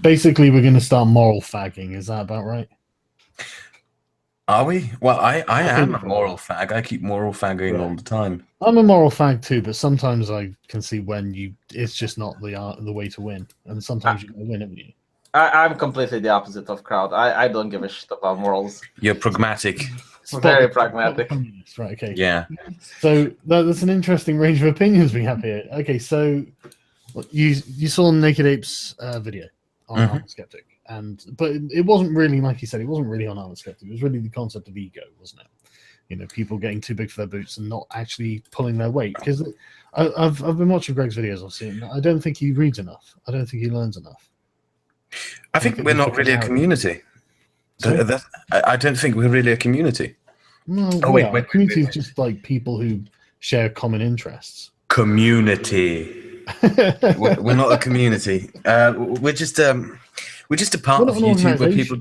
Basically, we're going to start moral fagging. Is that about right? Are we? Well, I am a so. moral fag. I keep moral fagging all the time. I'm a moral fag too, but sometimes I can see when it's just not the way to win, and sometimes you can win, haven't you? I'm completely the opposite of crowd. I don't give a shit about morals. You're pragmatic. Very pragmatic. Right, okay. Yeah. So that's an interesting range of opinions we have here. Okay, so you saw Naked Ape's video on Skeptic, but it wasn't really, like you said, it wasn't really on Armored Skeptic. It was really the concept of ego, wasn't it? You know, people getting too big for their boots and not actually pulling their weight. Because I've been watching Greg's videos. I've seen. I don't think he reads enough. I don't think he learns enough. I think we're not really a community. I don't think we're really a community. No, wait. Community is just like people who share common interests. Community. we're not a community. We're just a part of YouTube where people.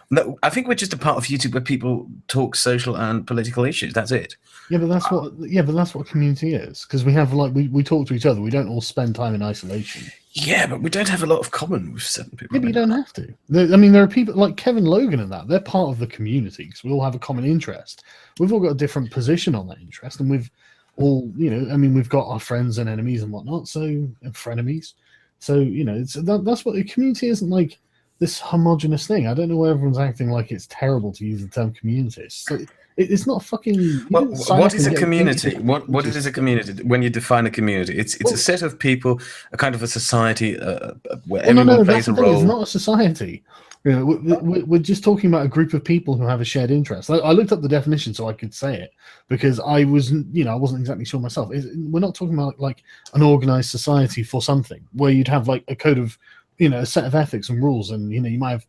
No, I think we're just a part of YouTube where people talk social and political issues. That's it. Yeah, but that's what. Yeah, but that's what community is. Because we have we talk to each other. We don't all spend time in isolation. Yeah, but we don't have a lot of common with certain people. Yeah, but you don't have to. I mean, there are people like Kevin Logan and that. They're part of the community because we all have a common interest. We've all got a different position on that interest, and we've all, we've got our friends and enemies and whatnot. So, and frenemies. So, that's what the community isn't like. This homogenous thing. I don't know why everyone's acting like it's terrible to use the term community. It's not fucking. Well, what is a community? What is a community? When you define a community, it's a set of people, a kind of a society where everyone plays a role. It's not a society. We're just talking about a group of people who have a shared interest. I looked up the definition so I could say it because I wasn't exactly sure myself. We're not talking about like an organized society for something where you'd have like a code of, a set of ethics and rules, and you might have,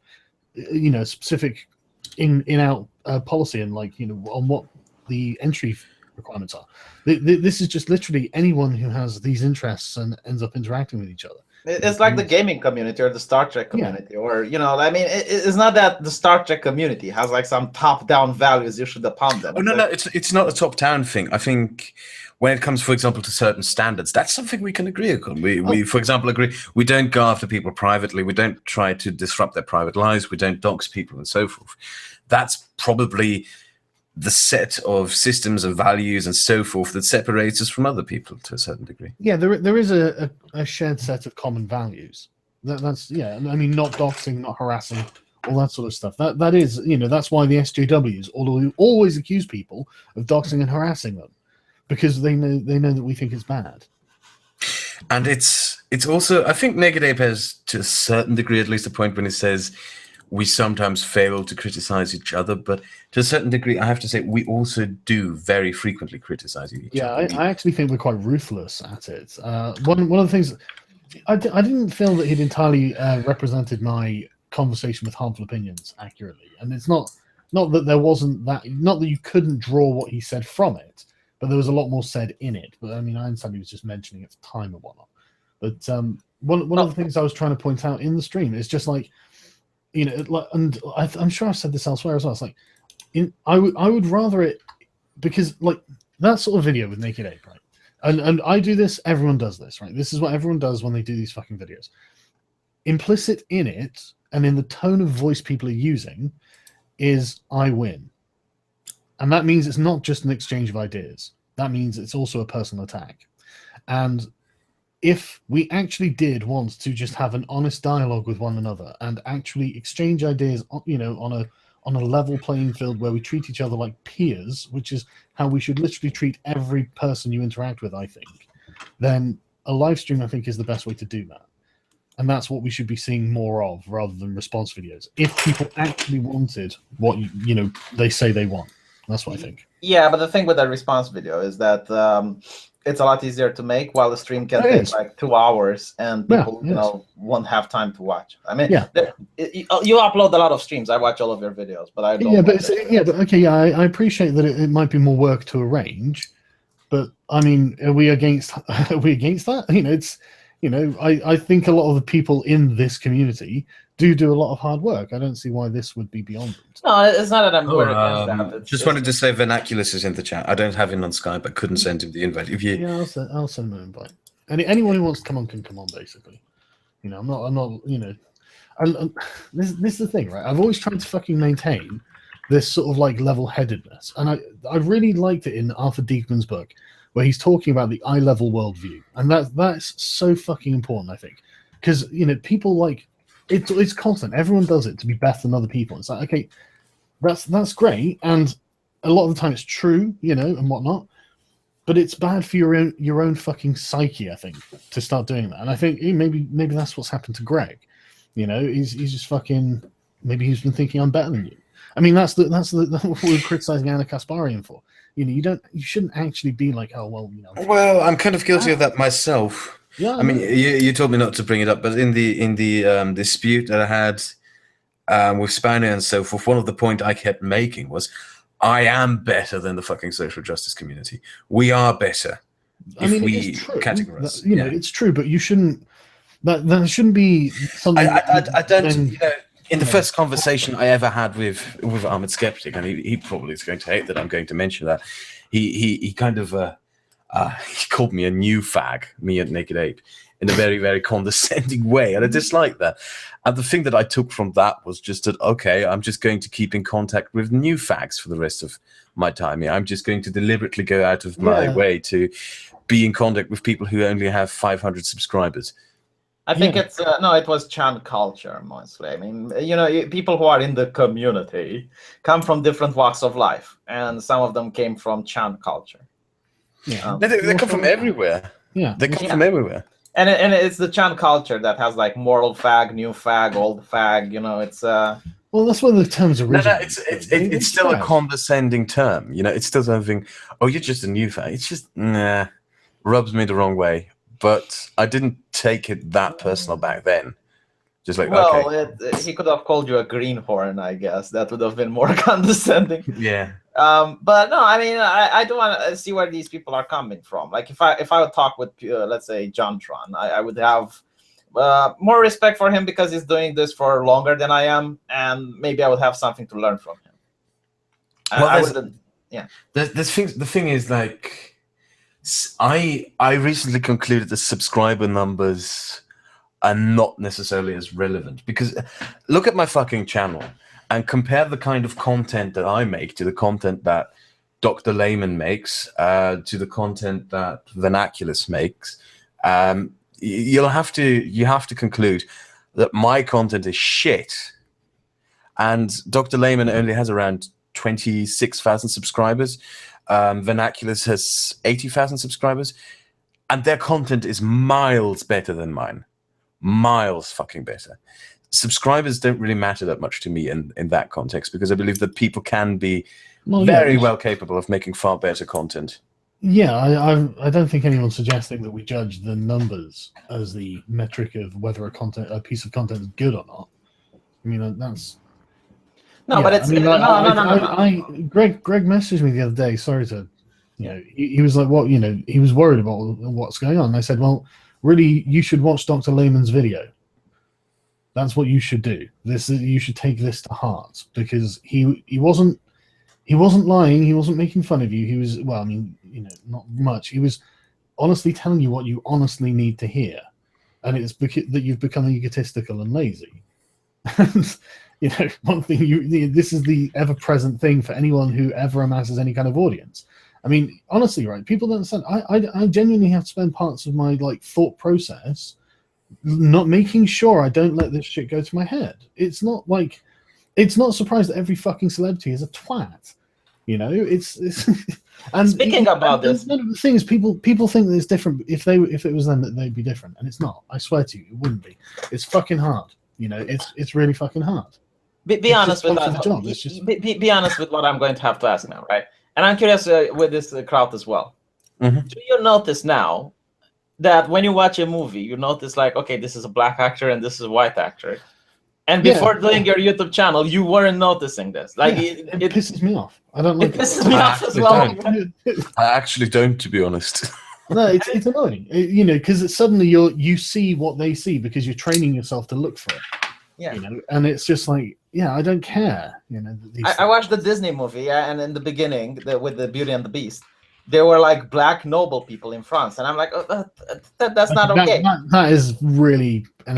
specific in-out policy and on what the entry requirements are. This is just literally anyone who has these interests and ends up interacting with each other. It's like the gaming community or the Star Trek community, or it's not that the Star Trek community has like some top-down values you should upon them. Oh no, it's not a top-down thing. I think when it comes, for example, to certain standards, that's something we can agree upon. We, for example, agree we don't go after people privately. We don't try to disrupt their private lives. We don't dox people and so forth. That's probably the set of systems and values and so forth that separates us from other people to a certain degree. Yeah, there is a shared set of common values. That's not doxing, not harassing, all that sort of stuff. That is, that's why the SJWs always accuse people of doxing and harassing them, because they know that we think it's bad. And it's also, I think Naked Ape has, to a certain degree, at least a point when he says we sometimes fail to criticize each other, but to a certain degree, I have to say, we also do very frequently criticize each other. Yeah, I actually think we're quite ruthless at it. One of the things, I didn't feel that he'd entirely represented my conversation with Harmful Opinions accurately. And it's not that there wasn't that, not that you couldn't draw what he said from it, but there was a lot more said in it. But I understand he was just mentioning its time and whatnot. But one of the things I was trying to point out in the stream is just like, and I'm sure I've said this elsewhere as well. It's like, I would rather it, because like that sort of video with Naked Ape, right? And I do this, everyone does this, right? This is what everyone does when they do these fucking videos. Implicit in it, and in the tone of voice people are using, is I win. And that means it's not just an exchange of ideas. That means it's also a personal attack. And if we actually did want to just have an honest dialogue with one another and actually exchange ideas, on a level playing field where we treat each other like peers, which is how we should literally treat every person you interact with, I think, then a live stream, I think, is the best way to do that. And that's what we should be seeing more of, rather than response videos. If people actually wanted what they say they want, that's what I think. Yeah, but the thing with a response video is that it's a lot easier to make, while the stream can take like 2 hours, and people won't have time to watch. You upload a lot of streams. I watch all of your videos, but I don't. I appreciate that it might be more work to arrange, but are we against? Are we against that? I think a lot of the people in this community do a lot of hard work. I don't see why this would be beyond them. No, it's not that I'm worried against that. Just wanted to say Vernaculus is in the chat. I don't have him on Skype. I couldn't send him the invite. I'll send him an invite. Anyone who wants to come on can come on, basically. I'm not And this is the thing, right? I've always tried to fucking maintain this sort of like level-headedness, and I really liked it in Arthur Diekman's book, where he's talking about the eye level worldview, and that's so fucking important, I think, because people like it's constant. Everyone does it to be better than other people. It's like, okay, that's great, and a lot of the time it's true, and whatnot, but it's bad for your own fucking psyche, I think, to start doing that. And I think maybe that's what's happened to Greg. He's just fucking, maybe he's been thinking I'm better than you. I mean, that's what we're criticizing Anna Kasparian for. You shouldn't actually be like, oh well, Well, I'm kind of guilty of that myself. Yeah. I mean, you told me not to bring it up, but in the dispute that I had with Spanier and so forth, one of the point I kept making was, I am better than the fucking social justice community. We are better. I mean, we it is true. categorize. It's true, but you shouldn't. That shouldn't be something. I don't. In the first conversation I ever had with Ahmed Skeptic, and he probably is going to hate that I'm going to mention that, he kind of he called me a new fag, me at Naked Ape, in a very, very condescending way, and I dislike that. And the thing that I took from that was just that, okay, I'm just going to keep in contact with new fags for the rest of my time here. I'm just going to deliberately go out of my way to be in contact with people who only have 500 subscribers. I think it was Chan culture mostly. I mean, people who are in the community come from different walks of life, and some of them came from Chan culture. Yeah, they come from everywhere. Yeah, they come from everywhere. And it's the Chan culture that has like moral fag, new fag, old fag. It's well, that's where the terms originate. No, it's still a condescending term. It's still something. Oh, you're just a new fag. It's just rubs me the wrong way. But I didn't take it that personal back then. Just like, okay. He could have called you a greenhorn, I guess. That would have been more condescending. Yeah. But no, I mean, I do want to see where these people are coming from. Like, if I would talk with, let's say, Jontron, I would have more respect for him because he's doing this for longer than I am, and maybe I would have something to learn from him. The thing is, like, I recently concluded that subscriber numbers are not necessarily as relevant, because look at my fucking channel and compare the kind of content that I make to the content that Dr. Lehman makes, to the content that Vernaculus makes. You have to conclude that my content is shit, and Dr. Lehman only has around 26,000 subscribers. Vernaculus has 80,000 subscribers, and their content is miles better than mine. Miles fucking better. Subscribers don't really matter that much to me in that context, because I believe that people can be very well capable of making far better content. Yeah, I don't think anyone's suggesting that we judge the numbers as the metric of whether a piece of content is good or not. I mean, that's... No, but it's... Greg messaged me the other day, sorry to... he was like, what, he was worried about what's going on. And I said, well, really, you should watch Dr. Lehman's video. That's what you should do. You should take this to heart, because he wasn't lying. He wasn't making fun of you. He was, well, I mean, not much. He was honestly telling you what you honestly need to hear, and it's because that you've become egotistical and lazy. And one thing this is the ever-present thing for anyone who ever amasses any kind of audience. I mean, honestly, right? People don't understand. I genuinely have to spend parts of my thought process not making sure I don't let this shit go to my head. It's not a surprise that every fucking celebrity is a twat. It's and speaking about this, one of the things people think that it's different. If it was them, that they'd be different, and it's not. I swear to you, it wouldn't be. It's fucking hard. It's really fucking hard. Be honest with that. Be honest with what I'm going to have to ask now, right? And I'm curious with this crowd as well. Mm-hmm. Do you notice now that when you watch a movie, you notice okay, this is a black actor and this is a white actor, and before doing your YouTube channel, you weren't noticing this? It pisses me off. I don't like it. Pisses me off as well. I actually don't, to be honest. No, it's annoying. Because suddenly you see what they see because you're training yourself to look for it. Yeah. And it's just like, I don't care. I watched the Disney movie, and in the beginning, with the Beauty and the Beast, there were black noble people in France, and I'm like, that's not okay. That is really an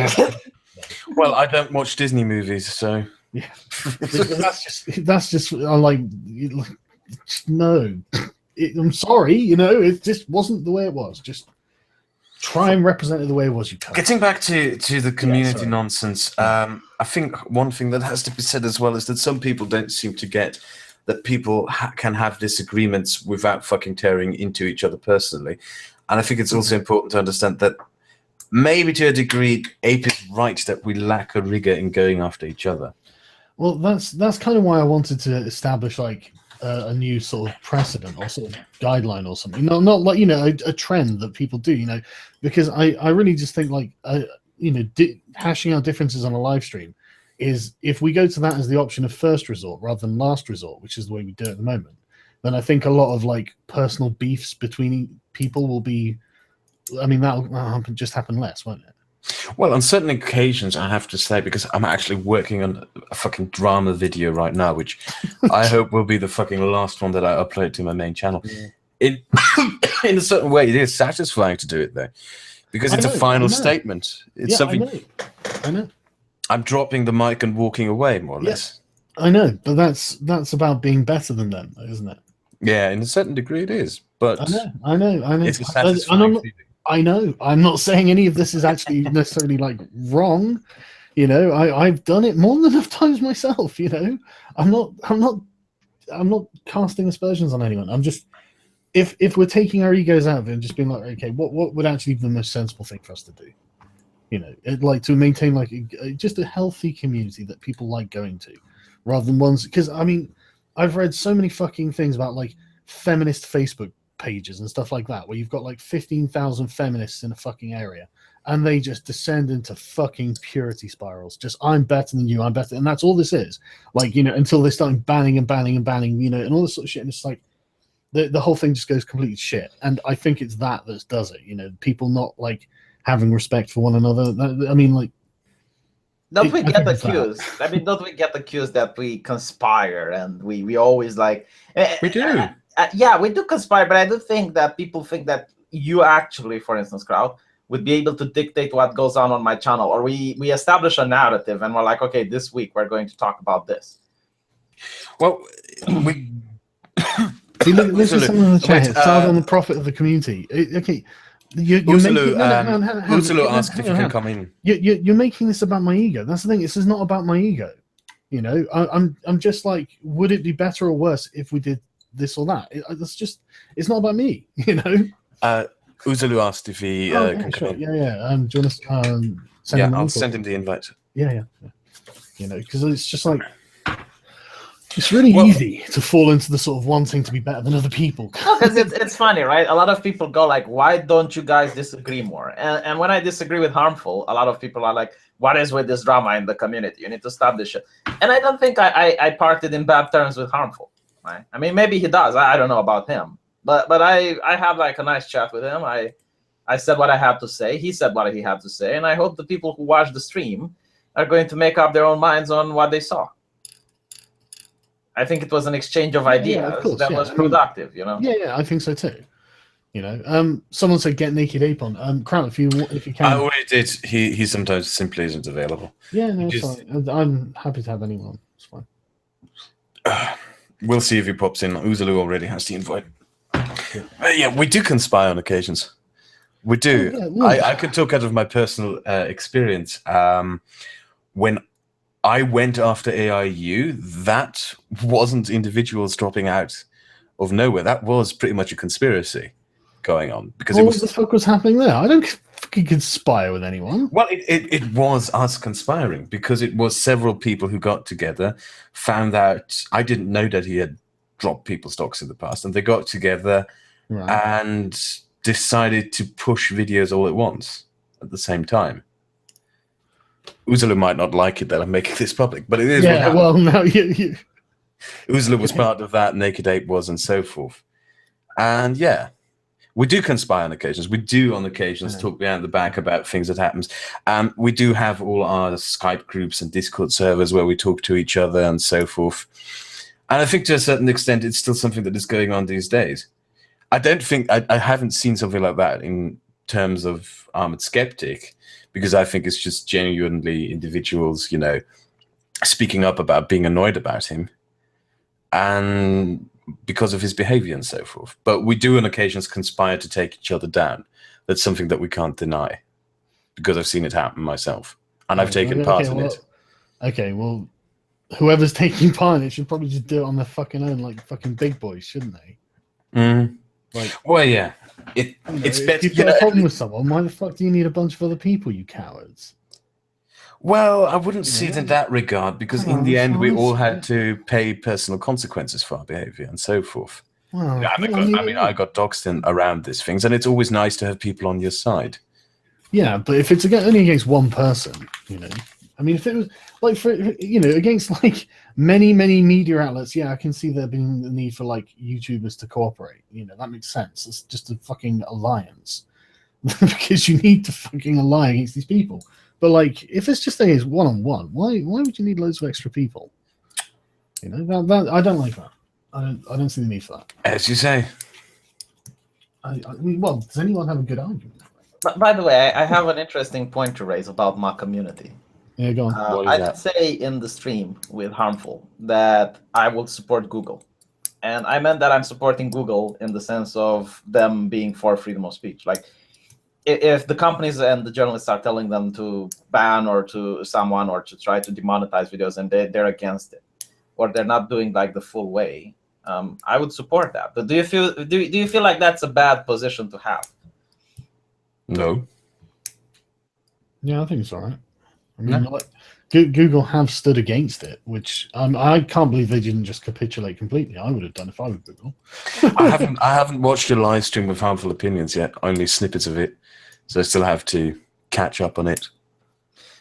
Well, I don't watch Disney movies, so yeah, that's just like no. I'm sorry, you know, it just wasn't the way it was. Just try and represent it the way it was. You can't. Getting back to the community nonsense, I think one thing that has to be said as well is that some people don't seem to get that people can have disagreements without fucking tearing into each other personally. And I think it's also important to understand that maybe to a degree, Ape is right that we lack a rigor in going after each other. Well, that's kind of why I wanted to establish like a new sort of precedent or sort of guideline or something. Not like, you know, a trend that people do, you know, because I really just think like, you know, hashing out differences on a live stream is, if we go to that as the option of first resort rather than last resort, which is the way we do it at the moment, then I think a lot of like personal beefs between people will be, I mean, that'll just happen less, won't it? Well, on certain occasions, I have to say, because I'm actually working on a fucking drama video right now, which I hope will be the fucking last one that I upload to my main channel. Yeah. In a certain way, it is satisfying to do it, though, because it's a final statement. It's something. I know. I'm dropping the mic and walking away, more or less. I know, but that's about being better than them, isn't it? Yeah, in a certain degree, it is. But I know. It's a satisfying feeling. I know. I'm not saying any of this is actually necessarily like wrong. You know, I've done it more than enough times myself. You know, I'm not casting aspersions on anyone. I'm just, if we're taking our egos out of it and just being like, okay, what would actually be the most sensible thing for us to do? You know, like to maintain like just a healthy community that people like going to, rather than ones. Because I mean, I've read so many fucking things about like feminist Facebook pages and stuff like that, where you've got like 15,000 feminists in a fucking area, and they just descend into fucking purity spirals. Just, I'm better than you, I'm better, and that's all this is. Like, you know, until they start banning, you know, and all this sort of shit, and it's like the whole thing just goes completely shit. And I think it's that does it. You know, people not like having respect for one another. I mean, like, don't we get accused? I mean, don't we get accused that we conspire and we always like we do. Yeah, we do conspire, but I do think that people think that you actually, for instance, Crowd, would be able to dictate what goes on my channel, or we establish a narrative and we're like, okay, this week we're going to talk about this. Well, we see, look, this is someone in the chat. Sargon, the prophet of the community. Okay, Uzalu asked if you can come in. You're making this about my ego. That's the thing. This is not about my ego. You know, I'm just like, would it be better or worse if we did this or that? It's not about me, you know. Uzalu asked if he can come in. Yeah. Do you want to send him? I'll send him the invite. Yeah. You know, because it's just like, it's really easy to fall into the sort of wanting to be better than other people. Because it's funny, right? A lot of people go like, why don't you guys disagree more? And when I disagree with Harmful, a lot of people are like, what is with this drama in the community? You need to stop this shit. And I don't think I parted in bad terms with Harmful. Right? I mean, maybe he does. I don't know about him. But I have like a nice chat with him. I said what I had to say. He said what he had to say. And I hope the people who watch the stream are going to make up their own minds on what they saw. I think it was an exchange of ideas that was productive, you know? Yeah, I think so too. You know, someone said get Naked Ape on. Crown, if you can. I already did. He sometimes simply isn't available. Yeah, no, it's fine. I'm happy to have anyone. It's fine. We'll see if he pops in. Uzalu already has the invite. Yeah, we do conspire on occasions. We do. I could talk out of my personal experience. When I went after AIU, that wasn't individuals dropping out of nowhere. That was pretty much a conspiracy going on. Because what the fuck was happening there? I don't fucking conspire with anyone. Well, it was us conspiring, because it was several people who got together, found out. I didn't know that he had dropped people's stocks in the past, and they got together and decided to push videos all at once at the same time. Uzalu might not like it that I'm making this public, but it is. Yeah, well, now you. Uzalu was part of that, Naked Ape was, and so forth. And yeah, we do conspire on occasions. We do on occasions talk behind the back about things that happens. We do have all our Skype groups and Discord servers where we talk to each other and so forth. And I think to a certain extent, it's still something that is going on these days. I don't think I haven't seen something like that in terms of Armored Skeptic, because I think it's just genuinely individuals, speaking up about being annoyed about him, and because of his behavior and so forth. But we do on occasions conspire to take each other down. That's something that we can't deny, because I've seen it happen myself, and I've taken part in it. Okay, well, whoever's taking part in it should probably just do it on their fucking own, like fucking big boys, shouldn't they? Like, well, yeah. It's better. If you've got a problem with someone, why the fuck do you need a bunch of other people, you cowards? Well, I wouldn't see it in that regard, because in the end, we all had to pay personal consequences for our behavior and so forth. Well, I got doxed in around these things, and it's always nice to have people on your side. Yeah, but if it's only against one person, I mean, if it was like against like many media outlets, yeah, I can see there being the need for like YouTubers to cooperate. That makes sense. It's just a fucking alliance because you need to fucking ally against these people. But like, if it's just against one-on-one, why would you need loads of extra people? That I don't like that. I don't see the need for that. As you say. I mean, well, does anyone have a good argument? But by the way, I have an interesting point to raise about my community. Yeah, go on. I did say in the stream with Harmful that I will support Google. And I meant that I'm supporting Google in the sense of them being for freedom of speech. Like, if the companies and the journalists are telling them to ban or to someone or to try to demonetize videos and they're against it, or they're not doing like the full way, I would support that. But do you feel like that's a bad position to have? No. Yeah, I think it's all right. I mean, Google have stood against it, which I can't believe they didn't just capitulate completely. I would have done if I were Google. I haven't watched your live stream with Harmful Opinions yet. Only snippets of it, so I still have to catch up on it.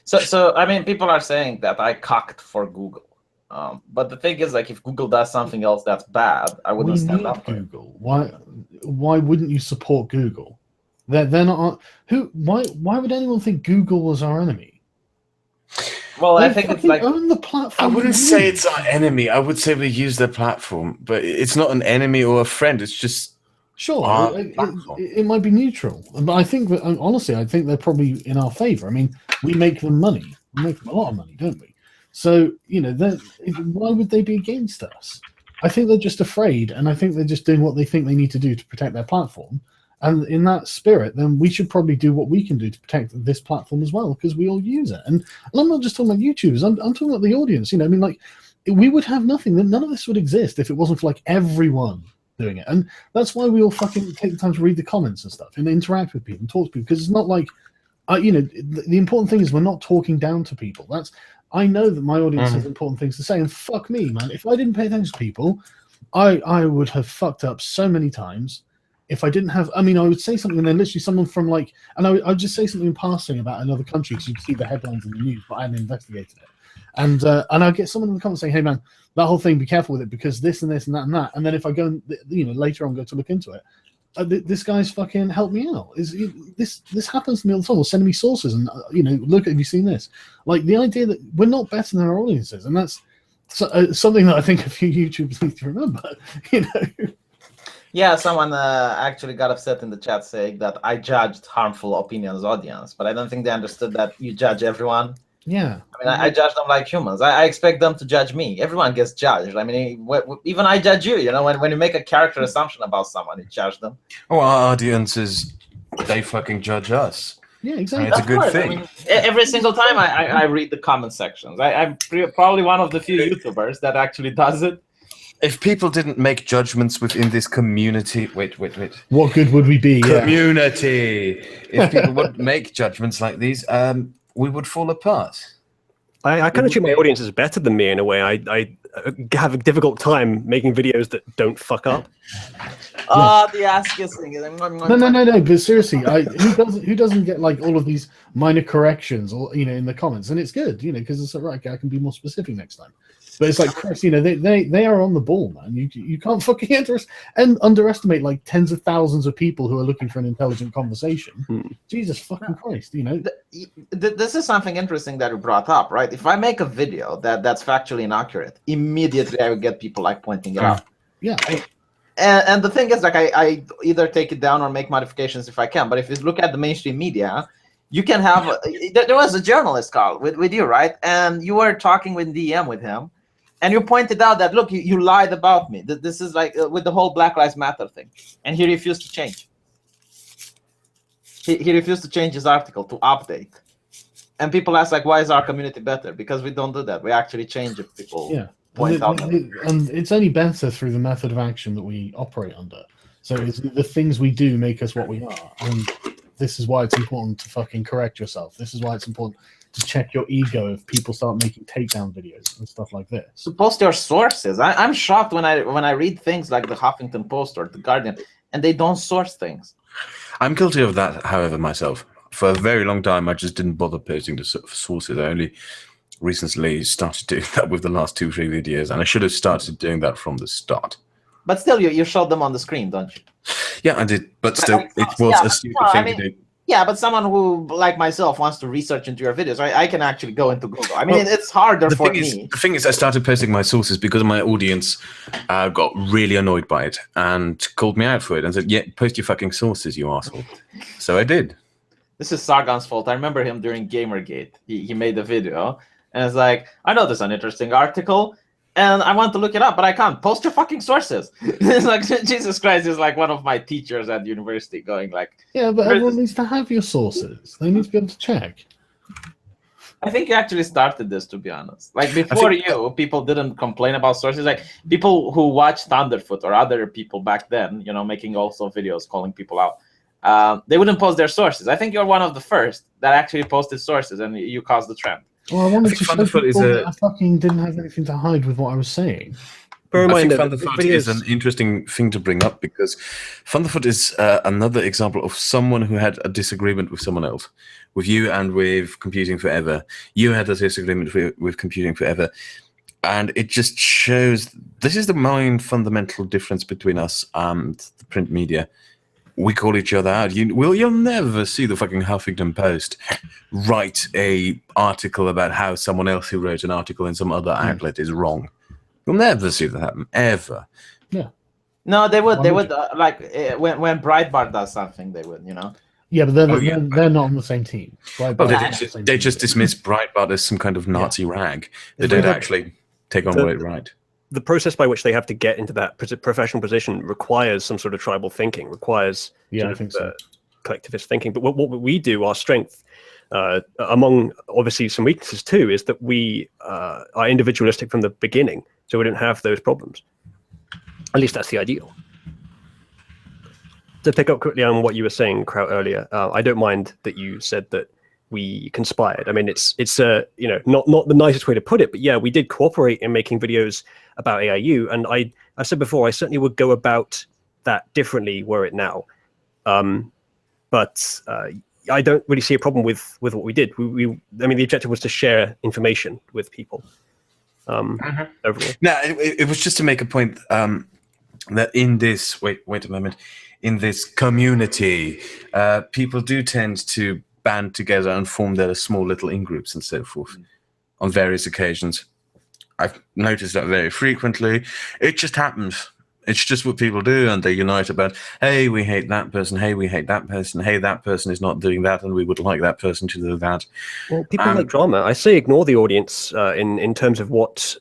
So I mean, people are saying that I cocked for Google, but the thing is, like, if Google does something else that's bad, I wouldn't stand up for Google. Why wouldn't you support Google? They're not who. Why would anyone think Google was our enemy? Well, I think it's like own the platform. I wouldn't say it's our enemy. I would say we use their platform, but it's not an enemy or a friend. It's just sure. It might be neutral, but I think that, honestly, I think they're probably in our favor. I mean, we make them money. We make them a lot of money, don't we? So why would they be against us? I think they're just afraid, and I think they're just doing what they think they need to do to protect their platform. And in that spirit, then we should probably do what we can do to protect this platform as well, because we all use it. And I'm not just talking about YouTubers. I'm talking about the audience. I mean, like, we would have nothing. None of this would exist if it wasn't for like everyone doing it. And that's why we all fucking take the time to read the comments and stuff and interact with people and talk to people, because it's not like, the important thing is we're not talking down to people. I know that my audience has important things to say, and fuck me, man. If I didn't pay attention to people, I would have fucked up so many times. If I didn't have, I would say something, and then literally someone from like, and I would just say something in passing about another country because you'd see the headlines in the news, but I hadn't investigated it. And I'd get someone in the comments saying, "Hey man, that whole thing, be careful with it because this and this and that and that." And then if I go, and, later on go to look into it, this guy's fucking helped me out. This happens to me all the time? Or sending me sources and look, have you seen this? Like the idea that we're not better than our audiences, and that's something that I think a few YouTubers need to remember. Yeah, someone actually got upset in the chat saying that I judged Harmful Opinions audience, but I don't think they understood that you judge everyone. Yeah. I mean, I judge them like humans. I expect them to judge me. Everyone gets judged. I mean, even I judge you. When you make a character assumption about someone, you judge them. Oh, our audiences, they fucking judge us. Yeah, exactly. It's a good thing. Every single time I read the comment sections. I'm probably one of the few YouTubers that actually does it. If people didn't make judgments within this community, wait. What good would we be? Community. If people would make judgments like these, we would fall apart. I kind of treat my audience as better than me in a way. I have a difficult time making videos that don't fuck up. The ass kissing. No. But seriously, who doesn't get like all of these minor corrections or in the comments, and it's good, because it's right. I can be more specific next time. But it's like Chris, they are on the ball, man. You can't fucking underestimate like tens of thousands of people who are looking for an intelligent conversation. Jesus fucking Christ, This is something interesting that you brought up, right? If I make a video that's factually inaccurate, immediately I would get people like pointing it out. Yeah. And the thing is, like, I either take it down or make modifications if I can. But if you look at the mainstream media, you can have. There was a journalist, Carl, with you, right? And you were talking with DM with him, and you pointed out that, look, you lied about me. This is like with the whole Black Lives Matter thing, and he refused to change. He refused to change his article to update. And people ask, like, why is our community better? Because we don't do that. We actually change if people point out. And it's only better through the method of action that we operate under. So it's the things we do make us what we are. And this is why it's important to fucking correct yourself. This is why it's important to check your ego if people start making takedown videos and stuff like this. So post your sources. I'm shocked when I read things like the Huffington Post or the Guardian, and they don't source things. I'm guilty of that, however, myself. For a very long time, I just didn't bother posting the sources. I only recently started doing that with the last 2-3 videos, and I should have started doing that from the start. But still, you showed them on the screen, don't you? Yeah, I did. But still, it was a stupid thing to do. Yeah, but someone who, like myself, wants to research into your videos, I can actually go into Google. I mean, it's harder for me. The thing is, I started posting my sources because my audience got really annoyed by it and called me out for it and said, yeah, post your fucking sources, you asshole. So I did. This is Sargon's fault. I remember him during Gamergate. He made a video, and it's like, I know this is an interesting article, and I want to look it up, but I can't. Post your fucking sources. It's like, Jesus Christ is like one of my teachers at university going like... Yeah, but everyone needs to have your sources. They need to be able to check. I think you actually started this, to be honest. Like, before you, people didn't complain about sources. Like, people who watched Thunderfoot or other people back then, you know, making also videos calling people out, they wouldn't post their sources. I think you're one of the first that actually posted sources, and you caused the trend. Well, I wanted to show people that I fucking didn't have anything to hide with what I was saying. I think Thunderfoot is an interesting thing to bring up because Thunderfoot is another example of someone who had a disagreement with someone else, with you and with Computing Forever. You had a disagreement with Computing Forever, and it just shows this is the main fundamental difference between us and the print media. We call each other out. You'll never see the fucking Huffington Post write a article about how someone else who wrote an article in some other outlet is wrong. You'll never see that happen, ever. Yeah. No, they would. They would like when Breitbart does something, they would, you know. Yeah, but they're not on the same team. They just dismiss Breitbart as some kind of Nazi rag. They don't actually take on what it right. The process by which they have to get into that professional position requires some sort of tribal thinking, requires collectivist thinking. But what we do, our strength, among obviously some weaknesses too, is that we are individualistic from the beginning, so we don't have those problems. At least that's the ideal. To pick up quickly on what you were saying, Kraut, earlier, I don't mind that you said that we conspired. I mean, it's you know, not the nicest way to put it, but yeah, we did cooperate in making videos about AIU, and I said before, I certainly would go about that differently were it now. But I don't really see a problem with what we did. I mean, the objective was to share information with people. Overall. No, it was just to make a point that in this wait a moment, in this community, people do tend to band together and form their small little in-groups and so forth on various occasions. I've noticed that very frequently. It just happens. It's just what people do, and they unite about, hey, we hate that person, hey, we hate that person, hey, that person is not doing that, and we would like that person to do that. Well, people like drama. I say ignore the audience in terms of what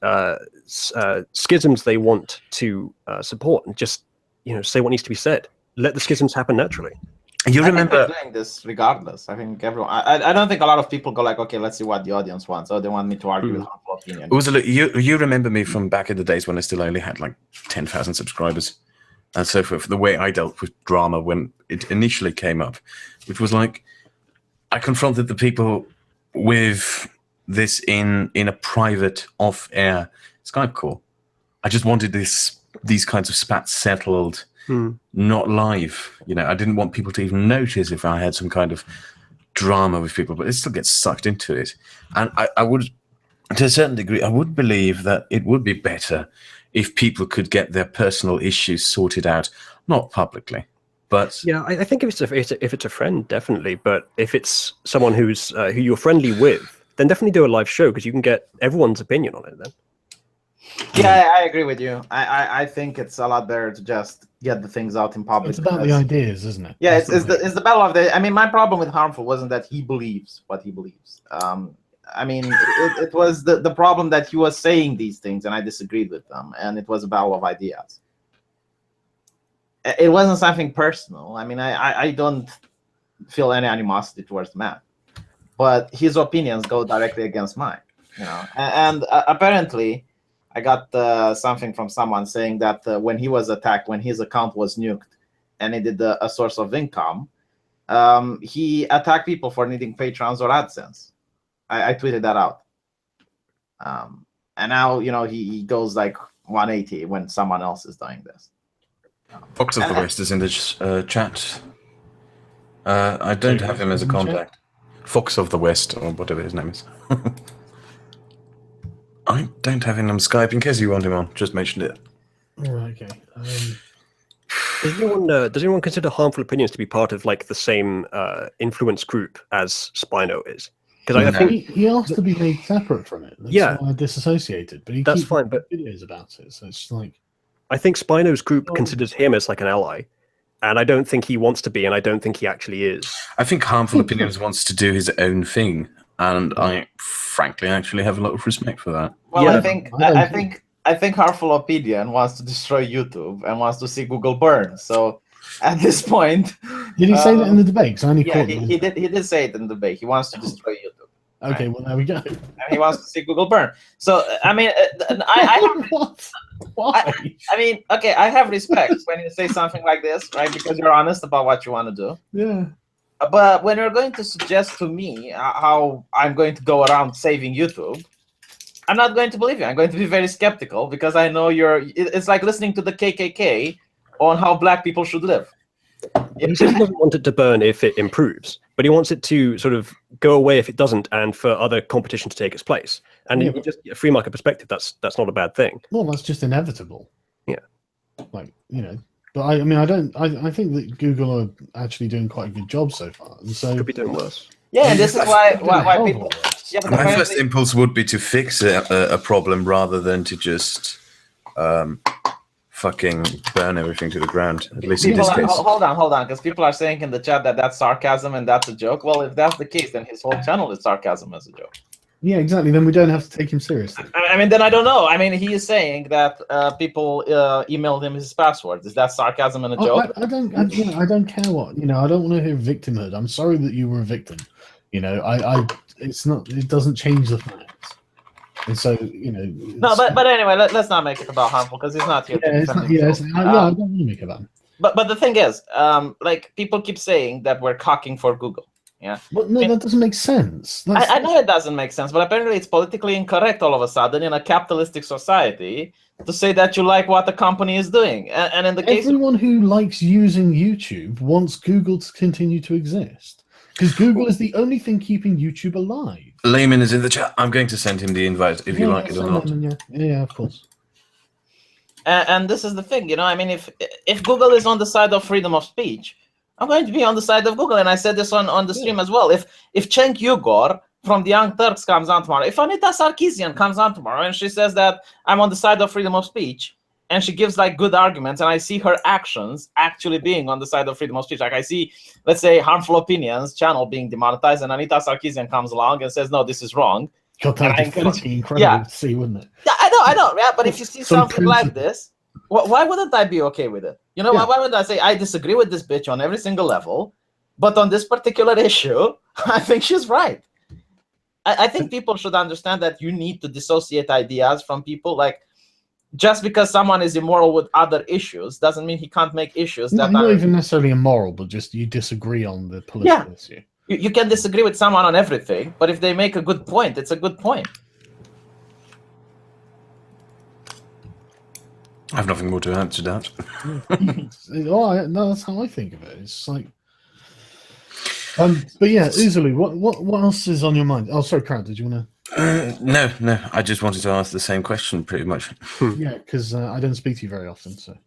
schisms they want to support, and just say what needs to be said. Let the schisms happen naturally. You remember doing this regardless. I think everyone. I don't think a lot of people go like, okay, let's see what the audience wants. Oh, they want me to argue with harmful opinion. You remember me from back in the days when I still only had like 10,000 subscribers, and so forth. The way I dealt with drama when it initially came up, which was like, I confronted the people with this in a private, off-air Skype call. I just wanted these kinds of spats settled. Not live. I didn't want people to even notice if I had some kind of drama with people, but it still gets sucked into it. And I would, to a certain degree, I would believe that it would be better if people could get their personal issues sorted out, not publicly, but yeah, I think if it's a friend, definitely. But if it's someone who you're friendly with, then definitely do a live show because you can get everyone's opinion on it then. Yeah, I agree with you. I think it's a lot better to just get the things out in public. It's about the ideas, isn't it? Yeah, it's the battle of the. I mean, my problem with Harmful wasn't that he believes what he believes. I mean, it was the problem that he was saying these things, and I disagreed with them, and it was a battle of ideas. It wasn't something personal. I mean, I don't feel any animosity towards the man, but his opinions go directly against mine. You know, and apparently, I got something from someone saying that when he was attacked, when his account was nuked, and he did a source of income, he attacked people for needing Patrons or AdSense. I tweeted that out. And now, you know, he goes like 180 when someone else is doing this. Fox of the West is in the chat. I don't have him as a contact. Fox of the West, or whatever his name is. I don't have him on Skype. In case you want him on, just mention it. Okay. Does anyone consider Harmful Opinions to be part of like the same influence group as Spino is? Because I think he asked to be made separate from it. That's why I disassociated, but that's fine. But videos about it, so it's like I think Spino's group considers him as like an ally, and I don't think he wants to be, and I don't think he actually is. I think Harmful Opinions wants to do his own thing, and I frankly actually have a lot of respect for that. Well, yeah, I think Harmful Opinion wants to destroy YouTube and wants to see Google burn. So at this point, did he say that in the debate? He did say it in the debate. He wants to destroy YouTube. Okay, well there we go. And he wants to see Google burn. So I mean, what? Why? I mean, okay, I have respect when you say something like this, right? Because you're honest about what you want to do. Yeah. But when you're going to suggest to me how I'm going to go around saving YouTube, I'm not going to believe you. I'm going to be very skeptical because I know it's like listening to the KKK on how black people should live. He says he doesn't want it to burn if it improves, but he wants it to sort of go away if it doesn't, and for other competition to take its place. And in just a free market perspective, that's not a bad thing. Well, that's just inevitable. Yeah. Like, you know, but I mean, I think that Google are actually doing quite a good job so far, and so could be doing worse. Yeah, and this is why people. Yeah, but my first impulse would be to fix a problem rather than to just fucking burn everything to the ground. At least in this case. Hold on, because people are saying in the chat that that's sarcasm and that's a joke. Well, if that's the case, then his whole channel is sarcasm as a joke. Yeah, exactly. Then we don't have to take him seriously. I mean, then I don't know. I mean, he is saying that people emailed him his passwords. Is that sarcasm and a joke? I don't care what. You know, I don't want to hear victimhood. I'm sorry that you were a victim. You know, it's not. It doesn't change the facts. And so, you know. No, but anyway, let's not make it about Harmful because he's not here. I don't want to make it about him. But the thing is, like people keep saying that we're cocking for Google. Yeah. But no, that doesn't make sense. I know it doesn't make sense, but apparently it's politically incorrect all of a sudden in a capitalistic society to say that you like what the company is doing. And in the case everyone who likes using YouTube wants Google to continue to exist. Because Google is the only thing keeping YouTube alive. Layman is in the chat. I'm going to send him the invite if you like it or not. Yeah, of course. And this is the thing, you know. I mean, if Google is on the side of freedom of speech, I'm going to be on the side of Google. And I said this on the stream as well. If Cenk Uygur from the Young Turks comes on tomorrow, if Anita Sarkeesian comes on tomorrow and she says that I'm on the side of freedom of speech, and she gives like good arguments, and I see her actions actually being on the side of freedom of speech. Like I see, let's say, Harmful Opinions channel being demonetized, and Anita Sarkeesian comes along and says, "No, this is wrong." God, that'd be fucking incredible to see, wouldn't it? Yeah, I know. Yeah, but if you see something like this, why wouldn't I be okay with it? You know, why would I say I disagree with this bitch on every single level, but on this particular issue, I think she's right. I think people should understand that you need to dissociate ideas from people. Like, just because someone is immoral with other issues doesn't mean he can't make issues that not even necessarily immoral, but just you disagree on the political issue. You can disagree with someone on everything, but if they make a good point, it's a good point. I have nothing more to add to that. No, that's how I think of it. It's like, but yeah, easily. What else is on your mind? Oh, sorry, Crowd. Did you want to? No. I just wanted to ask the same question, pretty much. Yeah, because I don't speak to you very often. So.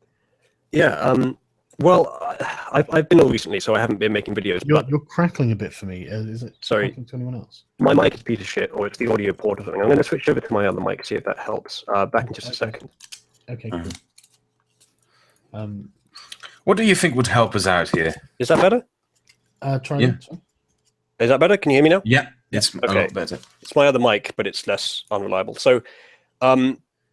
Yeah. Well, I've been ill recently, so I haven't been making videos. You're crackling a bit for me. Is it crackling to anyone else? My mic is a piece of shit, or it's the audio port or something. I'm going to switch over to my other mic, see if that helps. Back in just a second. Okay, cool. What do you think would help us out here? Is that better? Try. Yeah. Is that better? Can you hear me now? Yeah, it's a lot better. It's my other mic, but it's less unreliable. So,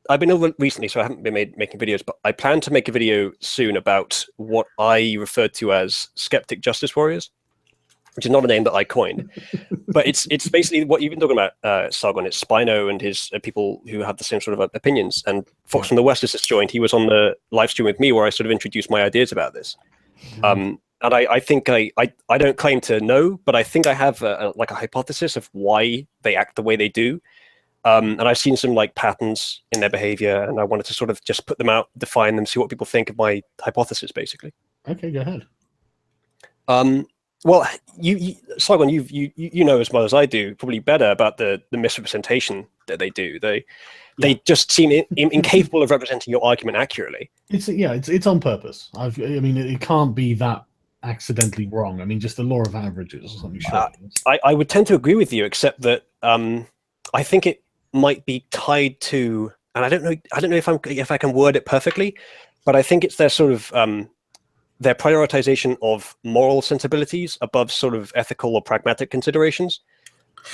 I've been ill recently, so I haven't been making videos, but I plan to make a video soon about what I refer to as skeptic justice warriors, which is not a name that I coined, but it's basically what you've been talking about, Sargon. It's Spino and his people who have the same sort of opinions. And Fox from the West has just joined. He was on the live stream with me where I sort of introduced my ideas about this. And I think I don't claim to know, but I think I have a hypothesis of why they act the way they do. And I've seen some patterns in their behavior, and I wanted to sort of just put them out, define them, see what people think of my hypothesis, basically. Okay, go ahead. Well, Sargon, you know as well as I do, probably better about the misrepresentation that they do. They just seem incapable of representing your argument accurately. It's on purpose. I mean, it can't be that accidentally wrong. I mean, just the law of averages or something. I would tend to agree with you, except that I think it might be tied to, and I don't know if I can word it perfectly, but I think it's their sort of their prioritization of moral sensibilities above sort of ethical or pragmatic considerations,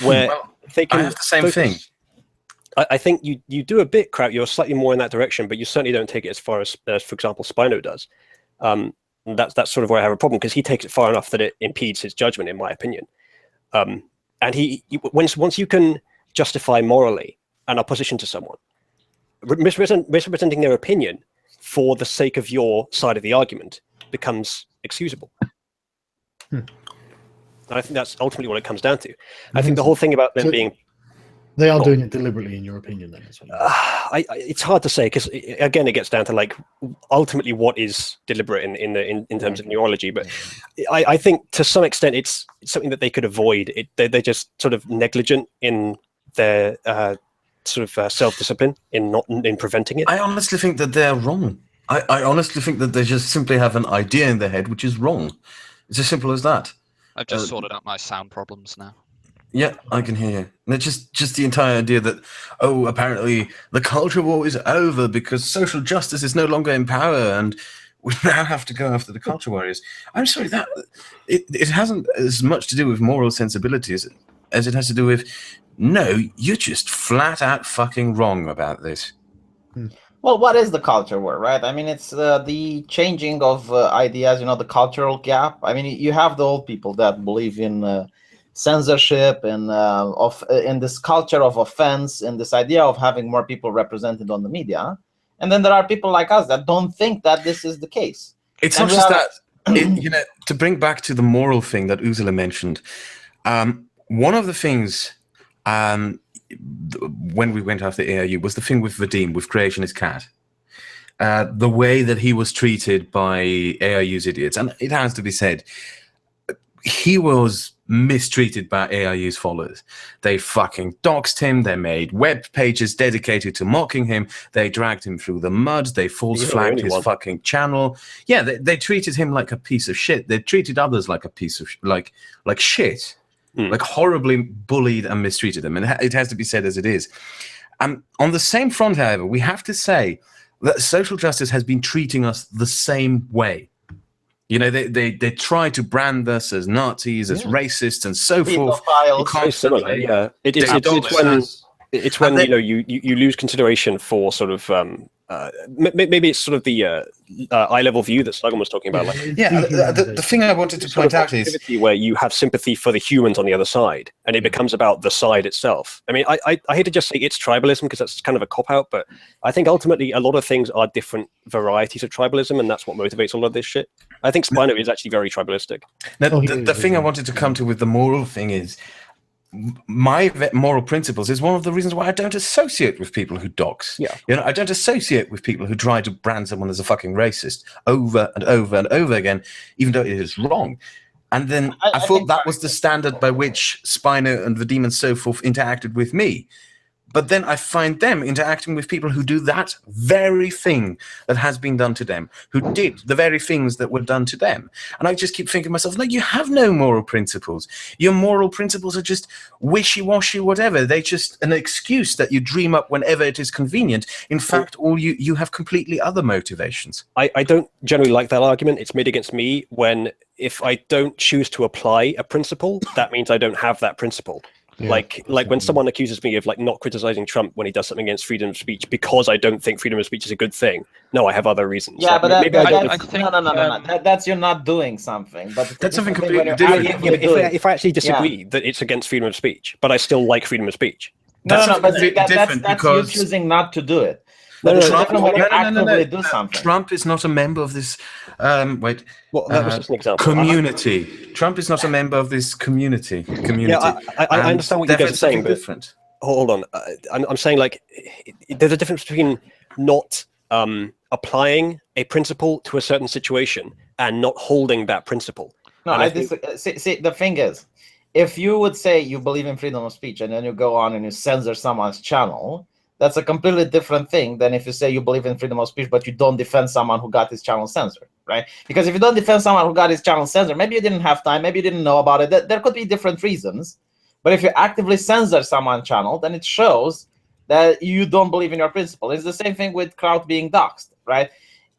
where they can. I have the same thing. I think you do a bit, Kraut. You're slightly more in that direction, but you certainly don't take it as far as for example, Spino does. That's sort of where I have a problem, because he takes it far enough that it impedes his judgment, in my opinion. And once you can justify morally an opposition to someone, misrepresenting their opinion for the sake of your side of the argument becomes excusable. And I think that's ultimately what it comes down to. I think the whole thing about them being... They are doing it deliberately, in your opinion, then? It's hard to say, because, again, it gets down to, ultimately what is deliberate in terms of neurology. But I think, to some extent, it's something that they could avoid. They're just sort of negligent in their self-discipline in preventing it. I honestly think that they're wrong. I honestly think that they just simply have an idea in their head which is wrong. It's as simple as that. I've just sorted out my sound problems now. Yeah, I can hear you. And it's just the entire idea that, apparently the culture war is over because social justice is no longer in power and we now have to go after the culture warriors. I'm sorry, that it hasn't as much to do with moral sensibility as it has to do with, no, you're just flat out fucking wrong about this. Well, what is the culture war, right? I mean, it's the changing of ideas, the cultural gap. I mean, you have the old people that believe in censorship and in this culture of offense and this idea of having more people represented on the media. And then there are people like us that don't think that this is the case. It's not just that, to bring back to the moral thing that Ursula mentioned, one of the things when we went after AIU was the thing with Vadim, with Creationist Cat. The way that he was treated by AIU's idiots. And it has to be said, he was mistreated by AIU's followers. They fucking doxed him. They made web pages dedicated to mocking him. They dragged him through the mud. They false flagged his fucking channel. Yeah, they treated him like a piece of shit. They treated others like a piece of like shit. Like horribly bullied and mistreated them. And it has to be said as it is. On the same front, however, we have to say that social justice has been treating us the same way. They try to brand us as Nazis, as racists, and so forth. Constantly. Yeah, it's when you lose consideration for sort of maybe it's sort of the eye level view that Sargon was talking about. The thing I wanted to point out is where you have sympathy for the humans on the other side, and it becomes about the side itself. I mean, I hate to just say it's tribalism because that's kind of a cop out, but I think ultimately a lot of things are different varieties of tribalism, and that's what motivates all of this shit. I think Spino is actually very tribalistic. Now, the thing I wanted to come to with the moral thing is, my moral principles is one of the reasons why I don't associate with people who dox. Yeah. I don't associate with people who try to brand someone as a fucking racist over and over and over again, even though it is wrong. And then I thought that was the standard by which Spino and Vadim and so forth interacted with me. But then I find them interacting with people who do that very thing that has been done to them, who did the very things that were done to them. And I just keep thinking to myself, no, you have no moral principles. Your moral principles are just wishy-washy, whatever. They're just an excuse that you dream up whenever it is convenient. In fact, you have completely other motivations. I don't generally like that argument. It's made against me when if I don't choose to apply a principle, that means I don't have that principle. Yeah, like when someone accuses me of like not criticizing Trump when he does something against freedom of speech because I don't think freedom of speech is a good thing. No, I have other reasons. Yeah, like, but I think, no. That's you're not doing something. But that's something completely different. If I actually disagree that it's against freedom of speech, but I still like freedom of speech. But that's you choosing not to do it. But no. Trump is not a member of this. Wait. Well, that was just an example. Community. Trump is not a member of this community. Yeah, I understand what you guys are saying, but different. Hold on. I'm saying like there's a difference between not applying a principle to a certain situation and not holding that principle. No, see, the thing is, if you would say you believe in freedom of speech and then you go on and you censor someone's channel, that's a completely different thing than if you say you believe in freedom of speech, but you don't defend someone who got his channel censored, right? Because if you don't defend someone who got his channel censored, maybe you didn't have time, maybe you didn't know about it. There could be different reasons. But if you actively censor someone's channel, then it shows that you don't believe in your principle. It's the same thing with Kraut being doxxed, right?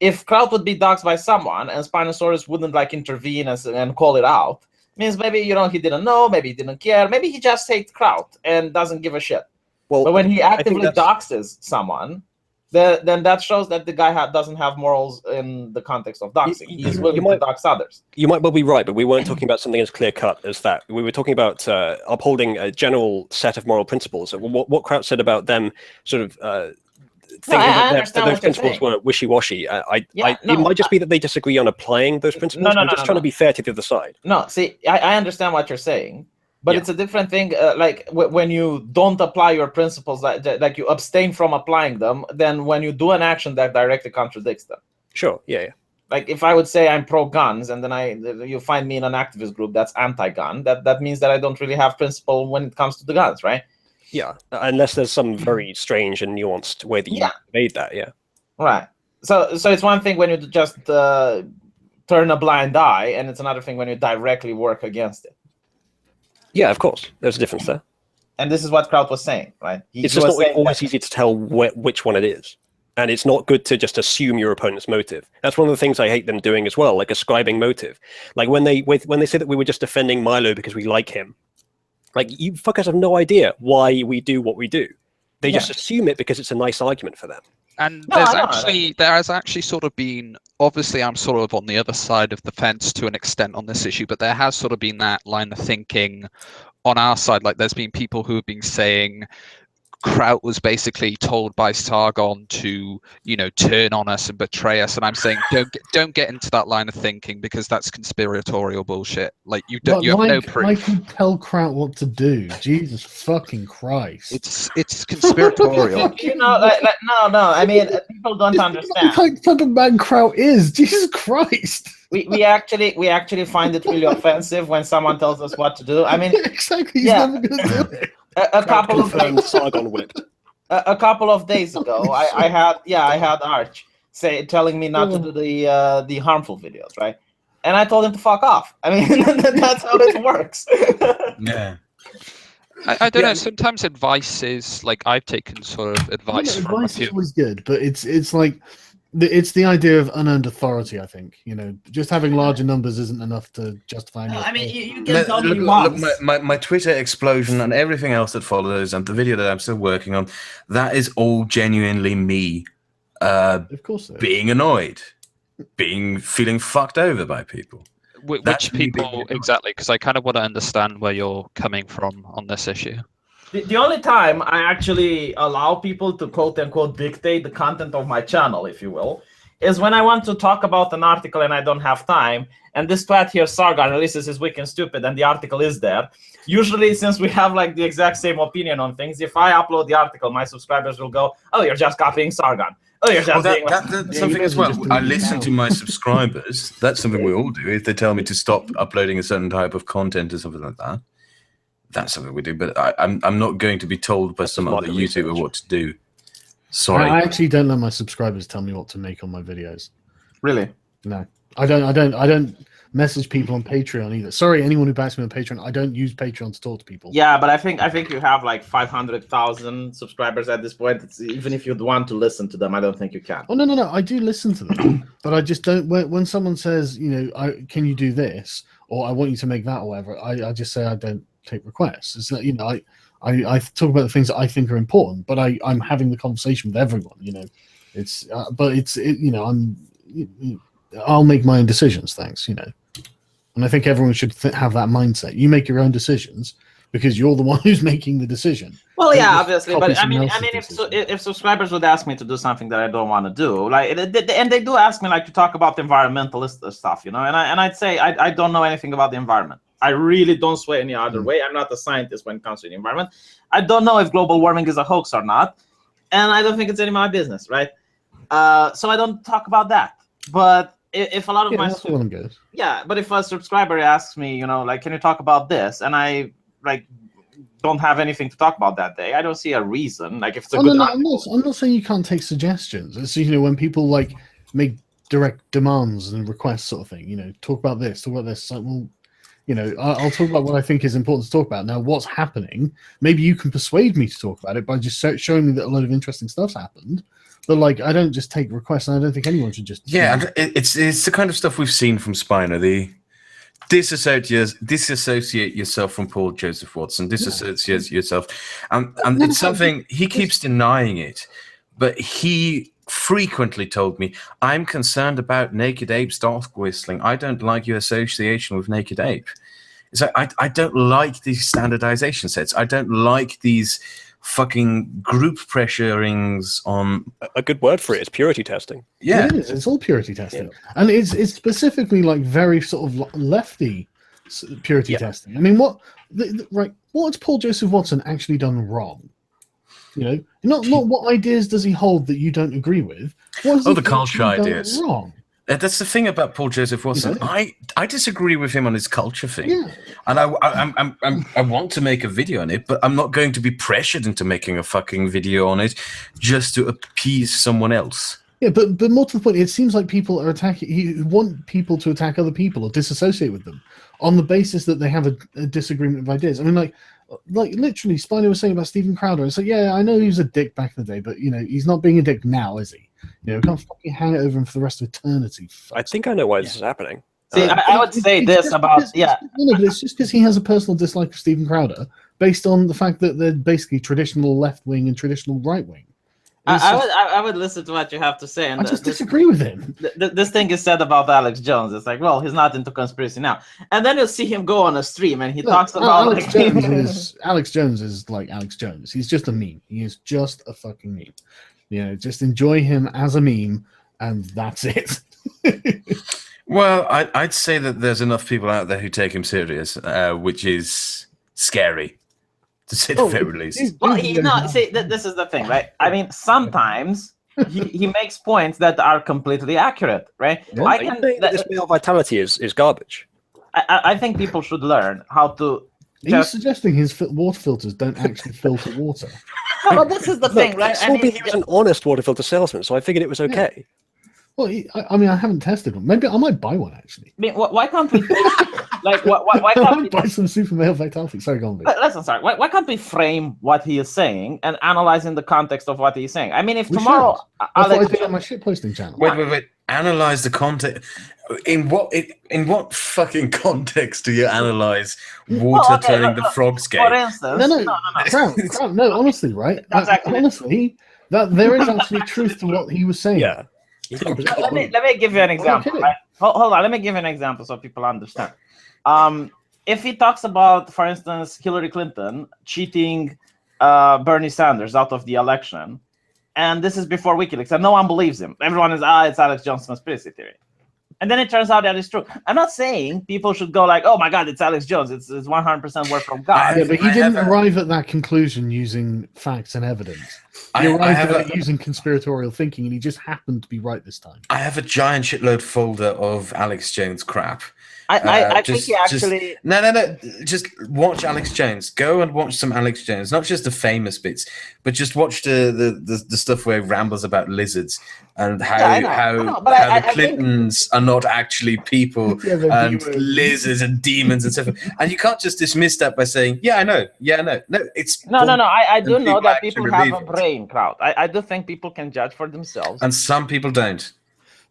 If Kraut would be doxxed by someone and Spinosaurus wouldn't like intervene and call it out, means maybe, he didn't know, maybe he didn't care, maybe he just hates Kraut and doesn't give a shit. Well, but when he actively doxes someone, then that shows that the guy doesn't have morals in the context of doxing. He's willing to dox others. You might well be right, but we weren't talking about something as clear-cut as that. We were talking about upholding a general set of moral principles. What Kraut said about them sort of thinking that those principles were wishy-washy. It might just be that they disagree on applying those principles. I'm just trying to be fair to the other side. No, see, I understand what you're saying. But it's a different thing, like when you don't apply your principles, like you abstain from applying them, then when you do an action that directly contradicts them. Sure, yeah. Like if I would say I'm pro-guns and then you find me in an activist group that's anti-gun, that means that I don't really have principle when it comes to the guns, right? Yeah, unless there's some very strange and nuanced way that you made that, yeah. Right. So it's one thing when you just turn a blind eye, and it's another thing when you directly work against it. Yeah, of course. There's a difference there. And this is what Kraut was saying, right? It's just not always easy to tell which one it is. And it's not good to just assume your opponent's motive. That's one of the things I hate them doing as well, like ascribing motive. Like when they say that we were just defending Milo because we like him. Like, you fuckers have no idea why we do what we do. They just assume it because it's a nice argument for them. And there has actually sort of been, obviously I'm sort of on the other side of the fence to an extent on this issue, but there has sort of been that line of thinking on our side. Like there's been people who have been saying Kraut was basically told by Sargon to, turn on us and betray us. And I'm saying, don't get into that line of thinking because that's conspiratorial bullshit. Like you have no proof. I can tell Kraut what to do. Jesus fucking Christ! It's conspiratorial. No. I mean, people don't understand. What type of man Kraut is? Jesus Christ! We actually find it really offensive when someone tells us what to do. I mean, exactly. He's never going to do it. A couple of Sargon whipped. A couple of days ago, I had Arch telling me not to do the harmful videos, right? And I told him to fuck off. I mean, that's how it works. Yeah. I don't know. Sometimes advice is like I've taken sort of advice from advice is always good, but it's like it's the idea of unearned authority. I think just having larger numbers isn't enough to justify. I mean, you can tell me once. My Twitter explosion and everything else that follows, and the video that I'm still working on, that is all genuinely me. Of course, being annoyed, feeling fucked over by people. Which people exactly? Because I kind of want to understand where you're coming from on this issue. The only time I actually allow people to quote-unquote dictate the content of my channel, if you will, is when I want to talk about an article and I don't have time, and this twat here, Sargon, releases his Weak and Stupid, and the article is there. Usually, since we have like the exact same opinion on things, if I upload the article, my subscribers will go, oh, you're just copying Sargon. Oh, you're just that's something as well. I listen to my subscribers. That's something we all do. If they tell me to stop uploading a certain type of content or something like that, that's something we do. But I'm not going to be told by some other YouTuber what to do. Sorry. I actually don't let my subscribers tell me what to make on my videos. Really? No, I don't message people on Patreon either. Sorry, anyone who backs me on Patreon. I don't use Patreon to talk to people. Yeah, but I think you have like 500,000 subscribers at this point. Even if you'd want to listen to them, I don't think you can. Oh no, I do listen to them, but I just don't. When someone says, can you do this, or I want you to make that, or whatever, I just say I don't take requests. It's that I talk about the things that I think are important, but I'm having the conversation with everyone. I'll make my own decisions. Thanks. And I think everyone should have that mindset. You make your own decisions because you're the one who's making the decision. Well, yeah, obviously, but I mean, if subscribers would ask me to do something that I don't want to do, and they do ask me to talk about the environmentalist stuff, and I'd say I don't know anything about the environment. I really don't sway any other way. I'm not a scientist when it comes to the environment. I don't know if global warming is a hoax or not, and I don't think it's any of my business, right? So I don't talk about that. But if a lot of but if a subscriber asks me, can you talk about this, and I don't have anything to talk about that day, I don't see a reason. If it's a good I'm not saying you can't take suggestions. It's when people make direct demands and requests, sort of thing. Talk about this, talk about this. I'll talk about what I think is important to talk about. Now, what's happening? Maybe you can persuade me to talk about it by just showing me that a lot of interesting stuff's happened. But I don't just take requests, and I don't think anyone should just. Yeah, and it's the kind of stuff we've seen from Spiner. The disassociate yourself from Paul Joseph Watson. Disassociate yourself, and it's something he keeps denying it, but he frequently told me, "I'm concerned about Naked Ape's dog whistling. I don't like your association with Naked Ape." It's I don't like these standardization sets. I don't like these fucking group pressurings on. A good word for it is purity testing. Yeah, it is. It's all purity testing, and it's specifically very sort of lefty purity testing. I mean, what's Paul Joseph Watson actually done wrong? Not what ideas does he hold that you don't agree with? The culture ideas. Wrong. That's the thing about Paul Joseph Watson. I disagree with him on his culture thing, and I want to make a video on it, but I'm not going to be pressured into making a fucking video on it just to appease someone else. Yeah, but more to the point, it seems like people are attacking. You want people to attack other people or disassociate with them on the basis that they have a disagreement of ideas. I mean, like literally, Spiner was saying about Stephen Crowder. And so, I know he was a dick back in the day, but he's not being a dick now, is he? We can't fucking hang it over him for the rest of eternity. I think I know why this is happening. See, I would say this about but it's just because he has a personal dislike of Stephen Crowder based on the fact that they're basically traditional left wing and traditional right wing. I would listen to what you have to say, and I just disagree with him. This thing is said about Alex Jones. It's he's not into conspiracy now, and then you'll see him go on a stream and he talks about Alex Jones is like Alex Jones. He's just a meme. He is just a fucking meme. Just enjoy him as a meme, and that's it. Well, I'd say that there's enough people out there who take him serious, which is scary, to say the very least. Well, this is the thing, right? I mean, sometimes he makes points that are completely accurate, right? Yeah. I think this male vitality is garbage. I think people should learn how to. Are you suggesting his water filters don't actually filter water? No, but this is the thing, right? He was an honest water filter salesman, so I figured it was okay. Well, I haven't tested one. Maybe I might buy one actually. I mean, why can't we? Why can't we buy some super male vitality? Sorry, go on. Listen, sorry. Why can't we frame what he is saying and analyze in the context of what he's saying? I mean, if tomorrow, that's what I do on my shit posting channel. Wait. Analyze the context. In what fucking context do you analyze water turning the frogs gay? For instance, no, honestly, right? Honestly, that there is actually truth to what he was saying. Yeah. Let me give you an example. Right? Hold on, let me give you an example so people understand. If he talks about, for instance, Hillary Clinton cheating Bernie Sanders out of the election, and this is before WikiLeaks, and no one believes him. Everyone is, it's Alex Jones' conspiracy theory. And then it turns out that it's true. I'm not saying people should go like, "Oh my God, it's Alex Jones. It's 100% word from God." Yeah, but he didn't arrive at that conclusion using facts and evidence. He arrived at it using conspiratorial thinking, and he just happened to be right this time. I have a giant shitload folder of Alex Jones crap. I think he actually... Just watch Alex Jones. Go and watch some Alex Jones. Not just the famous bits, but just watch the stuff where he rambles about lizards and how the Clintons are not actually people and lizards and demons and stuff. And you can't just dismiss that by saying, "Yeah, I know. Yeah, I know." No, it's no. I do know that people have a brain, crowd. I do think people can judge for themselves, and some people don't.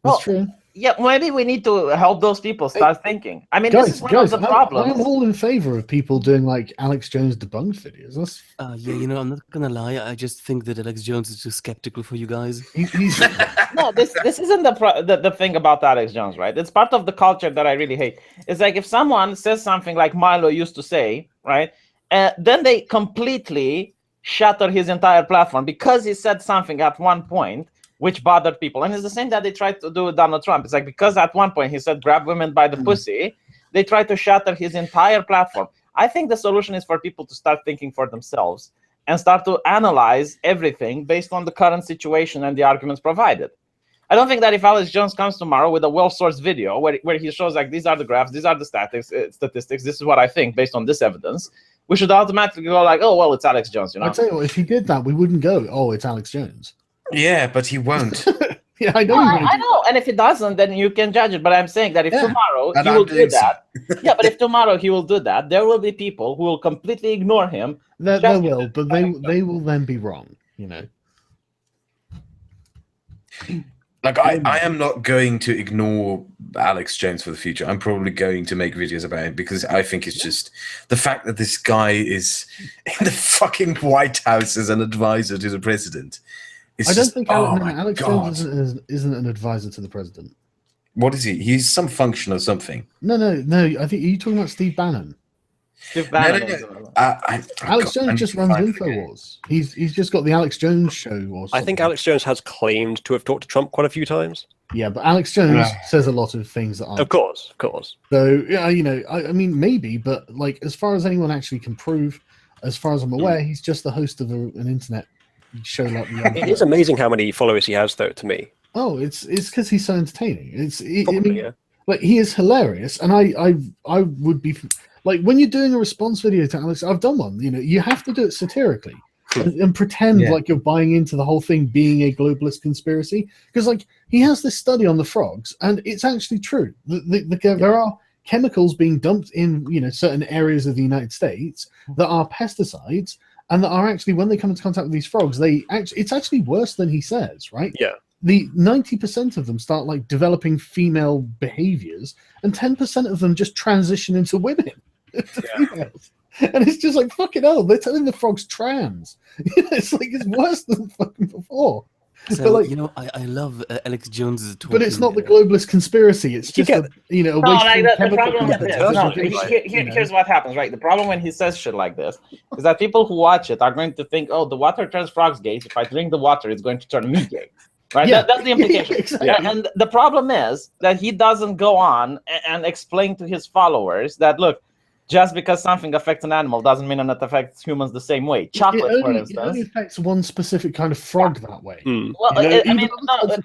That's true. Yeah, maybe we need to help those people start thinking. I mean, this is one of the problems. I'm all in favor of people doing like Alex Jones debunked videos. Yeah, you know, I'm not gonna lie. I just think that Alex Jones is too skeptical for you guys. No, this isn't the thing about Alex Jones, right? It's part of the culture that I really hate. It's like if someone says something like Milo used to say, right, then they completely shatter his entire platform because he said something at one point which bothered people. And it's the same that they tried to do with Donald Trump. It's like because at one point he said grab women by the pussy, they tried to shatter his entire platform. I think the solution is for people to start thinking for themselves and start to analyze everything based on the current situation and the arguments provided. I don't think that if Alex Jones comes tomorrow with a well-sourced video where he shows like these are the graphs, these are the statistics, this is what I think based on this evidence, we should automatically go like, oh, well, it's Alex Jones. You know? I tell you what, if he did that, we wouldn't go, oh, it's Alex Jones. Yeah, but he won't. Yeah, I know. I know. And if he doesn't, then you can judge it. But I'm saying that if tomorrow he will do that, but if tomorrow he will do that, there will be people who will completely ignore him. They will, but they will then be wrong. You know. Like I am not going to ignore Alex Jones for the future. I'm probably going to make videos about him because I think it's just the fact that this guy is in the fucking White House as an advisor to the president. I don't think Alex Jones isn't an advisor to the president. What is he? He's some function or something. No. I think are you talking about Steve Bannon? Steve Bannon. No. Alex Jones just runs InfoWars. He's just got the Alex Jones show. Or something. I think Alex Jones has claimed to have talked to Trump quite a few times. Yeah, but Alex Jones says a lot of things that aren't. Of course. So yeah, you know, I mean, maybe, but like as far as anyone actually can prove, as far as I'm aware, he's just the host of an internet show like the It is amazing how many followers he has, though. To me, it's because he's so entertaining. Like he is hilarious, and I would be like when you're doing a response video to Alex. I've done one. You know, you have to do it satirically and pretend like you're buying into the whole thing being a globalist conspiracy. Because like he has this study on the frogs, and it's actually true. There are chemicals being dumped in certain areas of the United States that are pesticides. And that are actually, when they come into contact with these frogs, it's actually worse than he says, right? Yeah. The 90% of them start like developing female behaviors, and 10% of them just transition into women, females. And it's just like fucking hell. They're telling the frogs trans. It's like it's worse than fucking before. So, like, I love Alex Jones's talking. But it's not the globalist conspiracy. It's just here's what happens, right? The problem when he says shit like this is that people who watch it are going to think, oh, the water turns frogs gay. If I drink the water, it's going to turn me gay. Right? Yeah. That's the implication. Exactly. And the problem is that he doesn't go on and explain to his followers that, look, just because something affects an animal doesn't mean that it affects humans the same way. Chocolate, for instance. It only affects one specific kind of frog that way. Well,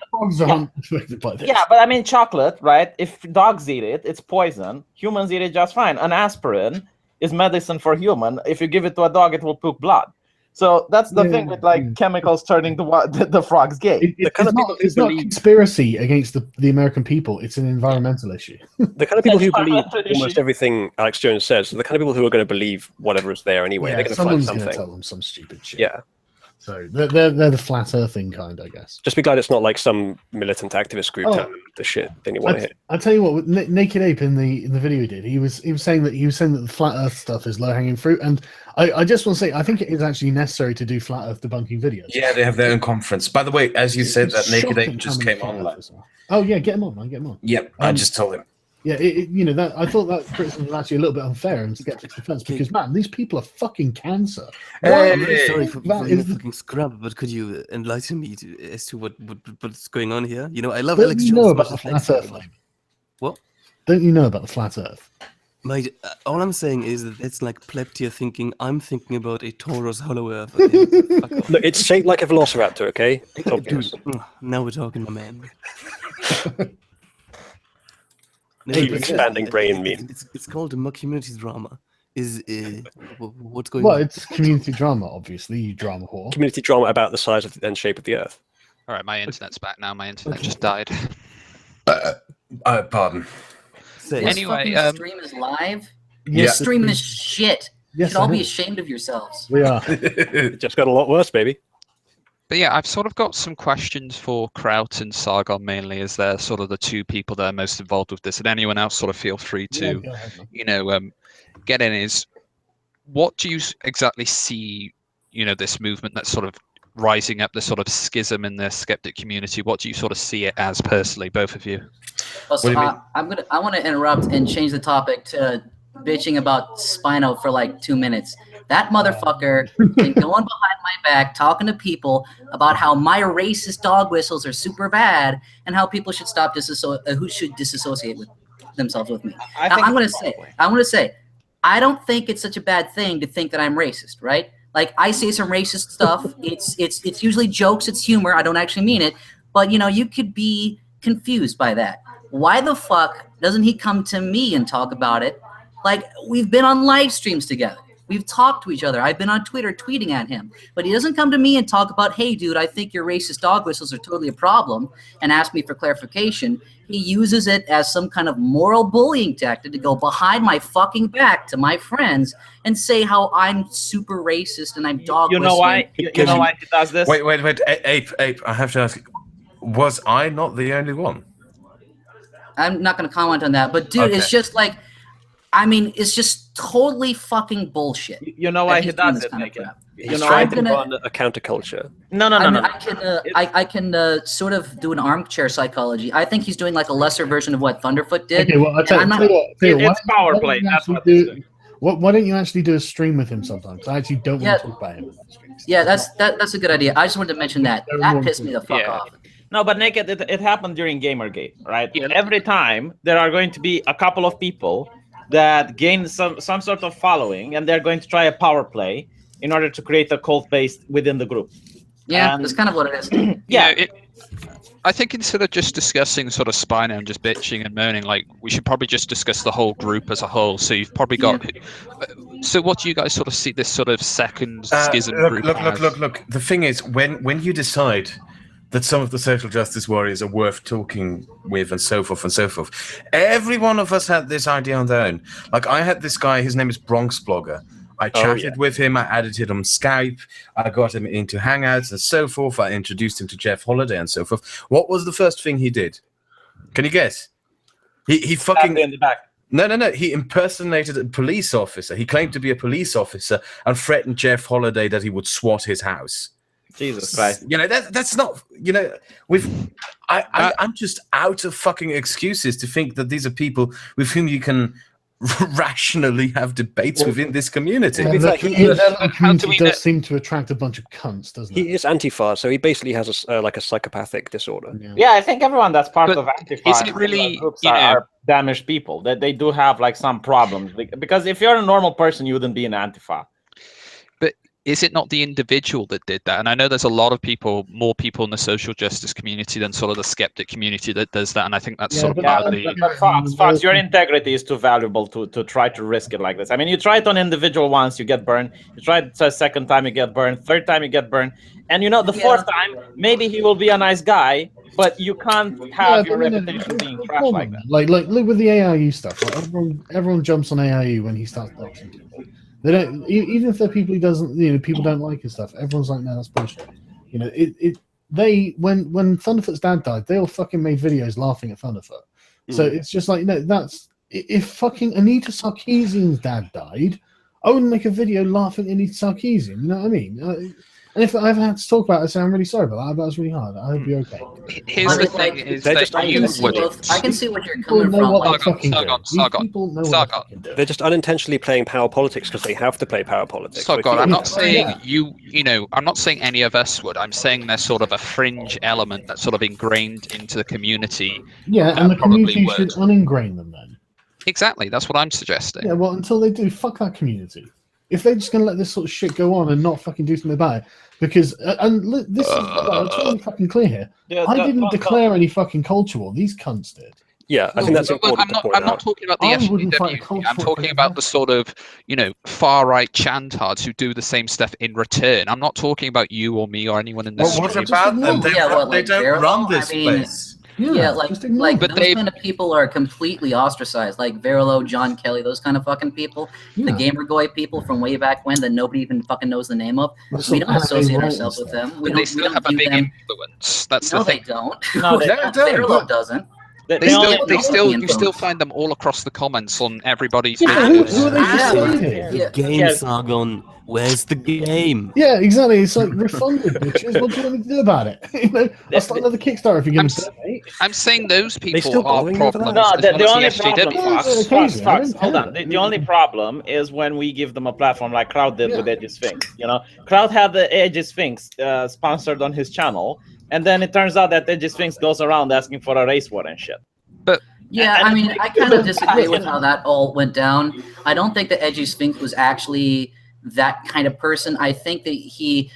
frogs aren't affected by this. Yeah, but I mean, chocolate, right? If dogs eat it, it's poison. Humans eat it just fine. An aspirin is medicine for human. If you give it to a dog, it will poop blood. So that's the thing with like chemicals turning the frogs gay. It's not a conspiracy against the American people. It's an environmental issue. The kind of people who believe almost everything Alex Jones says, the kind of people who are going to believe whatever is there anyway. They're going to find something. Going to tell them some stupid shit. Yeah. So they're the flat earthing kind, I guess. Just be glad it's not like some militant activist group telling them the shit they want to hear. I tell you what, Naked Ape in the video he did. He was saying that the flat Earth stuff is low hanging fruit, and I just want to say I think it is actually necessary to do flat Earth debunking videos. Yeah, they have their own conference. By the way, as you said, that Naked Ape just came online. Oh yeah, get him on, man, get him on. Yep, I just told him. Yeah, that I thought that criticism was actually a little bit unfair in Skeptic's defense because man, these people are fucking cancer. I'm really sorry for being a fucking scrub, but could you enlighten me as to what's going on here? You know, I love Alex Jones. Know about the flat Earth. What? Don't you know about the flat Earth? Mate, all I'm saying is that it's like pleb tier thinking. I'm thinking about a Taurus hollow Earth. Okay? Fuck off. Look, it's shaped like a velociraptor, okay? It's obvious. Dude, now we're talking, my man. Keep expanding brain meme. It's called a community drama. What's going Well, on? it's community drama, obviously, you drama whore. Community drama about the size of and shape of the Earth. All right, my internet's back now. My internet just died. Pardon. This Anyway, fucking stream is live. Yeah. This stream is shit. You Yes, should all I be know. ashamed of yourselves. We are. It just got a lot worse, baby. But yeah, I've sort of got some questions for Kraut and Sargon mainly, as they're sort of the two people that are most involved with this. And anyone else, sort of feel free to, Yeah, go ahead, man. you know, get in. Is what do you exactly see? You know, this movement that's sort of rising up, this sort of schism in the skeptic community. What do you sort of see it as personally, both of you? Well, so do you mean? I want to interrupt and change the topic to bitching about Spino for like 2 minutes. That motherfucker been going behind my back talking to people about how my racist dog whistles are super bad and how people should stop who should disassociate with themselves with me. Now, I'm going to say, I don't think it's such a bad thing to think that I'm racist, right? Like, I say some racist stuff. It's usually jokes. It's humor. I don't actually mean it. But, you know, you could be confused by that. Why the fuck doesn't he come to me and talk about it? Like, we've been on live streams together. We've talked to each other. I've been on Twitter tweeting at him. But he doesn't come to me and talk about, hey, dude, I think your racist dog whistles are totally a problem, and ask me for clarification. He uses it as some kind of moral bullying tactic to go behind my fucking back to my friends and say how I'm super racist and I'm dog whistling. You know why? You know why he does this? Wait. Ape, I have to ask, was I not the only one? I'm not going to comment on that. But, dude, Okay. it's just like, I mean, it's just totally fucking bullshit. You know why he does it, kind of Naked? crap. You He's know, trying I'm to gonna- run a counterculture. no. I can sort of do an armchair psychology. I think he's doing like a lesser version of what Thunderfoot did. Okay, well, I'll tell And I'm you what, It's power why play. don't you That's actually what it's do- doing. why don't you actually do a stream with him sometimes? I actually don't Yeah. want to talk about him on the stream. Yeah, that's a good idea. I just wanted to mention that. That pissed me the fuck Yeah. off. No, but Naked, it happened during Gamergate, right? Yeah. Every time there are going to be a couple of people that gain some sort of following, and they're going to try a power play in order to create a cult base within the group. Yeah, And- that's kind of what it is. Yeah. You know, I think instead of just discussing sort of Spino and just bitching and moaning, like we should probably just discuss the whole group as a whole. So you've probably got. So what do you guys sort of see this sort of second schism group as? Look. The thing is, when you decide that some of the social justice warriors are worth talking with and so forth, every one of us had this idea on their own. Like, I had this guy, his name is Bronx Blogger. I chatted with him, I added him on Skype, I got him into Hangouts and so forth, I introduced him to Jeff Holiday and so forth. What was the first thing he did? Can you guess? He fucking... in the back. No. He impersonated a police officer. He claimed to be a police officer and threatened Jeff Holiday that he would SWAT his house. Jesus Christ. You know, that's not, you know, I'm just out of fucking excuses to think that these are people with whom you can rationally have debates within this community. Yeah, fair, the community we does know- seem to attract a bunch of cunts, doesn't it? He is Antifa, so he basically has like a psychopathic disorder. Yeah, I think everyone that's part But of Antifa is it really, groups you know- are damaged people. That they do have like some problems. Because if you're a normal person, you wouldn't be in Antifa. But is it not the individual that did that? And I know there's a lot of people, more people in the social justice community than sort of the skeptic community that does that. And I think that's Yeah, sort of but part of that- the. But Fox, your integrity is too valuable to try to risk it like this. I mean, you try it on individual once, you get burned. You try it a second time, you get burned. Third time, you get burned. And you know, the fourth time, maybe he will be a nice guy, but you can't have your reputation being trashed like that. Like look with the AIU stuff. Like everyone jumps on AIU when he starts boxing people. They don't, even if they're people he doesn't, you know, people don't like his stuff. Everyone's like, no, that's bullshit. You know, when Thunderfoot's dad died, they all fucking made videos laughing at Thunderfoot. So it's just like, no, that's if fucking Anita Sarkeesian's dad died, I wouldn't make a video laughing at Anita Sarkeesian. You know what I mean? And if I've had to talk about it, I say I'm really sorry about that. That was really hard. I hope you're okay. Here's the thing: is that I can see what you're coming from. Sargon. They're just unintentionally playing power politics because they have to play power politics. Sargon, I'm not saying I'm not saying any of us would. I'm saying there's sort of a fringe element that's sort of ingrained into the community. Yeah, and the community should uningrain them then. Exactly, that's what I'm suggesting. Yeah, well, until they do, fuck that community. If they're just going to let this sort of shit go on and not fucking do something about it, because, this is, I'm trying to be fucking clear here. I didn't declare any fucking culture war. These cunts did. Yeah, I think that's important. I'm not talking about the SJW. I'm talking about the sort of, far-right chantards who do the same stuff in return. I'm not talking about you or me or anyone in this stream. What about them? They don't run this place. But those kind of people are completely ostracized. Like Verilo, John Kelly, those kind of fucking people. Yeah. The Gamergoy people from way back when that nobody even fucking knows the name of. We don't associate ourselves with them. They still have a big influence. That's the thing. They don't. No, they don't. Verilo doesn't. You still find them all across the comments on everybody's Game Sargon. Where's the game? Yeah, exactly. It's like refunded, bitches. What do you want me to do about it? I'll start another Kickstarter if you're going to donate. I'm saying those people are problems. No, the only problem, Fox, hold on. The only problem is when we give them a platform like Crowd did with Edgy Sphinx. Crowd had the Edgy Sphinx sponsored on his channel, and then it turns out that Edgy Sphinx goes around asking for a race war and shit. But yeah, I mean, I kind of disagree with how that all went down. I don't think that Edgy Sphinx was actually that kind of person. I think that he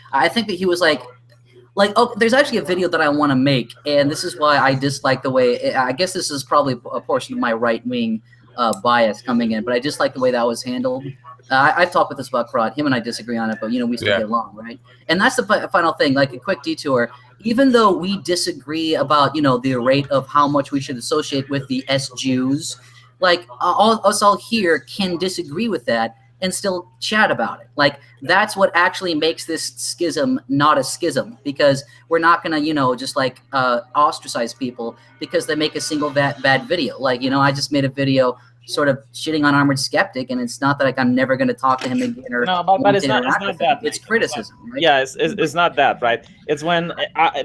was like, there's actually a video that I want to make, and this is why I dislike the way. I guess this is probably a portion of my right wing bias coming in, but I dislike the way that was handled. I've talked with this about Crowd. Him and I disagree on it, but we still get along, right? And that's the final thing. Like a quick detour. Even though we disagree about the rate of how much we should associate with the S-Jews, like us all here can disagree with that and still chat about it. Like that's what actually makes this schism not a schism, because we're not gonna just like ostracize people because they make a single bad video. Like I just made a video sort of shitting on Armored Skeptic, and it's not that like I'm never gonna talk to him again or but it's not that. It's criticism, right? Yeah, it's not that, right? It's when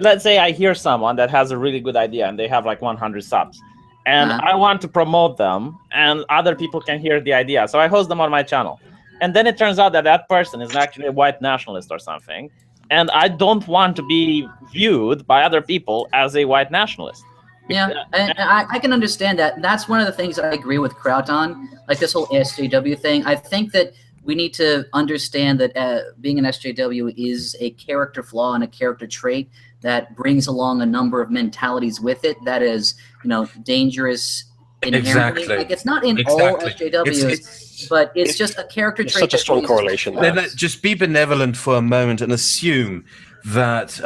let's say I hear someone that has a really good idea and they have like 100 subs. And I want to promote them, and other people can hear the idea. So I host them on my channel. And then it turns out that that person is actually a white nationalist or something. And I don't want to be viewed by other people as a white nationalist. Yeah, and I can understand that. That's one of the things that I agree with Kraut on, like this whole SJW thing. I think that we need to understand that being an SJW is a character flaw and a character trait that brings along a number of mentalities with it that is, dangerous inherently. Exactly. Like it's not in all SJWs, but it's just a character trait. Such a strong correlation. Just be benevolent for a moment and assume that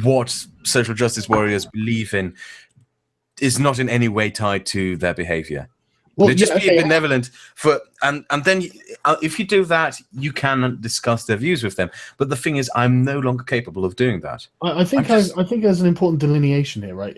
what social justice warriors believe in is not in any way tied to their behavior. Well, just be benevolent and then if you do that, you can discuss their views with them. But the thing is, I'm no longer capable of doing that. I think there's an important delineation here, right?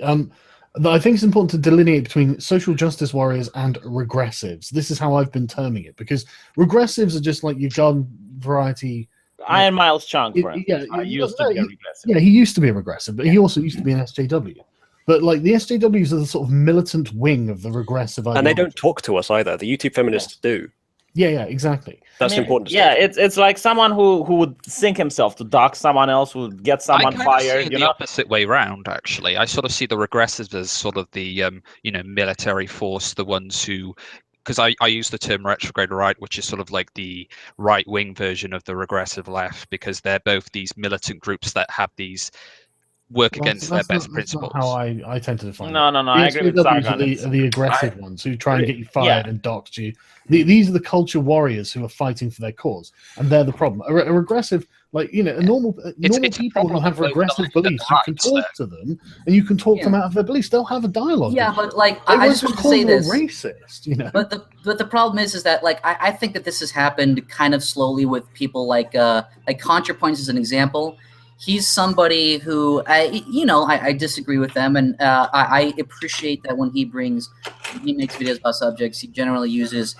I think it's important to delineate between social justice warriors and regressives. This is how I've been terming it, because regressives are just like your garden variety. Iron Miles Chunk, used to be a regressive. Yeah, he used to be a regressive, but he also used to be an SJW. But like the SJWs are the sort of militant wing of the regressive ideology. And they don't talk to us either. The YouTube feminists do. Yeah, exactly. That's important. Yeah, it's like someone who would sink himself to dock someone else, who would get someone fired. The opposite way round, actually. I sort of see the regressives as sort of the military force, the ones who, because I use the term retrograde right, which is sort of like the right-wing version of the regressive left, because they're both these militant groups that have these work against their best principles. That's how I tend to define it. No, I agree with Sargon. Are the aggressive ones who try and get you fired and docked you. These are the culture warriors who are fighting for their cause, and they're the problem. A regressive, normal people will have regressive beliefs. You can talk to them, and you can talk them out of their beliefs. They'll have a dialogue. Yeah, but I just want to say this. Racist, But the problem is that I think that this has happened kind of slowly with people like ContraPoints as an example. He's somebody who I disagree with them, and I appreciate that when he makes videos about subjects, he generally uses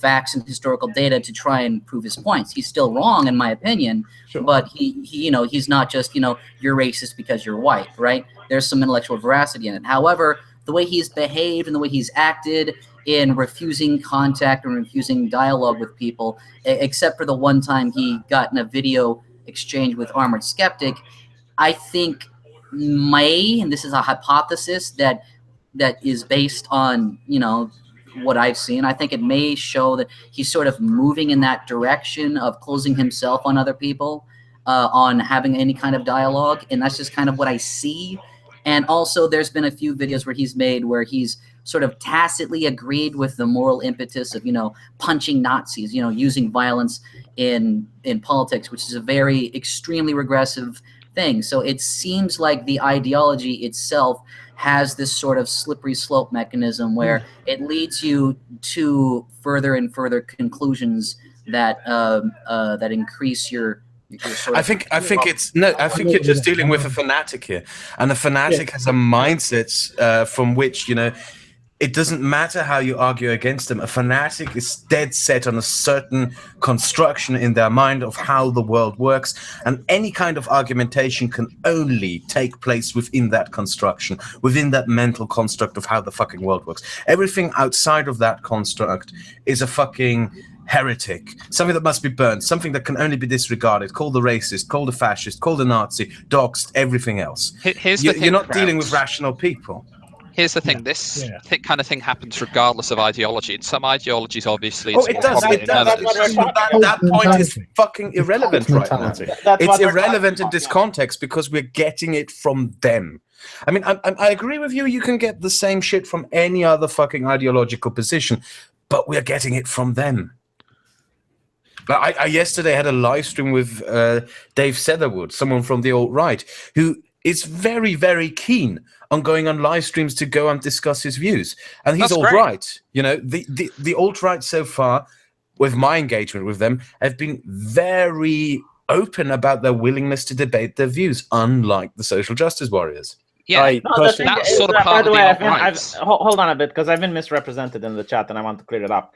facts and historical data to try and prove his points. He's still wrong, in my opinion, but he you know, he's not just, you know, you're racist because you're white, right? There's some intellectual veracity in it. However, the way he's behaved and the way he's acted in refusing contact and refusing dialogue with people, except for the one time he got in a video exchange with Armored Skeptic, I think may, and this is a hypothesis that is based on, you know, what I've seen, I think it may show that he's sort of moving in that direction of closing himself on other people, on having any kind of dialogue, and that's just kind of what I see. And also there's been a few videos where he's made where he's sort of tacitly agreed with the moral impetus of, you know, punching Nazis, you know, using violence in politics, which is a very extremely regressive thing. So it seems like the ideology itself has this sort of slippery slope mechanism where it leads you to further and further conclusions that that increase your sort of I think you're just dealing with a fanatic here, and a fanatic has a mindset from which, you know, it doesn't matter how you argue against them. A fanatic is dead set on a certain construction in their mind of how the world works, and any kind of argumentation can only take place within that construction, within that mental construct of how the fucking world works. Everything outside of that construct is a fucking heretic, something that must be burned, something that can only be disregarded, called a racist, called a fascist, called a Nazi, doxed, everything else. You're not dealing with rational people. Here's the thing: this kind of thing happens regardless of ideology. In some ideologies, obviously, it does. That point is fucking irrelevant right now. It's irrelevant in this context because we're getting it from them. I mean, I agree with you. You can get the same shit from any other fucking ideological position, but we're getting it from them. I yesterday had a live stream with Dave Setherwood, someone from the alt-right, who is very, very keen on going on live streams to go and discuss his views. And he's alt-right. You know, the alt-right so far, with my engagement with them, have been very open about their willingness to debate their views, unlike the social justice warriors. Yeah, that's sort of part of the alt-right. Hold on a bit, because I've been misrepresented in the chat, and I want to clear it up.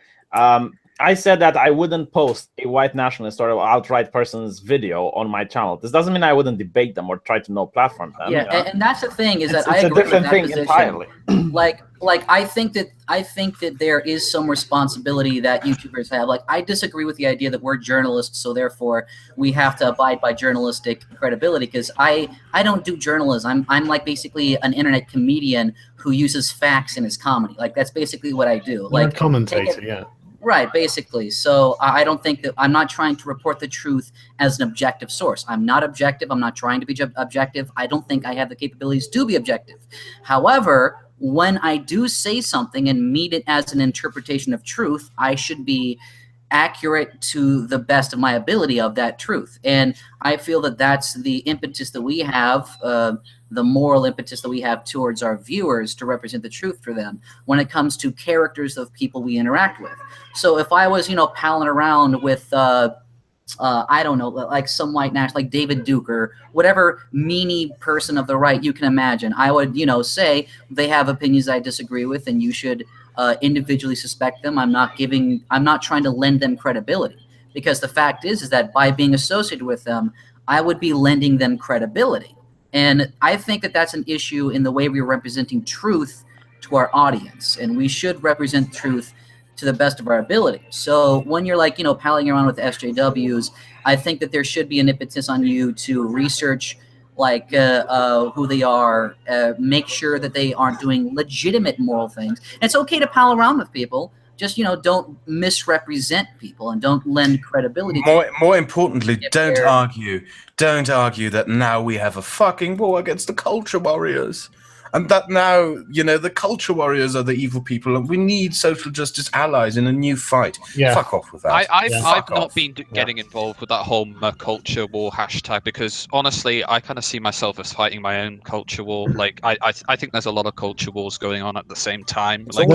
I said that I wouldn't post a white nationalist or outright person's video on my channel. This doesn't mean I wouldn't debate them or try to no-platform them. Yeah, and that's the thing, is that I agree with that position entirely. Like I think that there is some responsibility that YouTubers have. Like, I disagree with the idea that we're journalists, so therefore we have to abide by journalistic credibility, because I don't do journalism. I'm like basically an internet comedian who uses facts in his comedy. Like, that's basically what I do. Like, a commentator, yeah. Right, basically. So I don't think that, I'm not trying to report the truth as an objective source. I'm not objective. I'm not trying to be objective. I don't think I have the capabilities to be objective. However, when I do say something and meet it as an interpretation of truth, I should be accurate to the best of my ability of that truth. And I feel that that's the impetus that we have, the moral impetus that we have towards our viewers, to represent the truth for them when it comes to characters of people we interact with. So if I was, you know, palling around with, I don't know, like some white nationalist, like David Duke or whatever meanie person of the right you can imagine, I would, you know, say they have opinions I disagree with, and you should individually suspect them. I'm not trying to lend them credibility, because the fact is that by being associated with them, I would be lending them credibility. And I think that that's an issue in the way we're representing truth to our audience, and we should represent truth to the best of our ability. So when you're like, you know, palling around with SJWs, I think that there should be an impetus on you to research like who they are, make sure that they aren't doing legitimate moral things. And it's okay to pal around with people, just, you know, don't misrepresent people and don't lend credibility. More importantly, don't argue that now we have a fucking war against the culture warriors. And that now, you know, the culture warriors are the evil people, and we need social justice allies in a new fight. Yeah. Fuck off with that. I've not been getting involved with that whole culture war hashtag, because honestly, I kind of see myself as fighting my own culture war. Like, I think there's a lot of culture wars going on at the same time. Like,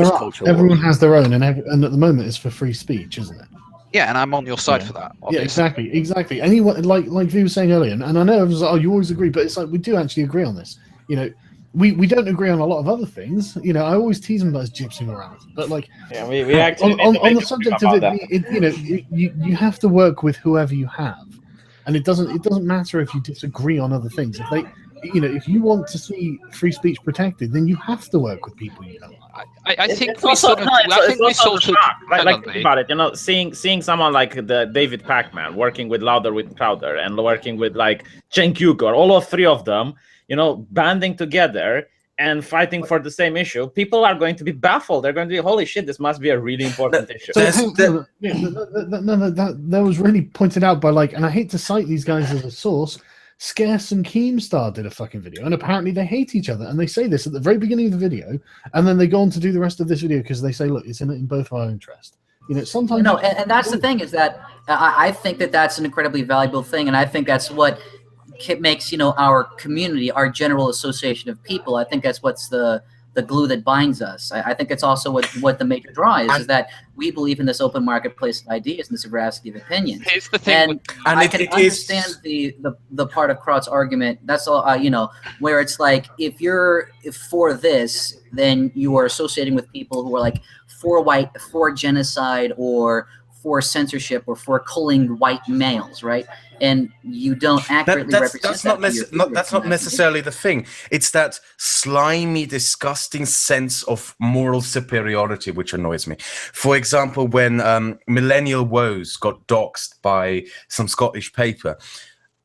everyone has their own, and at the moment it's for free speech, isn't it? Yeah, and I'm on your side for that. Obviously. Yeah, exactly. Anyone, like we were saying earlier, and I know you always agree, but it's like we do actually agree on this. You know, we don't agree on a lot of other things. You know, I always tease him about his gypsy morality, but like, yeah, we actually on the subject of it, you know, you have to work with whoever you have, and it doesn't matter if you disagree on other things. If they, you know, if you want to see free speech protected, then you have to work with people you don't like. I think we sort of. I think we sort of. Like think about it, you know, seeing someone like the David Pacman working with Louder with Crowder and working with like Cenk Uygur, all of three of them, you know, banding together and fighting for the same issue, people are going to be baffled. They're going to be, holy shit, this must be a really important issue. That was really pointed out by, like, and I hate to cite these guys as a source, Scarce and Keemstar did a fucking video, and apparently they hate each other, and they say this at the very beginning of the video, and then they go on to do the rest of this video because they say, look, it's in both of our interest. You know, sometimes... No, and that's the thing, is that I think that that's an incredibly valuable thing, and I think that's what makes, you know, our community, our general association of people, I think that's what's the glue that binds us. I think it's also what the major draw is that we believe in this open marketplace of ideas and this veracity of opinions. Here's the thing, and I can understand the part of Kraut's argument. That's all, you know, where it's like, if for this, then you are associating with people who are like for genocide or for censorship or for culling white males, right? And you don't accurately represent that's not necessarily the thing. It's that slimy, disgusting sense of moral superiority which annoys me. For example, when Millennial Woes got doxxed by some Scottish paper,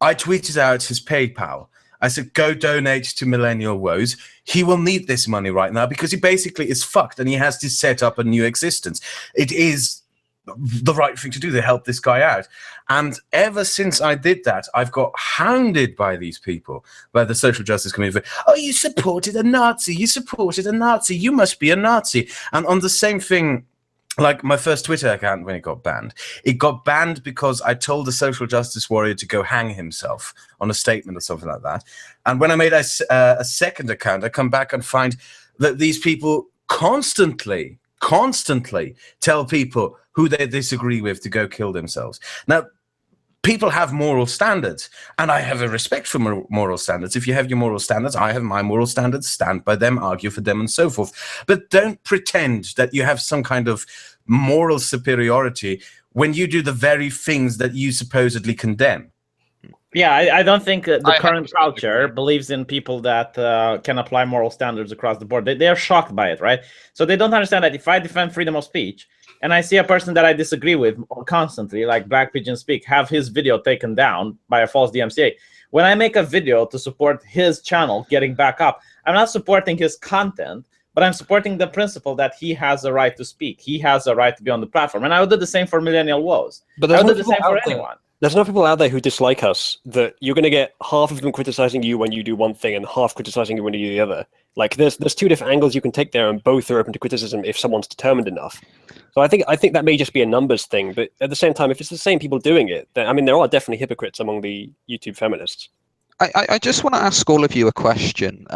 I tweeted out his PayPal. I said, go donate to Millennial Woes. He will need this money right now because he basically is fucked and he has to set up a new existence. It is the right thing to do to help this guy out. And ever since I did that, I've got hounded by these people, by the social justice community. Oh, you supported a Nazi. You supported a Nazi. You must be a Nazi. And on the same thing, like my first Twitter account, when it got banned because I told the social justice warrior to go hang himself on a statement or something like that. And when I made a second account, I come back and find that these people constantly tell people who they disagree with to go kill themselves. Now, people have moral standards, and I have a respect for moral standards. If you have your moral standards, I have my moral standards, stand by them, argue for them, and so forth. But don't pretend that you have some kind of moral superiority when you do the very things that you supposedly condemn. Yeah, I don't think the current culture believes in people that can apply moral standards across the board. They are shocked by it, right? So they don't understand that if I defend freedom of speech and I see a person that I disagree with constantly, like Black Pigeon Speak, have his video taken down by a false DMCA, when I make a video to support his channel getting back up, I'm not supporting his content, but I'm supporting the principle that he has a right to speak. He has a right to be on the platform. And I would do the same for Millennial Woes. But I would do the same for anyone. There's enough people out there who dislike us that you're going to get half of them criticizing you when you do one thing and half criticizing you when you do the other. Like there's two different angles you can take there, and both are open to criticism if someone's determined enough. So I think that may just be a numbers thing, but at the same time, if it's the same people doing it, then I mean there are definitely hypocrites among the YouTube feminists. I just want to ask all of you a question.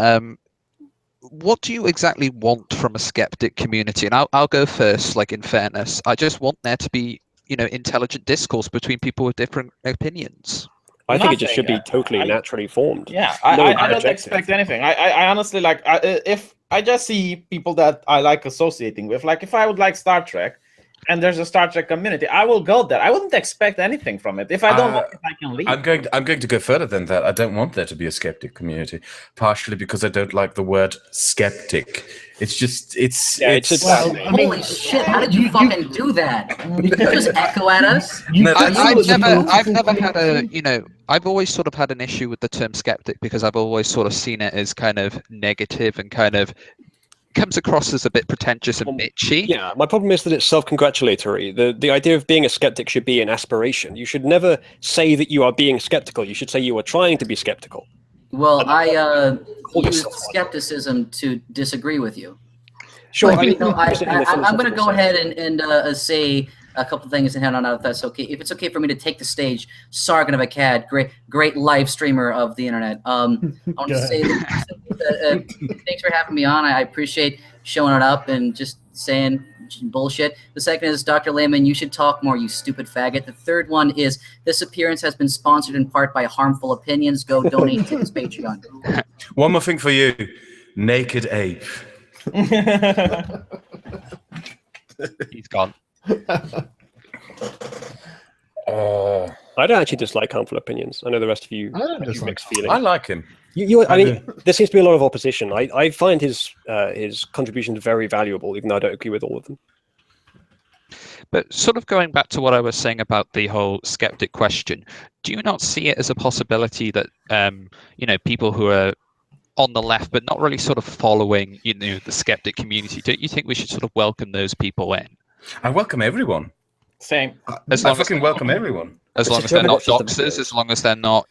What do you exactly want from a skeptic community? And I'll go first. Like, in fairness, I just want there to be, you know, intelligent discourse between people with different opinions. I think it just should be totally naturally formed. Yeah, I don't expect anything. I honestly, like, if I just see people that I like associating with, like if I would like Star Trek and there's a Star Trek community, I will go there. I wouldn't expect anything from it. If I don't like it, I can leave. I'm going to go further than that. I don't want there to be a skeptic community, partially because I don't like the word skeptic. It's just, holy shit, how did you fucking do that? Did you just echo at us? I've never had a, you know, I've always sort of had an issue with the term skeptic because I've always sort of seen it as kind of negative and kind of comes across as a bit pretentious and bitchy. Yeah, my problem is that it's self-congratulatory. The idea of being a skeptic should be an aspiration. You should never say that you are being skeptical. You should say you are trying to be skeptical. Well, I use skepticism to disagree with you. Sure. But, I'm going to go ahead and say a couple things and head on out if that's okay. If it's okay for me to take the stage, Sargon of Akkad, great live streamer of the internet. I want to say thanks for having me on. I appreciate showing it up and just saying bullshit. The second is, Dr. Lehman, you should talk more, you stupid faggot. The third one is, this appearance has been sponsored in part by Harmful Opinions. Go donate to his Patreon. One more thing for you. naked ape. He's gone. I don't actually dislike harmful opinions. I know the rest of you I don't have dislike mixed feelings. I like him. I mean, there seems to be a lot of opposition. I find his contributions very valuable, even though I don't agree with all of them. But sort of going back to what I was saying about the whole skeptic question, do you not see it as a possibility that people who are on the left but not really sort of following the skeptic community, don't you think we should sort of welcome those people in? I welcome everyone. Same. I fucking welcome everyone. As long as they're not doxers, as long as they're not,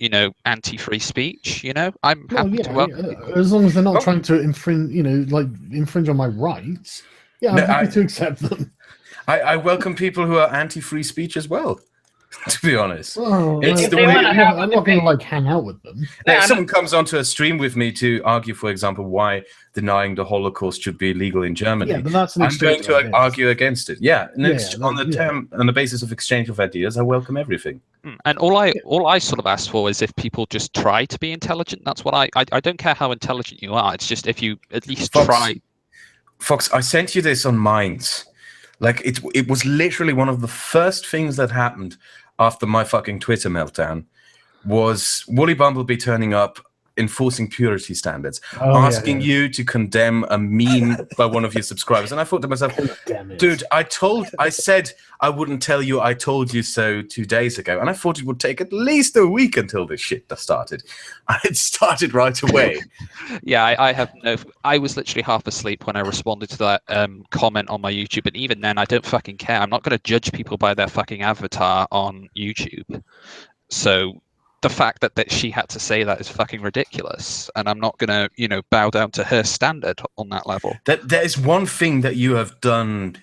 anti-free speech, I'm happy to welcome people. As long as they're not trying to infringe on my rights, I'm happy to accept them. I welcome people who are anti-free speech as well. To be honest, I'm not going to hang out with them. If someone comes onto a stream with me to argue, for example, why denying the Holocaust should be illegal in Germany, but that's I'm going to argue against it. On the basis of exchange of ideas, I welcome everything. And all I sort of ask for is if people just try to be intelligent. That's what I don't care how intelligent you are. It's just if you at least try. Fox, I sent you this on Minds. It was literally one of the first things that happened after my fucking Twitter meltdown was Woolly Bumblebee turning up, enforcing purity standards, asking you to condemn a meme by one of your subscribers. And I thought to myself, dude, I said I wouldn't tell you I told you so 2 days ago. And I thought it would take at least a week until this shit started. And it started right away. I was literally half asleep when I responded to that comment on my YouTube. And even then, I don't fucking care. I'm not going to judge people by their fucking avatar on YouTube. So the fact that she had to say that is fucking ridiculous, and I'm not gonna, bow down to her standard on that level. There is one thing that you have done,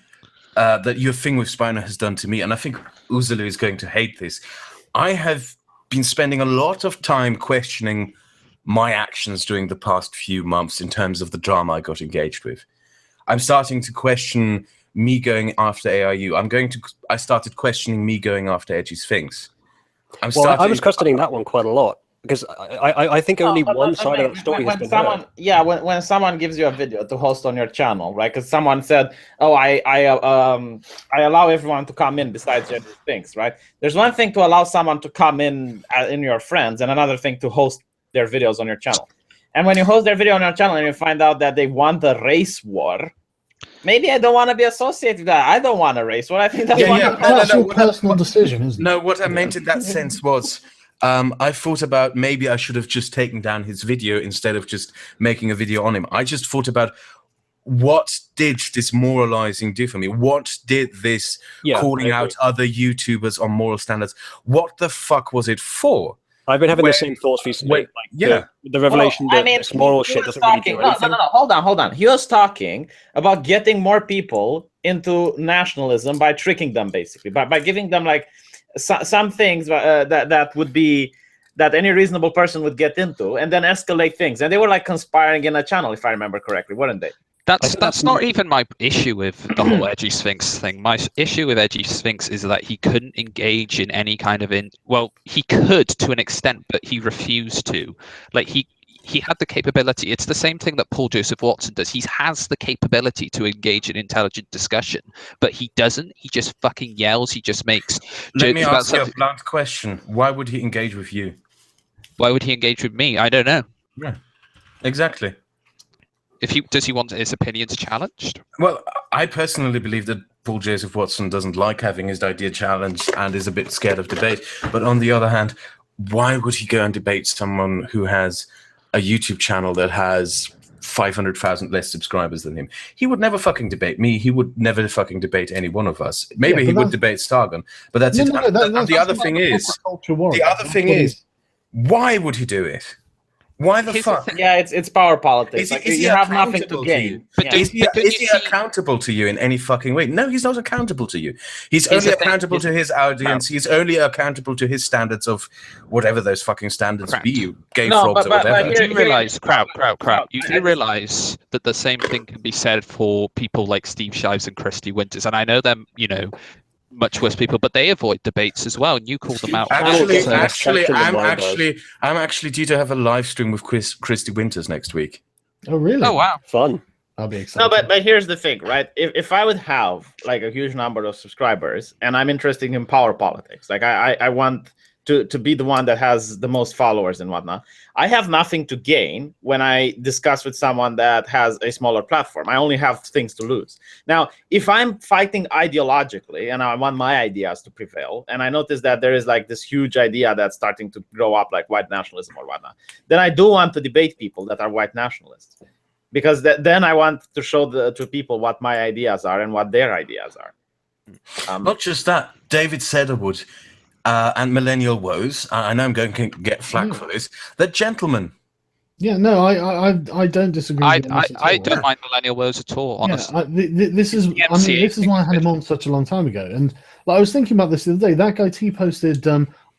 that your thing with Spino has done to me, and I think Uzulu is going to hate this. I have been spending a lot of time questioning my actions during the past few months in terms of the drama I got engaged with. I'm starting to question me going after AIU. I started questioning me going after Edgy Sphinx. I was questioning that one quite a lot because I think only one side of that story has been heard. When someone gives you a video to host on your channel, right? Because someone said, "Oh, I allow everyone to come in besides Edgy Sphinx," right? There's one thing to allow someone to come in your friends, and another thing to host their videos on your channel. And when you host their video on your channel and you find out that they won the race war. Maybe I don't want to be associated with that. I don't want to race. What I think that's your personal decision, isn't it? No, what I meant in that sense was, I thought about maybe I should have just taken down his video instead of just making a video on him. I just thought about what did this moralizing do for me? What did this calling out other YouTubers on moral standards? What the fuck was it for? I've been having the same thoughts recently. The revelation that this moral shit doesn't really do anything. No, hold on. He was talking about getting more people into nationalism by tricking them, basically, by giving them some things that would be that any reasonable person would get into, and then escalate things. And they were conspiring in a channel, if I remember correctly, weren't they? That's not even my issue with the whole Edgy Sphinx thing. My issue with Edgy Sphinx is that he couldn't engage in any kind of he could to an extent, but he refused to. He had the capability. It's the same thing that Paul Joseph Watson does. He has the capability to engage in intelligent discussion, but he doesn't. He just fucking yells. He just makes jokes. Let me ask you a blunt question. Why would he engage with you? Why would he engage with me? I don't know. Yeah, exactly. Does he want his opinions challenged? Well, I personally believe that Paul Joseph Watson doesn't like having his idea challenged and is a bit scared of debate. But on the other hand, why would he go and debate someone who has a YouTube channel that has 500,000 less subscribers than him? He would never fucking debate me. He would never fucking debate any one of us. Maybe he would debate Sargon, but that's it. The other thing is, why would he do it? Why the fuck? It's power politics. You have nothing to gain. Is he accountable to you in any fucking way? No, he's not accountable to you. He's only accountable to his audience. He's only accountable to his standards of whatever those fucking standards be, gay frogs or whatever. You do realize, crowd. You do realize that the same thing can be said for people like Steve Shives and Christy Winters, and I know them, much worse people, but they avoid debates as well, and you call them out. I'm actually due to have a live stream with Christy Winters next week. Oh, really? Oh, wow. Fun. I'll be excited. No, but here's the thing, right? If I would have like a huge number of subscribers and I'm interested in power politics, like I want to be the one that has the most followers and whatnot, I have nothing to gain when I discuss with someone that has a smaller platform. I only have things to lose. Now, if I'm fighting ideologically and I want my ideas to prevail, and I notice that there is like this huge idea that's starting to grow up, like white nationalism or whatnot, then I do want to debate people that are white nationalists. Because then I want to show to people what my ideas are and what their ideas are. Not just that, David Cedarwood and Millennial Woes, I know I'm going to get flack for this, they're gentlemen. Yeah, no, I don't disagree. I don't mind Millennial Woes at all, honestly. Yeah, this is why I had him on such a long time ago. And like, I was thinking about this the other day. That guy posted,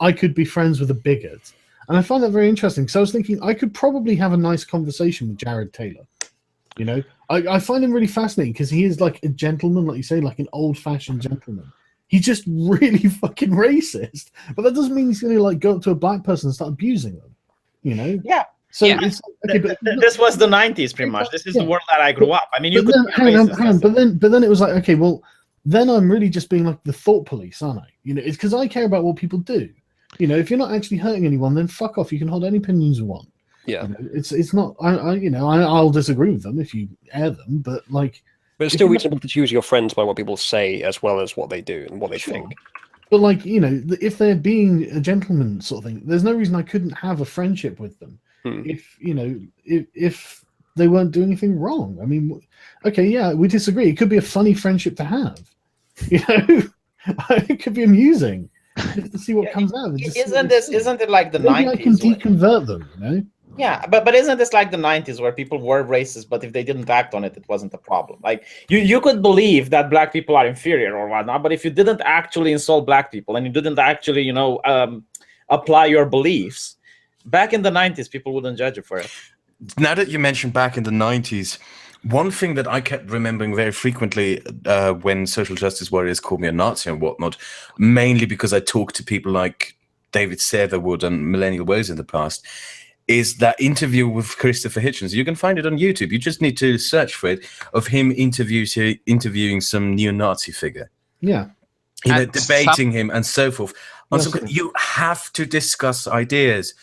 I could be friends with a bigot. And I find that very interesting. So I was thinking I could probably have a nice conversation with Jared Taylor. You know, I find him really fascinating because he is like a gentleman, like you say, like an old-fashioned gentleman. He's just really fucking racist, but that doesn't mean he's going to like go up to a black person and start abusing them. You know? Yeah. So it's okay, but this was the 90s, pretty much. This is the world that I grew up. I mean, you could hang on, but then it was like, okay, well, then I'm really just being like the thought police, aren't I? You know, it's because I care about what people do. You know, if you're not actually hurting anyone, then fuck off. You can hold any opinions you want. Yeah, you know, it's not. I'll disagree with them if you air them, but like. But it's still reasonable to choose your friends by what people say as well as what they do and what they think. But like, you know, if they're being a gentleman sort of thing, there's no reason I couldn't have a friendship with them. If you know, if they weren't doing anything wrong. I mean, okay, yeah, we disagree. It could be a funny friendship to have. You know, it could be amusing to see what comes out. Isn't it like the 90s? Maybe I can deconvert them. You know. Yeah, but isn't this like the 90s where people were racist, but if they didn't act on it, it wasn't a problem? Like you could believe that black people are inferior or whatnot, but if you didn't actually insult black people and you didn't actually, you know, apply your beliefs, back in the 90s, people wouldn't judge you for it. Now that you mentioned back in the 90s, one thing that I kept remembering very frequently when social justice warriors called me a Nazi and whatnot, mainly because I talked to people like David Cedarwood and Millennial Woes in the past, is that interview with Christopher Hitchens. You can find it on YouTube. You just need to search for it, of him interviewing some neo-Nazi figure. Yeah. You know, debating him and so forth. You have to discuss ideas.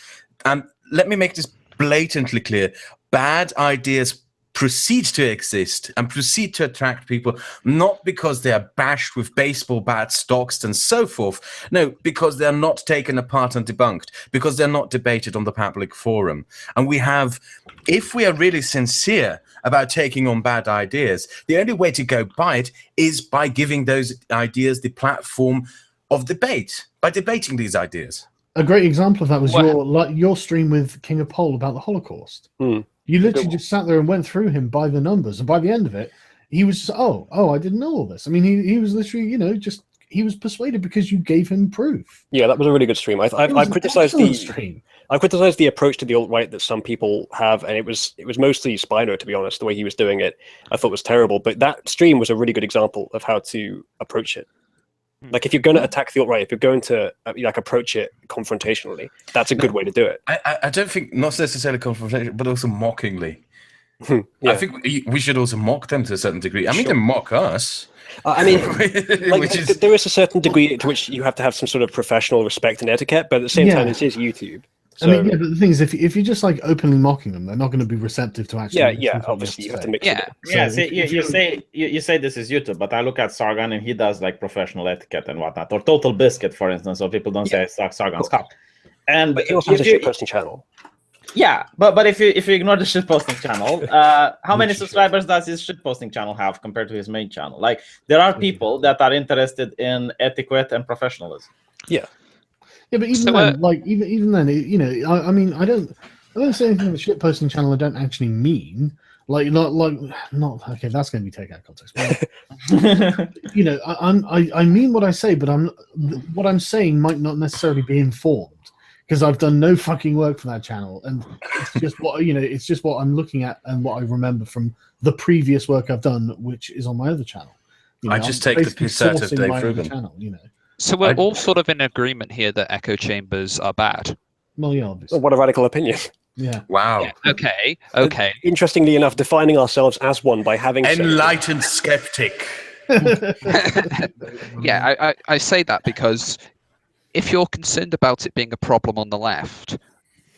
And let me make this blatantly clear. Bad ideas proceed to exist and proceed to attract people, not because they are bashed with baseball bats, doxed, and so forth. No, because they're not taken apart and debunked, because they're not debated on the public forum. And we have, if we are really sincere about taking on bad ideas, the only way to go by it is by giving those ideas the platform of debate, by debating these ideas. A great example of that was your stream with King of Pole about the Holocaust. You literally just sat there and went through him by the numbers, and by the end of it, he was just, oh, I didn't know all this. I mean, he was literally, you know, just he was persuaded because you gave him proof. Yeah, that was a really good stream. I've criticized the approach to the alt-right that some people have, and it was mostly Spino, to be honest. The way he was doing it, I thought was terrible. But that stream was a really good example of how to approach it. Like, if you're going to attack the alt-right, if you're going to like approach it confrontationally, that's a good way to do it. I don't think, not necessarily confrontationally, but also mockingly. Yeah. I think we should also mock them to a certain degree. I mean, they mock us. I mean, there is a certain degree to which you have to have some sort of professional respect and etiquette, but at the same time, this is YouTube. So, I mean, yeah, but the thing is, if you're just like openly mocking them, they're not going to be receptive to actually. Yeah, obviously you have to mix it. Yeah, so you say this is YouTube, but I look at Sargon and he does like professional etiquette and whatnot, or Total Biscuit, for instance, so people don't say Sargon's cock. And but he also has a shitposting channel. Yeah, but if you ignore the shitposting channel, how many subscribers does his shitposting channel have compared to his main channel? Like, there are people that are interested in etiquette and professionalism. Yeah. Yeah, but even then, like even then, you know, I mean, I don't say anything on the shitposting channel I don't actually mean. Like not okay, that's going to be taken out of context. But, you know, I mean what I say, but what I'm saying might not necessarily be informed because I've done no fucking work for that channel, and it's just what it's just what I'm looking at and what I remember from the previous work I've done, which is on my other channel. You know, I just take the piss out of Dave Rubin. Channel, you know. So we're all sort of in agreement here that echo chambers are bad. Well, yeah, obviously. What a radical opinion. Yeah. Wow. Yeah, okay. Interestingly enough, defining ourselves as one by having enlightened skeptic. Yeah, I say that because if you're concerned about it being a problem on the left,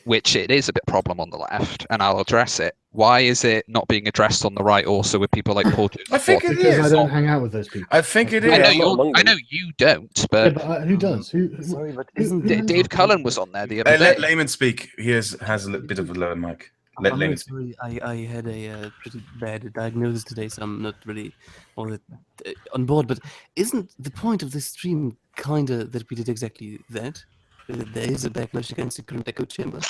which it is a bit problem on the left, and I'll address it, why is it not being addressed on the right also with people like Paul Joseph? I think it because is. I don't hang out with those people. I think it is. I know you don't, but, yeah, but who does? Sorry, but isn't Dave Cullen was on there the other day. Let Layman speak. He has a bit of a lower mic. Let I'm Layman sorry, I had a pretty bad diagnosis today, so I'm not really all that on board. But isn't the point of this stream kind of that we did exactly that? There is a backlash against the current echo chamber.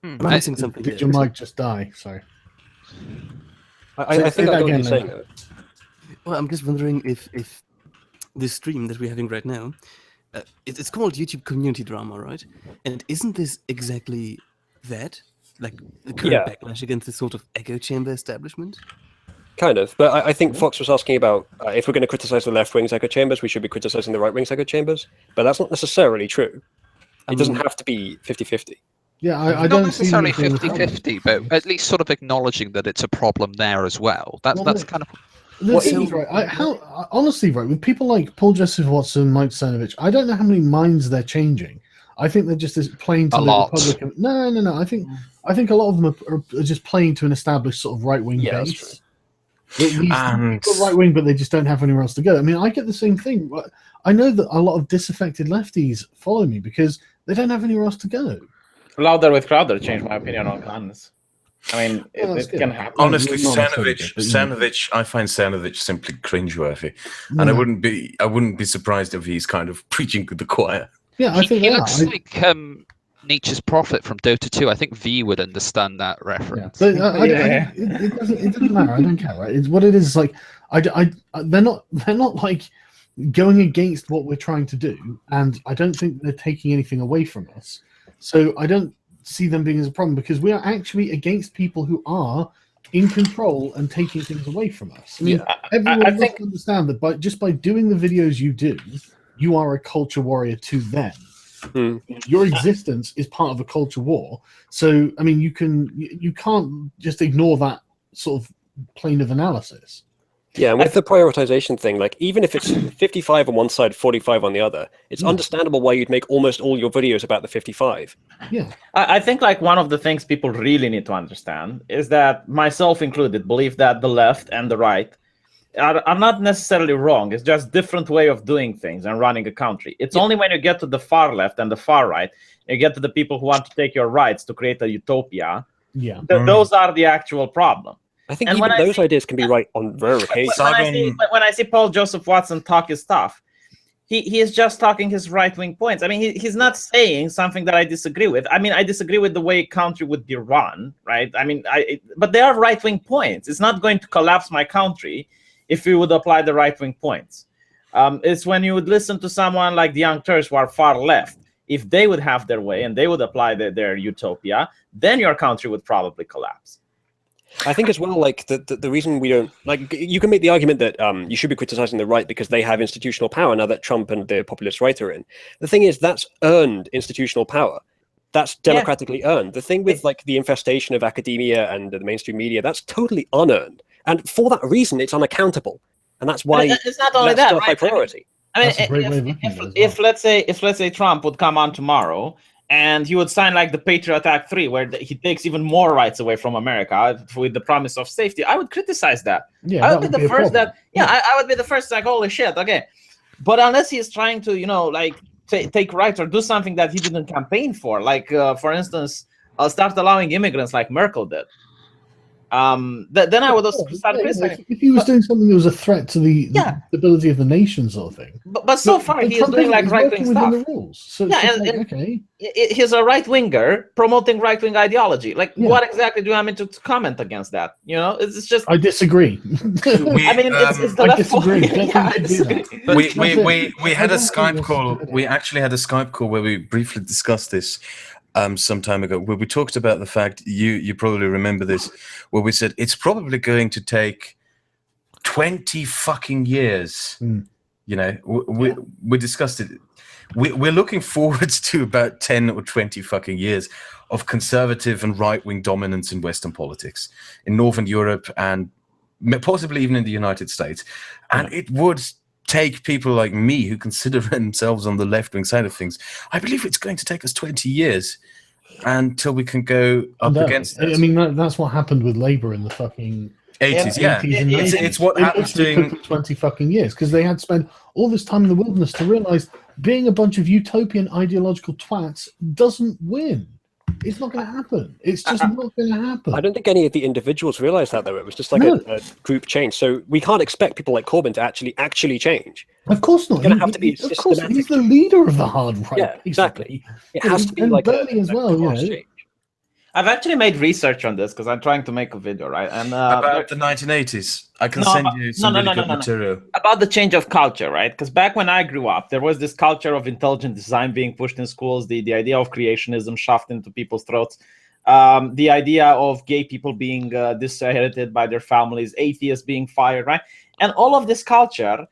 Am I missing something Did here? your mic just die? Sorry. I think I got what you're saying. Well, I'm just wondering if this stream that we're having right now, it's called YouTube Community Drama, right? And isn't this exactly that? Like the current backlash against this sort of echo chamber establishment? Kind of, but I think Fox was asking about if we're going to criticize the left wing's echo chambers, we should be criticizing the right wing's echo chambers. But that's not necessarily true. It doesn't have to be 50-50. Yeah, I not don't necessarily see 50-50, but at least sort of acknowledging that it's a problem there as well. That's kind of. Right. Honestly, right, with people like Paul Joseph Watson, Mike Cernovich, I don't know how many minds they're changing. I think they're just playing to the Republican. No. I think a lot of them are just playing to an established sort of right wing base. Right wing, but they just don't have anywhere else to go. I mean, I get the same thing. I know that a lot of disaffected lefties follow me because they don't have anywhere else to go. Louder with Crowder changed my opinion on guns. I mean, it can happen. Honestly, Cernovich, I find Cernovich simply cringeworthy, and I wouldn't be surprised if he's kind of preaching to the choir. Yeah, I think he looks like Nietzsche's prophet from Dota 2. I think V would understand that reference. Yeah. But, it doesn't matter. I don't care. Right? It's what it is. Like, they're not like going against what we're trying to do, and I don't think they're taking anything away from us. So I don't see them being as a problem because we are actually against people who are in control and taking things away from us. I mean, everyone must understand that just by doing the videos you do, you are a culture warrior to them. Your existence is part of a culture war. So, I mean, you can't just ignore that sort of plane of analysis. Yeah, and with the prioritization thing, like even if it's 55 on one side, 45 on the other, it's understandable why you'd make almost all your videos about the 55. Yeah, I think like one of the things people really need to understand is that, myself included, believe that the left and the right are not necessarily wrong. It's just different way of doing things and running a country. It's only when you get to the far left and the far right, you get to the people who want to take your rights to create a utopia. Yeah, those are the actual problem. I think even those ideas can be right on rare occasions. When I see Paul Joseph Watson talk his stuff, he is just talking his right-wing points. I mean, he's not saying something that I disagree with. I mean, I disagree with the way a country would be run, right? I mean, but they are right-wing points. It's not going to collapse my country if we would apply the right-wing points. It's when you would listen to someone like the Young Turks who are far left. If they would have their way and they would apply their utopia, then your country would probably collapse. I think as well, like the reason we don't like, you can make the argument that you should be criticizing the right because they have institutional power now that Trump and the populist right are in. The thing is, that's earned institutional power. That's democratically earned. The thing with like the infestation of academia and the mainstream media, that's totally unearned. And for that reason, it's unaccountable. And that's why it's not only that, still high priority. I mean, if let's say Trump would come on tomorrow and he would sign like the Patriot Act 3, where he takes even more rights away from America with the promise of safety, I would criticize that. Yeah, I would be the first I would be the first like, holy shit, okay. But unless he's trying to, like take rights or do something that he didn't campaign for, like for instance, start allowing immigrants like Merkel did. Then I would also start criticizing. If he was doing something that was a threat to the stability of the nation, sort of thing. But so far he is doing like right wing stuff. The rules. So okay. He's a right winger promoting right wing ideology. Like, what exactly do you want me to comment against that? It's just. I disagree. It's the left. I disagree. We had a Skype call. We actually had a Skype call where we briefly discussed this. Some time ago, where we talked about the fact, you probably remember this, where we said it's probably going to take 20 fucking years. We discussed it. we're looking forward to about 10 or 20 fucking years of conservative and right-wing dominance in Western politics, in Northern Europe and possibly even in the United States. And it would take people like me who consider themselves on the left-wing side of things. I believe it's going to take us 20 years until we can go up against it. I mean, that's what happened with Labour in the fucking 80s, yeah. 80s and 90s. It's what happens doing 20 fucking years, because they had spent all this time in the wilderness to realise being a bunch of utopian ideological twats doesn't win. It's not going to happen. It's just not going to happen. I don't think any of the individuals realised that, though. It was just like a group change. So we can't expect people like Corbyn to actually change. Of course not. It's going to have to be of course, he's the leader of the hard right. Yeah, exactly. It has to be and like Bernie as well. You know. Change. I've actually made research on this because I'm trying to make a video, right? And about the 1980s, I can send you some really good material. About the change of culture, right? Because back when I grew up, there was this culture of intelligent design being pushed in schools, the idea of creationism shoved into people's throats, the idea of gay people being disinherited by their families, atheists being fired, right? And all of this culture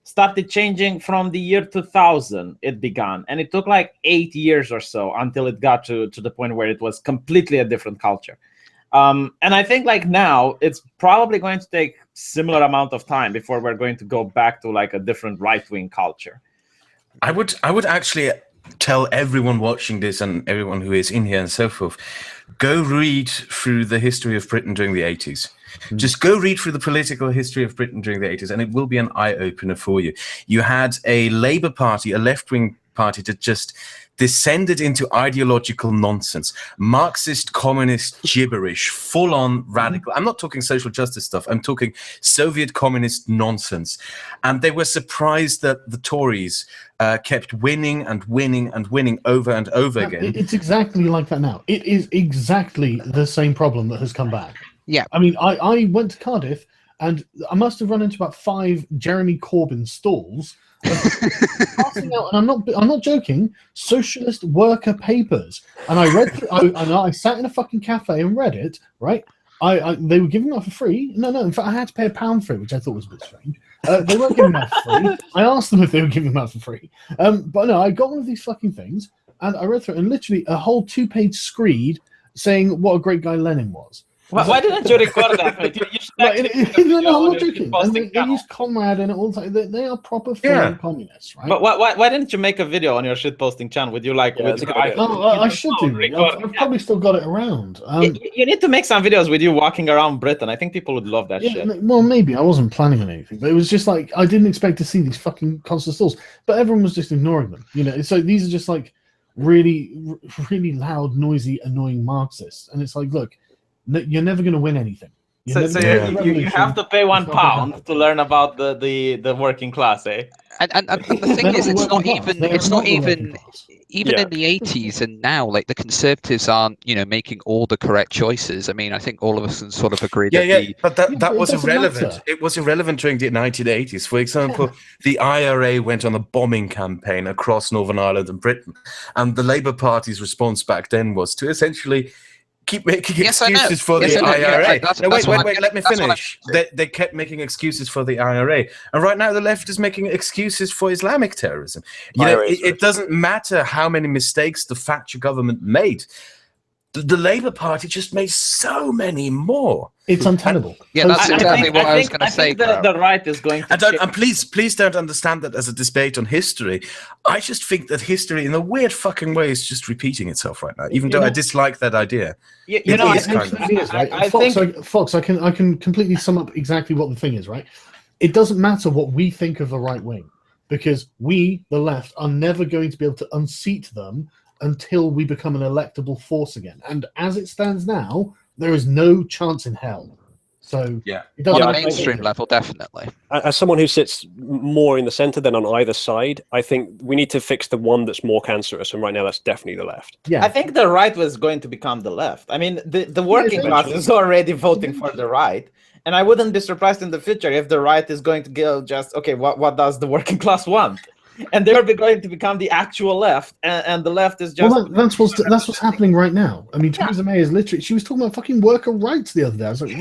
started changing from the year 2000 it began, and it took like 8 years or so until it got to the point where it was completely a different culture. And I think like now it's probably going to take similar amount of time before we're going to go back to like a different right-wing culture. I would actually tell everyone watching this and everyone who is in here and so forth, go read through the history of Britain during the 80s. Just go read through the political history of Britain during the 80s, and it will be an eye-opener for you. You had a Labour Party, a left-wing party that just descended into ideological nonsense, Marxist, communist gibberish, full-on radical. I'm not talking social justice stuff. I'm talking Soviet communist nonsense. And they were surprised that the Tories kept winning and winning and winning over and over again. It's exactly like that now. It is exactly the same problem that has come back. Yeah. I mean, I went to Cardiff and I must have run into about 5 Jeremy Corbyn stalls passing out, and I'm not joking, socialist worker papers. And I read through, I sat in a fucking cafe and read it, right? They were giving them out for free. No, in fact I had to pay £1 for it, which I thought was a bit strange. They weren't giving them out for free. I asked them if they were giving them out for free. But no, I got one of these fucking things and I read through it, and literally a whole 2-page screed saying what a great guy Lenin was. Why didn't you record that? No, I'm not joking. And they use Comrade and all that. They are proper communists, right? But why didn't you make a video on your shitposting channel with you like? With I should do. I've probably still got it around. You need to make some videos with you walking around Britain. I think people would love that shit. Well, maybe I wasn't planning on anything, but it was just like I didn't expect to see these fucking constant stalls, but everyone was just ignoring them. You know, so these are just like really, really loud, noisy, annoying Marxists, and it's like, look. You're never going to win anything. You have to pay £1 to learn about the working class, eh? And the thing is, it's not even in the 80s and now, like the Conservatives aren't, making all the correct choices. I mean, I think all of us can sort of agree. But that was irrelevant. Matter. It was irrelevant during the 1980s. For example, the IRA went on a bombing campaign across Northern Ireland and Britain, and the Labour Party's response back then was to essentially keep making excuses for the IRA. Wait, let me finish. They kept making excuses for the IRA. And right now the left is making excuses for Islamic terrorism. It doesn't matter how many mistakes the Thatcher government made. The Labour Party just made so many more. It's untenable. That's exactly what I was going to say. The right is going to... And please don't understand that as a debate on history. I just think that history, in a weird fucking way, is just repeating itself right now, even though I dislike that idea. Fox, I can completely sum up exactly what the thing is, right? It doesn't matter what we think of the right wing, because we, the left, are never going to be able to unseat them until we become an electable force again. And as it stands now, there is no chance in hell. So it on a mainstream level, definitely. As someone who sits more in the center than on either side, I think we need to fix the one that's more cancerous, and right now that's definitely the left. I think the right was going to become the left. I mean, the working class is already voting for the right, and I wouldn't be surprised in the future if the right is going to go just, okay, what does the working class want? And they're going to become the actual left, and the left is just... Well, that's what's happening right now. I mean, Theresa May is literally... She was talking about fucking worker rights the other day. I was like...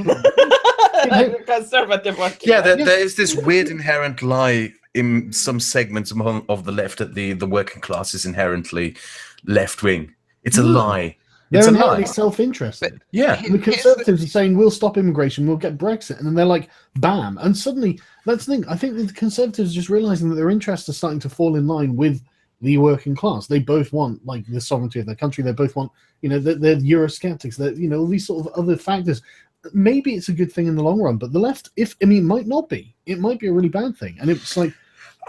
Conservative working there is this weird inherent lie in some segments of the left that the working class is inherently left-wing. It's a lie. They're inherently self-interested. Yeah. And the Conservatives are saying, we'll stop immigration, we'll get Brexit. And then they're like, bam. And suddenly, that's the thing. I think the Conservatives are just realizing that their interests are starting to fall in line with the working class. They both want, like, the sovereignty of their country. They both want, they're Eurosceptics. They're, all these sort of other factors. Maybe it's a good thing in the long run, but the left, it might not be. It might be a really bad thing. And it's like,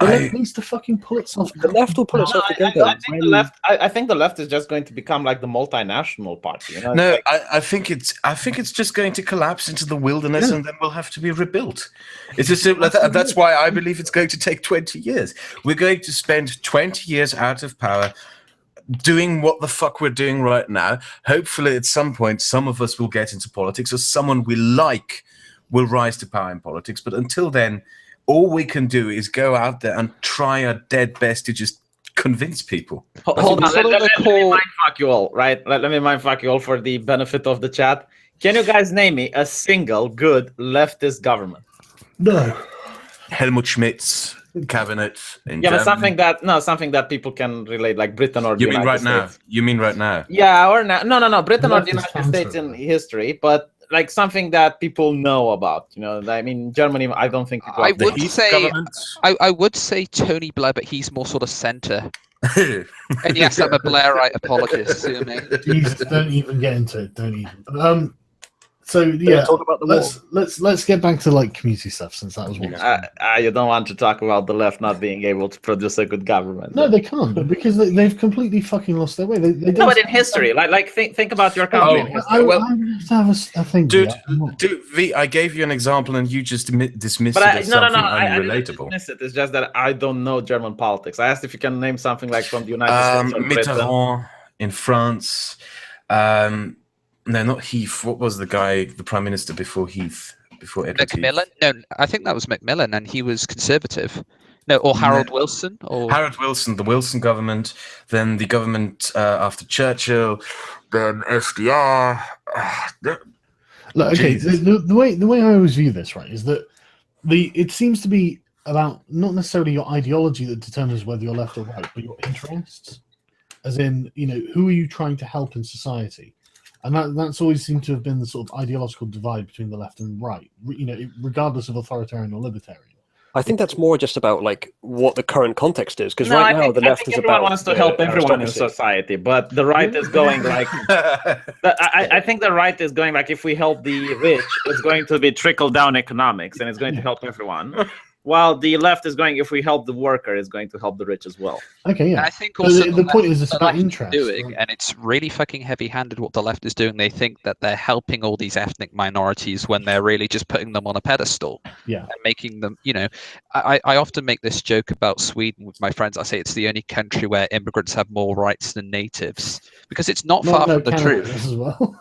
the left needs to fucking pull itself. The left will pull itself together. I think the left is just going to become like the multinational party. No, I think it's just going to collapse into the wilderness, and then we'll have to be rebuilt. It's just that's why I believe it's going to take 20 years. We're going to spend 20 years out of power, doing what the fuck we're doing right now. Hopefully, at some point, some of us will get into politics, or someone we like will rise to power in politics. But until then, all we can do is go out there and try our dead best to just convince people. Hold on, let me mindfuck you all, right? Let me mindfuck you all for the benefit of the chat. Can you guys name me a single good leftist government? No. Helmut Schmidt's cabinet in Germany. But something that people can relate, like Britain or the you mean United right States. now? You mean right now? Yeah, or now? No, Britain or the United States in history, but like something that people know about, I mean, Germany, I don't think I would say Tony Blair, but he's more sort of centre. And yes, I'm a Blairite apologist. Don't even get into it. Don't even. So yeah, talk about the let's get back to like community stuff, since that was one. You don't want to talk about the left not being able to produce a good government. No, they can't, because they've completely fucking lost their way. No, but in history, like think about your country. In history. I have a thing, dude, V, I gave you an example and you just dismissed it as something unrelatable. I didn't. It's just that I don't know German politics. I asked if you can name something like from the United States or Mitterrand in France. No, not Heath. What was the prime minister before Heath? Before Edward Macmillan? Heath? No, I think that was Macmillan, and he was conservative. No, or Harold Wilson? Or Harold Wilson, the Wilson government. Then the government after Churchill. Then FDR. Look, okay, the way I always view this, right, is that it seems to be about not necessarily your ideology that determines whether you're left or right, but your interests. As in, who are you trying to help in society? And that's always seemed to have been the sort of ideological divide between the left and right, regardless of authoritarian or libertarian. I think that's more just about like what the current context is, because right now the left is about. Everyone wants to help everyone in society, but the right is going like. I think the right is going like, if we help the rich, it's going to be trickle down economics, and it's going to help everyone. While the left is going, if we help the worker, it's going to help the rich as well. Okay, yeah. And I think also the point is it's about interest. And it's really fucking heavy-handed what the left is doing. They think that they're helping all these ethnic minorities when they're really just putting them on a pedestal. Yeah. And making them, I often make this joke about Sweden with my friends. I say it's the only country where immigrants have more rights than natives, because it's not far from the truth. As well.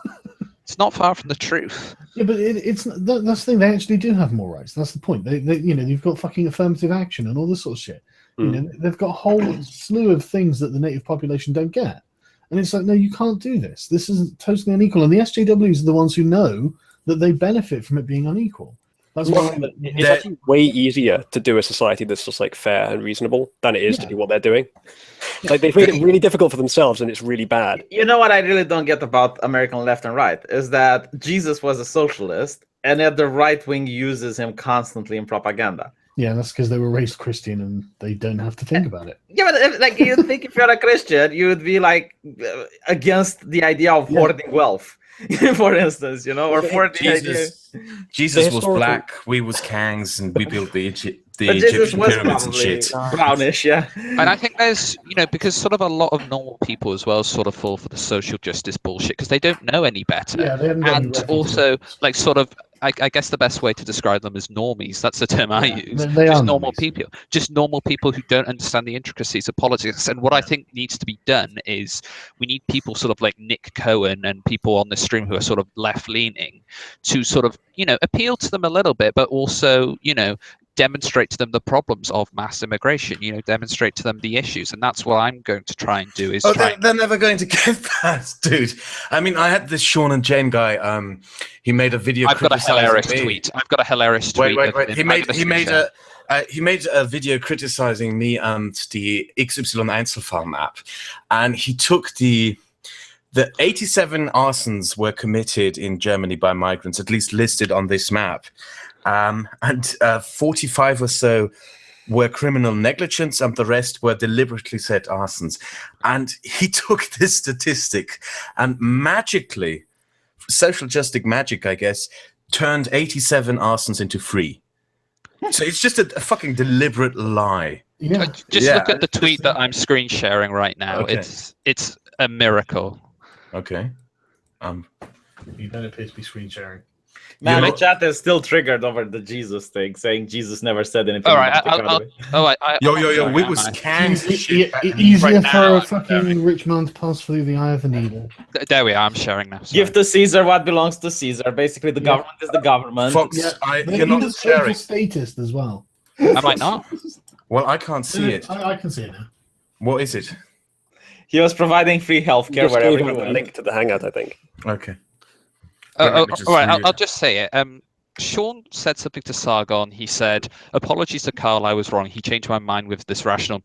It's not far from the truth. Yeah, but that's the thing. They actually do have more rights. That's the point. They you've got fucking affirmative action and all this sort of shit. They've got a whole slew of things that the native population don't get. And it's like, no, you can't do this. This isn't totally unequal. And the SJWs are the ones who know that they benefit from it being unequal. That's why it's actually way easier to do a society that's just like fair and reasonable than it is to do what they're doing. Like they've made it really difficult for themselves, and it's really bad. You know what I really don't get about American left and right is that Jesus was a socialist, and yet the right wing uses him constantly in propaganda. Yeah, that's because they were raised Christian and they don't have to think about it. Yeah, but you think if you're a Christian, you would be like against the idea of hoarding wealth. For instance, or for Jesus was black, we was Kangs, and we built the Egyptian pyramids and shit. Brownish, yeah. And I think there's, because sort of a lot of normal people as well sort of fall for the social justice bullshit because they don't know any better. Yeah, they haven't got any and also, like, sort of, I guess the best way to describe them is normies. That's the term I use. They just are normal normies. people. Just normal people who don't understand the intricacies of politics. And what I think needs to be done is we need people sort of like Nick Cohen and people on the stream who are sort of left-leaning to sort of, appeal to them a little bit, but also, demonstrate to them the problems of mass immigration, demonstrate to them the issues. And that's what I'm going to try and do is they're never going to get that, dude. I mean, I had this Sean and Jane guy, he made a video. I've got a hilarious tweet. Wait. He made He made a video criticizing me and the XY Einzelfall map, and he took the 87 arsons were committed in Germany by migrants, at least listed on this map, and 45 or so were criminal negligence, and the rest were deliberately set arsons. And he took this statistic and magically, social justice magic, I guess, turned 87 arsons into 3. So it's just a fucking deliberate lie. Yeah. Just look at the tweet that I'm screen sharing right now. Okay. It's a miracle. Okay. You don't appear to be screen sharing. Man, my chat is still triggered over the Jesus thing, saying Jesus never said anything. All right, yo, we was canned. Easier for a fucking rich man to pass through the eye of the needle. There we are. I'm sharing now. Give to Caesar what belongs to Caesar. Basically, the government is the government. Fox, you're not sharing. Statist as well. Am I not? Well, I can't see it. I can see it now. What is it? He was providing free healthcare Just wherever gave he him a went. link to the Hangout, I think. Okay. All right, I'll just say it. Sean said something to Sargon. He said, "Apologies to Carl, I was wrong. He changed my mind with this rational,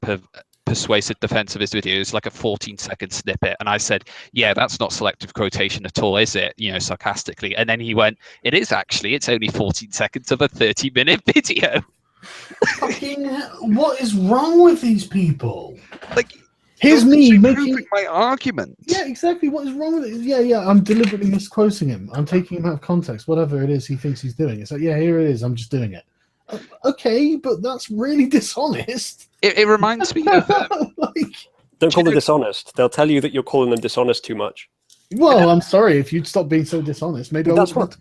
persuasive defense of his videos, like a 14-second snippet." And I said, "Yeah, that's not selective quotation at all, is it?" You know, sarcastically. And then he went, "It is actually. It's only 14 seconds of a 30-minute video." Fucking, what is wrong with these people? Like, here's me making my argument. Yeah, exactly. What is wrong with it? Yeah. I'm deliberately misquoting him. I'm taking him out of context. Whatever it is he thinks he's doing. It's like, yeah, here it is. I'm just doing it. Okay, but that's really dishonest. It reminds me of Don't call them dishonest. They'll tell you that you're calling them dishonest too much. Well, I'm sorry if you'd stop being so dishonest. Maybe that's what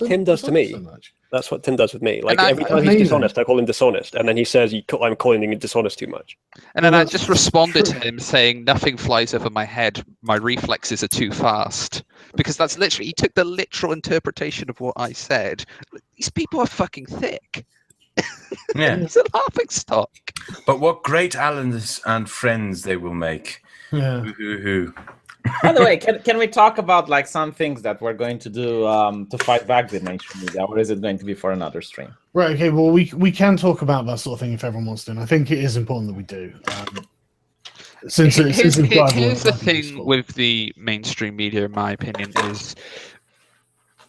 Tim does to me. So much. That's what Tim does with me. Like every time he's dishonest, I call him dishonest, and then he says I'm calling him dishonest too much. And then I just responded to him saying, "Nothing flies over my head. My reflexes are too fast." Because that's literally, he took the literal interpretation of what I said. These people are fucking thick. Yeah. It's a laughing stock. But what great allies and friends they will make. Yeah. By the way, can we talk about like some things that we're going to do to fight back the mainstream media, or is it going to be for another stream? Right. Okay. Well, we can talk about that sort of thing if everyone wants to, and I think it is important that we do. Here's the thing with the mainstream media, in my opinion, is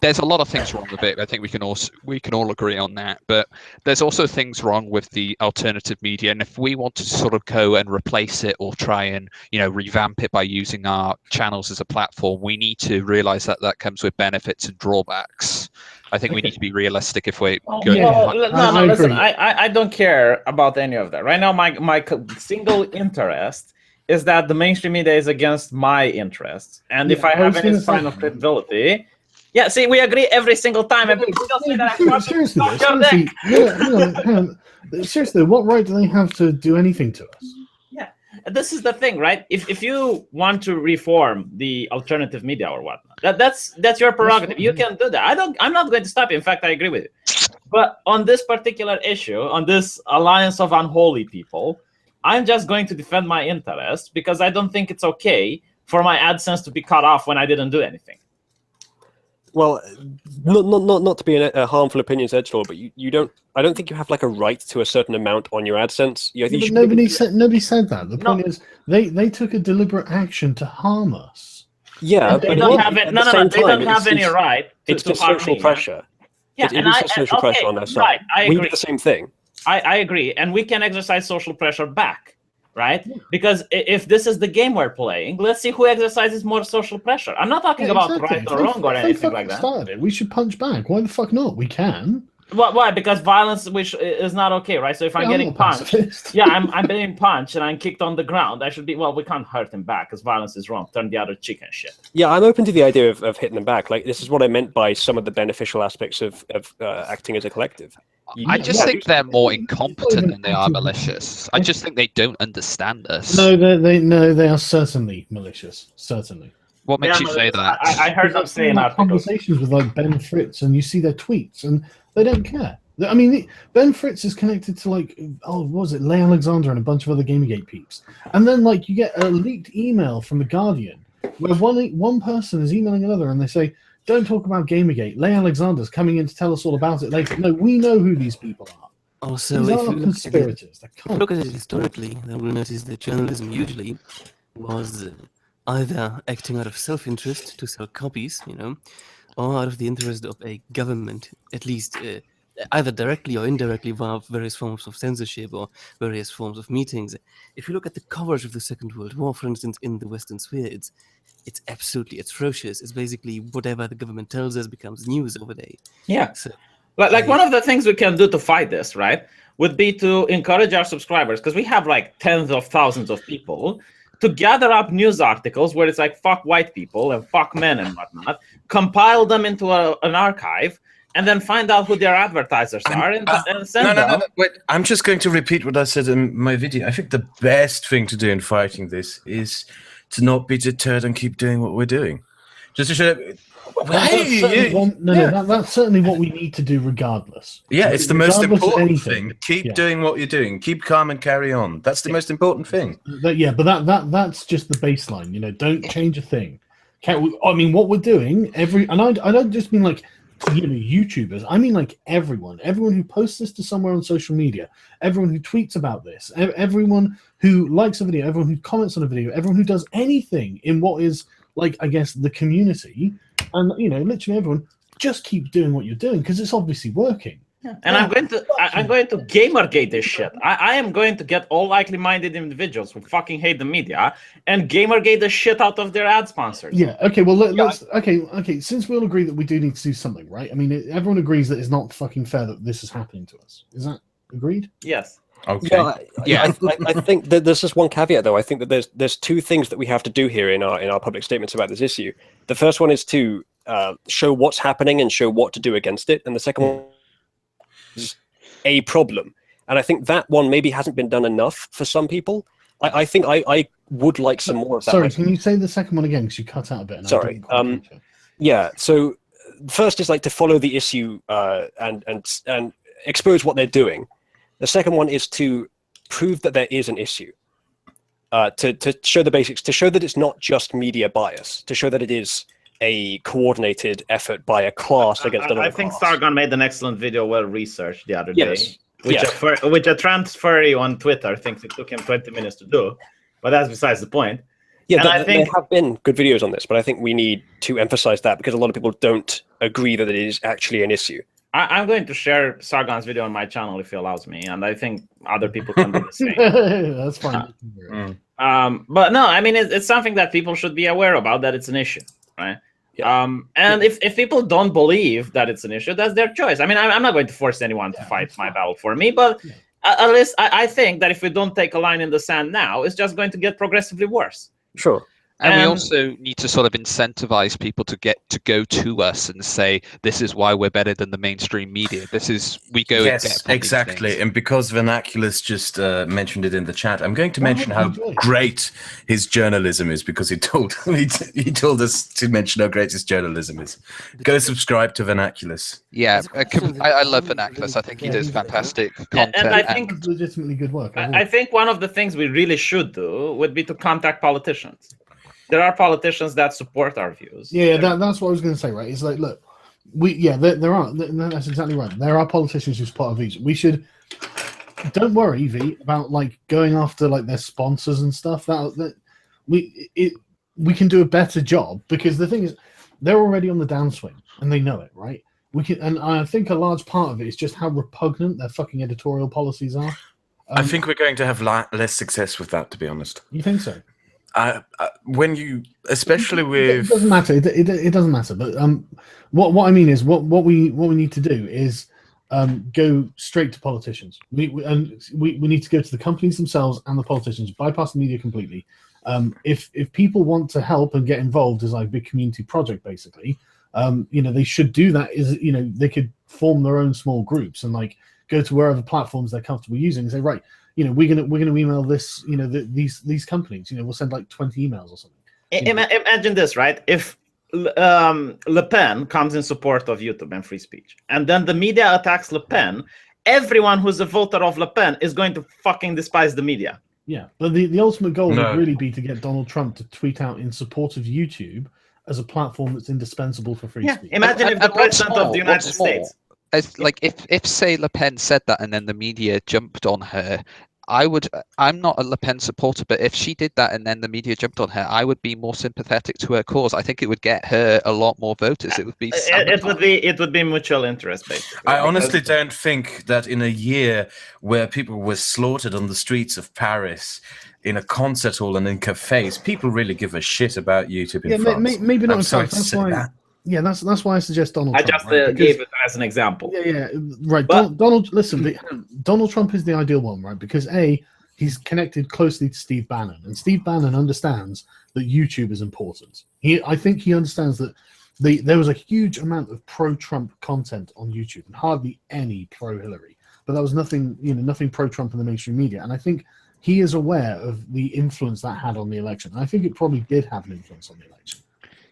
there's a lot of things wrong with it. I think we can all agree on that. But there's also things wrong with the alternative media. And if we want to sort of go and replace it or try and, revamp it by using our channels as a platform, we need to realize that that comes with benefits and drawbacks. I think we need to be realistic if we're going. No, listen, I don't care about any of that. Right now, my single interest is that the mainstream media is against my interests. And if I have any sign of credibility... Yeah, see, we agree every single time. Seriously, what right do they have to do anything to us? Yeah, this is the thing, right? If you want to reform the alternative media or whatnot, that's your prerogative. You can do that. I'm not going to stop you. In fact, I agree with you. But on this particular issue, on this alliance of unholy people, I'm just going to defend my interests because I don't think it's okay for my AdSense to be cut off when I didn't do anything. Well, not to be a harmful opinions edgelord, but you don't. I don't think you have like a right to a certain amount on your AdSense. But nobody said that. The point is, they took a deliberate action to harm us. Yeah, they don't have it. No, they don't have any right. It's just social pressure. Yeah, it is social pressure on their side. Right, I agree. We do the same thing. I agree, and we can exercise social pressure back. Right? Because if this is the game we're playing, let's see who exercises more social pressure. I'm not talking about right or wrong or anything like that. Started, we should punch back. Why the fuck not? We can. Why? Because violence, which is not okay, right? So if I'm getting punched, I'm being punched and I'm kicked on the ground, I should be. Well, we can't hurt him back because violence is wrong. Turn the other cheek and shit. Yeah, I'm open to the idea of hitting them back. Like this is what I meant by some of the beneficial aspects of acting as a collective. I just think they're more incompetent than they are malicious. I just think they don't understand us. No, they are certainly malicious. Certainly. What makes you say that? I heard them saying conversations with like Ben Fritz, and you see their tweets, and they don't care. I mean, Ben Fritz is connected to like, what was it, Leigh Alexander and a bunch of other Gamergate peeps, and then like you get a leaked email from the Guardian where one person is emailing another, and they say, "Don't talk about Gamergate. Leigh Alexander's coming in to tell us all about it later." No, we know who these people are. Also, These if are you conspirators. look at it historically, then we'll notice that journalism usually was either acting out of self-interest to sell copies, or out of the interest of a government, at least either directly or indirectly via various forms of censorship or various forms of meetings. If you look at the coverage of the Second World War, for instance, in the Western sphere, it's absolutely atrocious. It's basically whatever the government tells us becomes news overnight. Yeah. So, like one of the things we can do to fight this, right, would be to encourage our subscribers, because we have like tens of thousands of people, to gather up news articles where it's like fuck white people and fuck men and whatnot, compile them into an archive, and then find out who their advertisers are and send them. No, wait. I'm just going to repeat what I said in my video. I think the best thing to do in fighting this is to not be deterred and keep doing what we're doing. Just to show. That's certainly what we need to do regardless. Yeah, it's the most Regardless of important anything. thing. Keep doing what you're doing. Keep calm and carry on. That's the most important thing. But that's just the baseline. Don't change a thing. I mean, what we're doing and I don't just mean like YouTubers. I mean like everyone who posts this to somewhere on social media, everyone who tweets about this, everyone who likes a video, everyone who comments on a video, everyone who does anything in what is like, I guess, the community, and literally everyone, just keep doing what you're doing because it's obviously working. Yeah. And I'm going to gamergate this shit. I am going to get all likely-minded individuals who fucking hate the media and gamergate the shit out of their ad sponsors. Yeah. Okay. Well, let's. Okay. Since we all agree that we do need to do something, right? I mean, everyone agrees that it's not fucking fair that this is happening to us. Is that agreed? Yes. Okay. I think that there's just one caveat, though. I think that there's two things that we have to do here in our public statements about this issue. The first one is to show what's happening and show what to do against it, and the second one is a problem. And I think that one maybe hasn't been done enough for some people. I think I would like some more of that. Sorry, can you say the second one again? Because you cut out a bit. And sorry. Yeah. So first is like to follow the issue and expose what they're doing. The second one is to prove that there is an issue, to show the basics, to show that it's not just media bias, to show that it is a coordinated effort by a class against another class. I think Sargon made an excellent video, well researched, the other day, which a trans furry on Twitter thinks it took him 20 minutes to do, but that's besides the point. Yeah, there have been good videos on this, but I think we need to emphasize that because a lot of people don't agree that it is actually an issue. I'm going to share Sargon's video on my channel if he allows me, and I think other people can do the same. That's fine. But no, I mean, it's something that people should be aware about, that it's an issue, right? Yeah. If people don't believe that it's an issue, that's their choice. I mean, I'm not going to force anyone to fight my battle for me, but at least I think that if we don't take a line in the sand now, it's just going to get progressively worse. Sure. And we also need to sort of incentivize people to go to us and say, this is why we're better than the mainstream media. We go. Yes, exactly. And because Vernaculus just mentioned it in the chat, I'm going to mention how great his journalism is, because he told us to mention how great his journalism is. Go subscribe to Vernaculus. Yeah, I love Vernaculus. I think he does fantastic content. And I think it's legitimately good work. I think one of the things we really should do would be to contact politicians. There are politicians that support our views. Yeah, that's what I was going to say, right? It's like, look, there are. That's exactly right. There are politicians who support our views. We should. Don't worry, V, about like going after like their sponsors and stuff. We can do a better job, because the thing is, they're already on the downswing and they know it, right? And I think a large part of it is just how repugnant their fucking editorial policies are. I think we're going to have less success with that, to be honest. You think so? When you, especially with, it doesn't matter. It doesn't matter. But what I mean is, what we need to do is go straight to politicians. We need to go to the companies themselves and the politicians, bypass the media completely. If people want to help and get involved as like a big community project, basically, they should do that. They could form their own small groups and like go to wherever platforms they're comfortable using and say, right, we're gonna email this, these companies. We'll send like 20 emails or something. Imagine this, right? If Le Pen comes in support of YouTube and free speech, and then the media attacks Le Pen, everyone who's a voter of Le Pen is going to fucking despise the media. Yeah, but the ultimate goal would really be to get Donald Trump to tweet out in support of YouTube as a platform that's indispensable for free speech. Imagine if the president of the United States. as like if say Le Pen said that and then the media jumped on her, I'm not a Le Pen supporter, but if she did that and then the media jumped on her, I would be more sympathetic to her cause. I think it would get her a lot more voters. It would be it would be mutual interest, basically. I honestly don't think that in a year where people were slaughtered on the streets of Paris, in a concert hall and in cafes, people really give a shit about YouTube in France. Maybe not. That's why. Yeah, that's why I suggest Donald Trump. I just gave it as an example. Yeah, right. Donald, listen, Donald Trump is the ideal one, right? Because he's connected closely to Steve Bannon, and Steve Bannon understands that YouTube is important. I think he understands that there was a huge amount of pro-Trump content on YouTube, and hardly any pro-Hillary. But there was nothing pro-Trump in the mainstream media, and I think he is aware of the influence that had on the election. And I think it probably did have an influence on the election.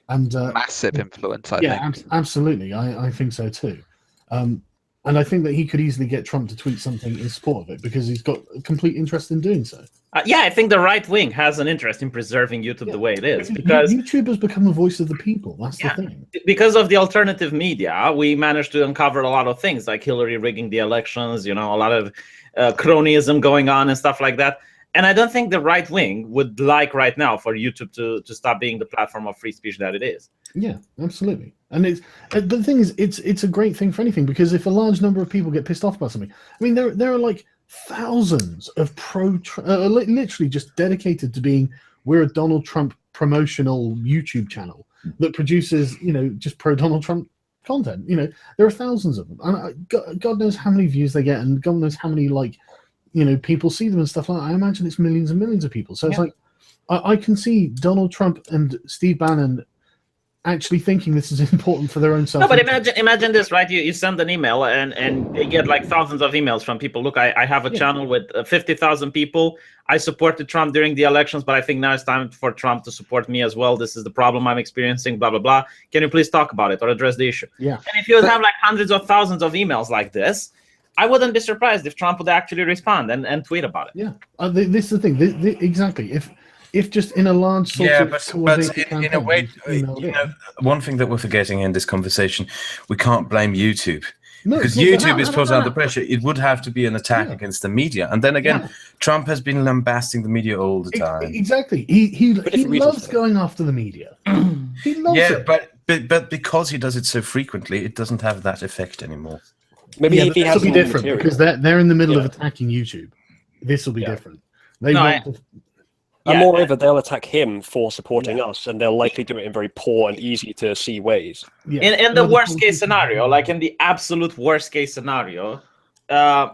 And massive influence, I think. Absolutely. I think so too. And I think that he could easily get Trump to tweet something in support of it because he's got a complete interest in doing so. I think the right wing has an interest in preserving YouTube the way it is, because YouTube has become the voice of the people. That's the thing. Because of the alternative media, we managed to uncover a lot of things, like Hillary rigging the elections, a lot of cronyism going on and stuff like that. And I don't think the right wing would like right now for YouTube to stop being the platform of free speech that it is. Yeah, absolutely. And the thing is, it's a great thing for anything, because if a large number of people get pissed off about something, I mean, there are like thousands of literally just dedicated to being, we're a Donald Trump promotional YouTube channel that produces, just pro Donald Trump content. There are thousands of them, and God knows how many views they get, and God knows how many people see them and stuff like that. I imagine it's millions and millions of people. So it's like, I can see Donald Trump and Steve Bannon actually thinking this is important for their own self. No, but imagine this, right? You send an email and they get like thousands of emails from people. Look, I have a channel with 50,000 people. I supported Trump during the elections, but I think now it's time for Trump to support me as well. This is the problem I'm experiencing, blah, blah, blah. Can you please talk about it or address the issue? Yeah. And if you would have like hundreds of thousands of emails like this, I wouldn't be surprised if Trump would actually respond and tweet about it. Yeah, this is the thing. Exactly. If just in a large sort of but in a way, one thing that we're forgetting in this conversation, we can't blame YouTube. Because YouTube is put under pressure. It would have to be an attack against the media. And then again, Trump has been lambasting the media all the time. Exactly. He loves going after the media. He loves it. But because he does it so frequently, it doesn't have that effect anymore. Maybe if he has be different because they're in the middle of attacking YouTube. This will be different. And moreover, they'll attack him for supporting us, and they'll likely do it in very poor and easy to see ways. In the worst case scenario, like in the absolute worst case scenario,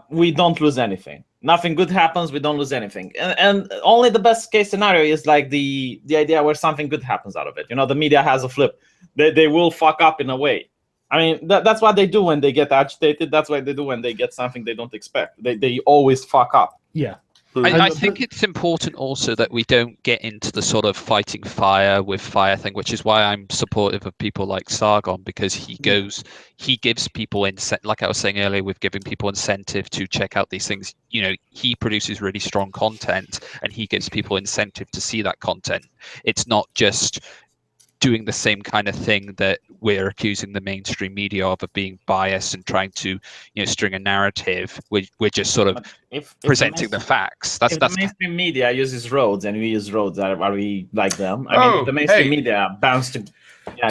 we don't lose anything. Nothing good happens, we don't lose anything. And only the best case scenario is like the idea where something good happens out of it. The media has a flip. They will fuck up in a way. I mean, that's what they do when they get agitated. That's what they do when they get something they don't expect. They always fuck up. Yeah. I think it's important also that we don't get into the sort of fighting fire with fire thing, which is why I'm supportive of people like Sargon, because he gives people like I was saying earlier, with giving people incentive to check out these things. He produces really strong content, and he gives people incentive to see that content. It's not just doing the same kind of thing that we're accusing the mainstream media of being biased and trying to string a narrative. We're just sort of presenting the facts. That's the mainstream media uses roads and we use roads. Are we like them? I mean, the mainstream media bounds to. Do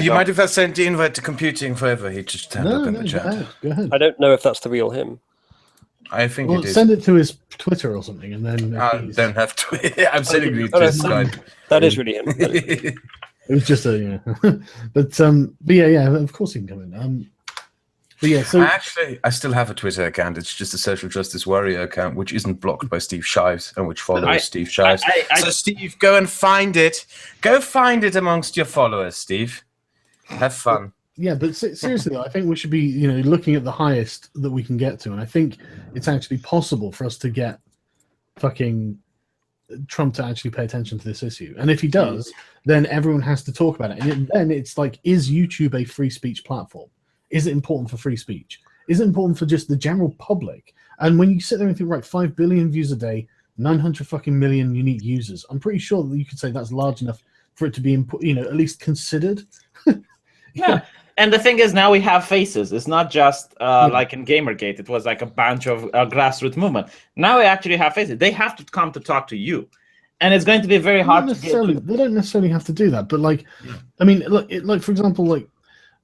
you mind if I send the invite to Computing Forever? He just turned up in the chat. Go ahead. I don't know if that's the real him. I think it is. Send it to his Twitter or something, and then. I don't have Twitter. I'm sending you to his Skype. That is really him. It was just but yeah, of course he can come in. But yeah, so I still have a Twitter account. It's just a Social Justice Warrior account, which isn't blocked by Steve Shives and which follows Steve Shives. So Steve, go and find it. Go find it amongst your followers, Steve. Have fun. Yeah, but seriously, I think we should be, looking at the highest that we can get to, and I think it's actually possible for us to get fucking Trump to actually pay attention to this issue. And if he does, then everyone has to talk about it. And then it's like, is YouTube a free speech platform? Is it important for free speech? Is it important for just the general public? And when you sit there and think, right, 5 billion views a day, 900 fucking million unique users, I'm pretty sure that you could say that's large enough for it to be, at least considered. Yeah. And the thing is, now we have faces. It's not just like in Gamergate. It was like a bunch of grassroots movement. Now we actually have faces. They have to come to talk to you, and it's going to be very hard to get. They don't necessarily have to do that, but like, I mean, like for example, like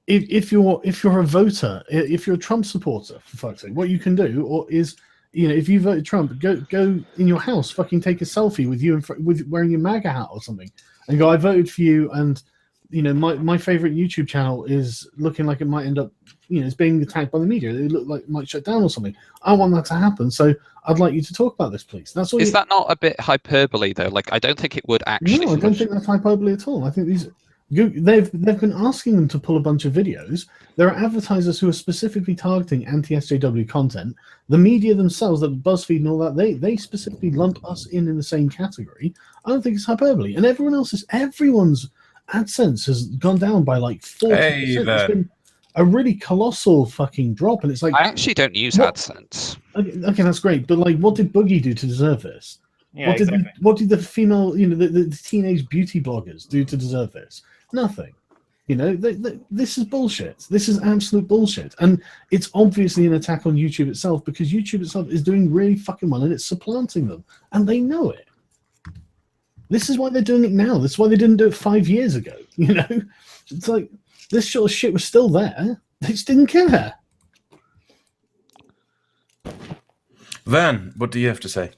if you're a voter, if you're a Trump supporter, for fuck's sake, what you can do is, you know, if you voted Trump, go in your house, fucking take a selfie with you with wearing your MAGA hat or something, and go, I voted for you, and you know, my favorite YouTube channel is looking like it might end up, you know, it's being attacked by the media. It look like it might shut down or something. I want that to happen, so I'd like you to talk about this, please. That's all. Is that not a bit hyperbole though? Like, I don't think it would actually. No, I don't think that's hyperbole at all. I think they've been asking them to pull a bunch of videos. There are advertisers who are specifically targeting anti-SJW content. The media themselves, like BuzzFeed and all that, they specifically lump us in the same category. I don't think it's hyperbole, and everyone's AdSense has gone down by like 40%. It's been a really colossal fucking drop, and it's like, I actually don't use AdSense. Okay, that's great, but like, what did Boogie do to deserve this? Yeah, what did the female, you know, the teenage beauty bloggers do to deserve this? Nothing. You know, this is bullshit. This is absolute bullshit, and it's obviously an attack on YouTube itself, because YouTube itself is doing really fucking well, and it's supplanting them, and they know it. This is why they're doing it now. This is why they didn't do it 5 years ago. You know, it's like this sort of shit was still there. They just didn't care. Vern, what do you have to say?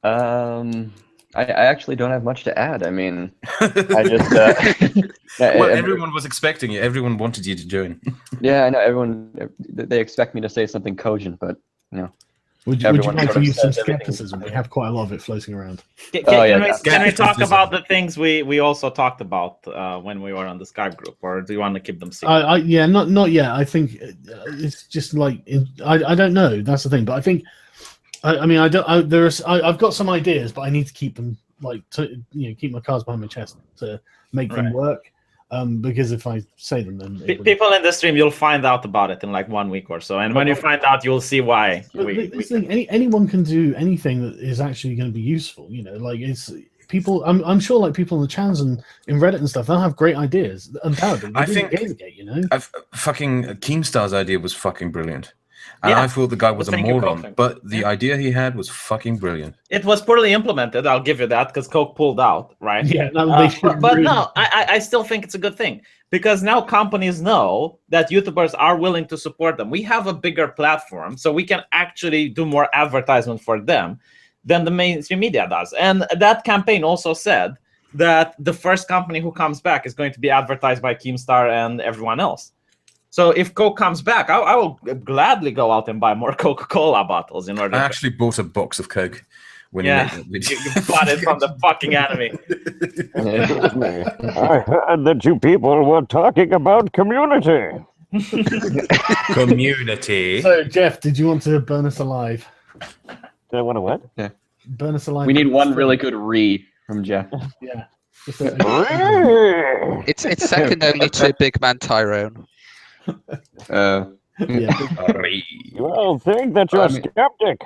I actually don't have much to add. I mean, I just well, everyone was expecting you. Everyone wanted you to join. Yeah, I know. Everyone, they expect me to say something cogent, but you know. Would you like to use some skepticism? We have quite a lot of it floating around. Can we talk about the things we also talked about when we were on the Skype group, or do you want to keep them secret? Yeah, not yet. I think it's just like I don't know. That's the thing, but I think I mean I've got some ideas, but I need to keep them keep my cards behind my chest to make them work. Because if I say them, then people in the stream, you'll find out about it in like 1 week or so, and when you find out, you'll see why. Anyone can do anything that is actually going to be useful. You know, like it's people. I'm sure, like people in the chans and in Reddit and stuff, they'll have great ideas. Undoubtedly, I think Gamergate, you know, fucking Keemstar's idea was fucking brilliant. And I thought the guy was a moron, but the idea he had was fucking brilliant. It was poorly implemented, I'll give you that, because Coke pulled out, right? Yeah, but no, I still think it's a good thing, because now companies know that YouTubers are willing to support them. We have a bigger platform, so we can actually do more advertisement for them than the mainstream media does. And that campaign also said that the first company who comes back is going to be advertised by Keemstar and everyone else. So if Coke comes back, I will gladly go out and buy more Coca-Cola bottles in order. I actually bought a box of Coke when you made that video. You bought it from the fucking enemy. I heard that you people were talking about community. Community. So Jeff, did you want to burn us alive? Did I want to what? Yeah. Burn us alive. We need one really good from Jeff. Yeah. It's second only to Big Man Tyrone. You all think that you're a skeptic.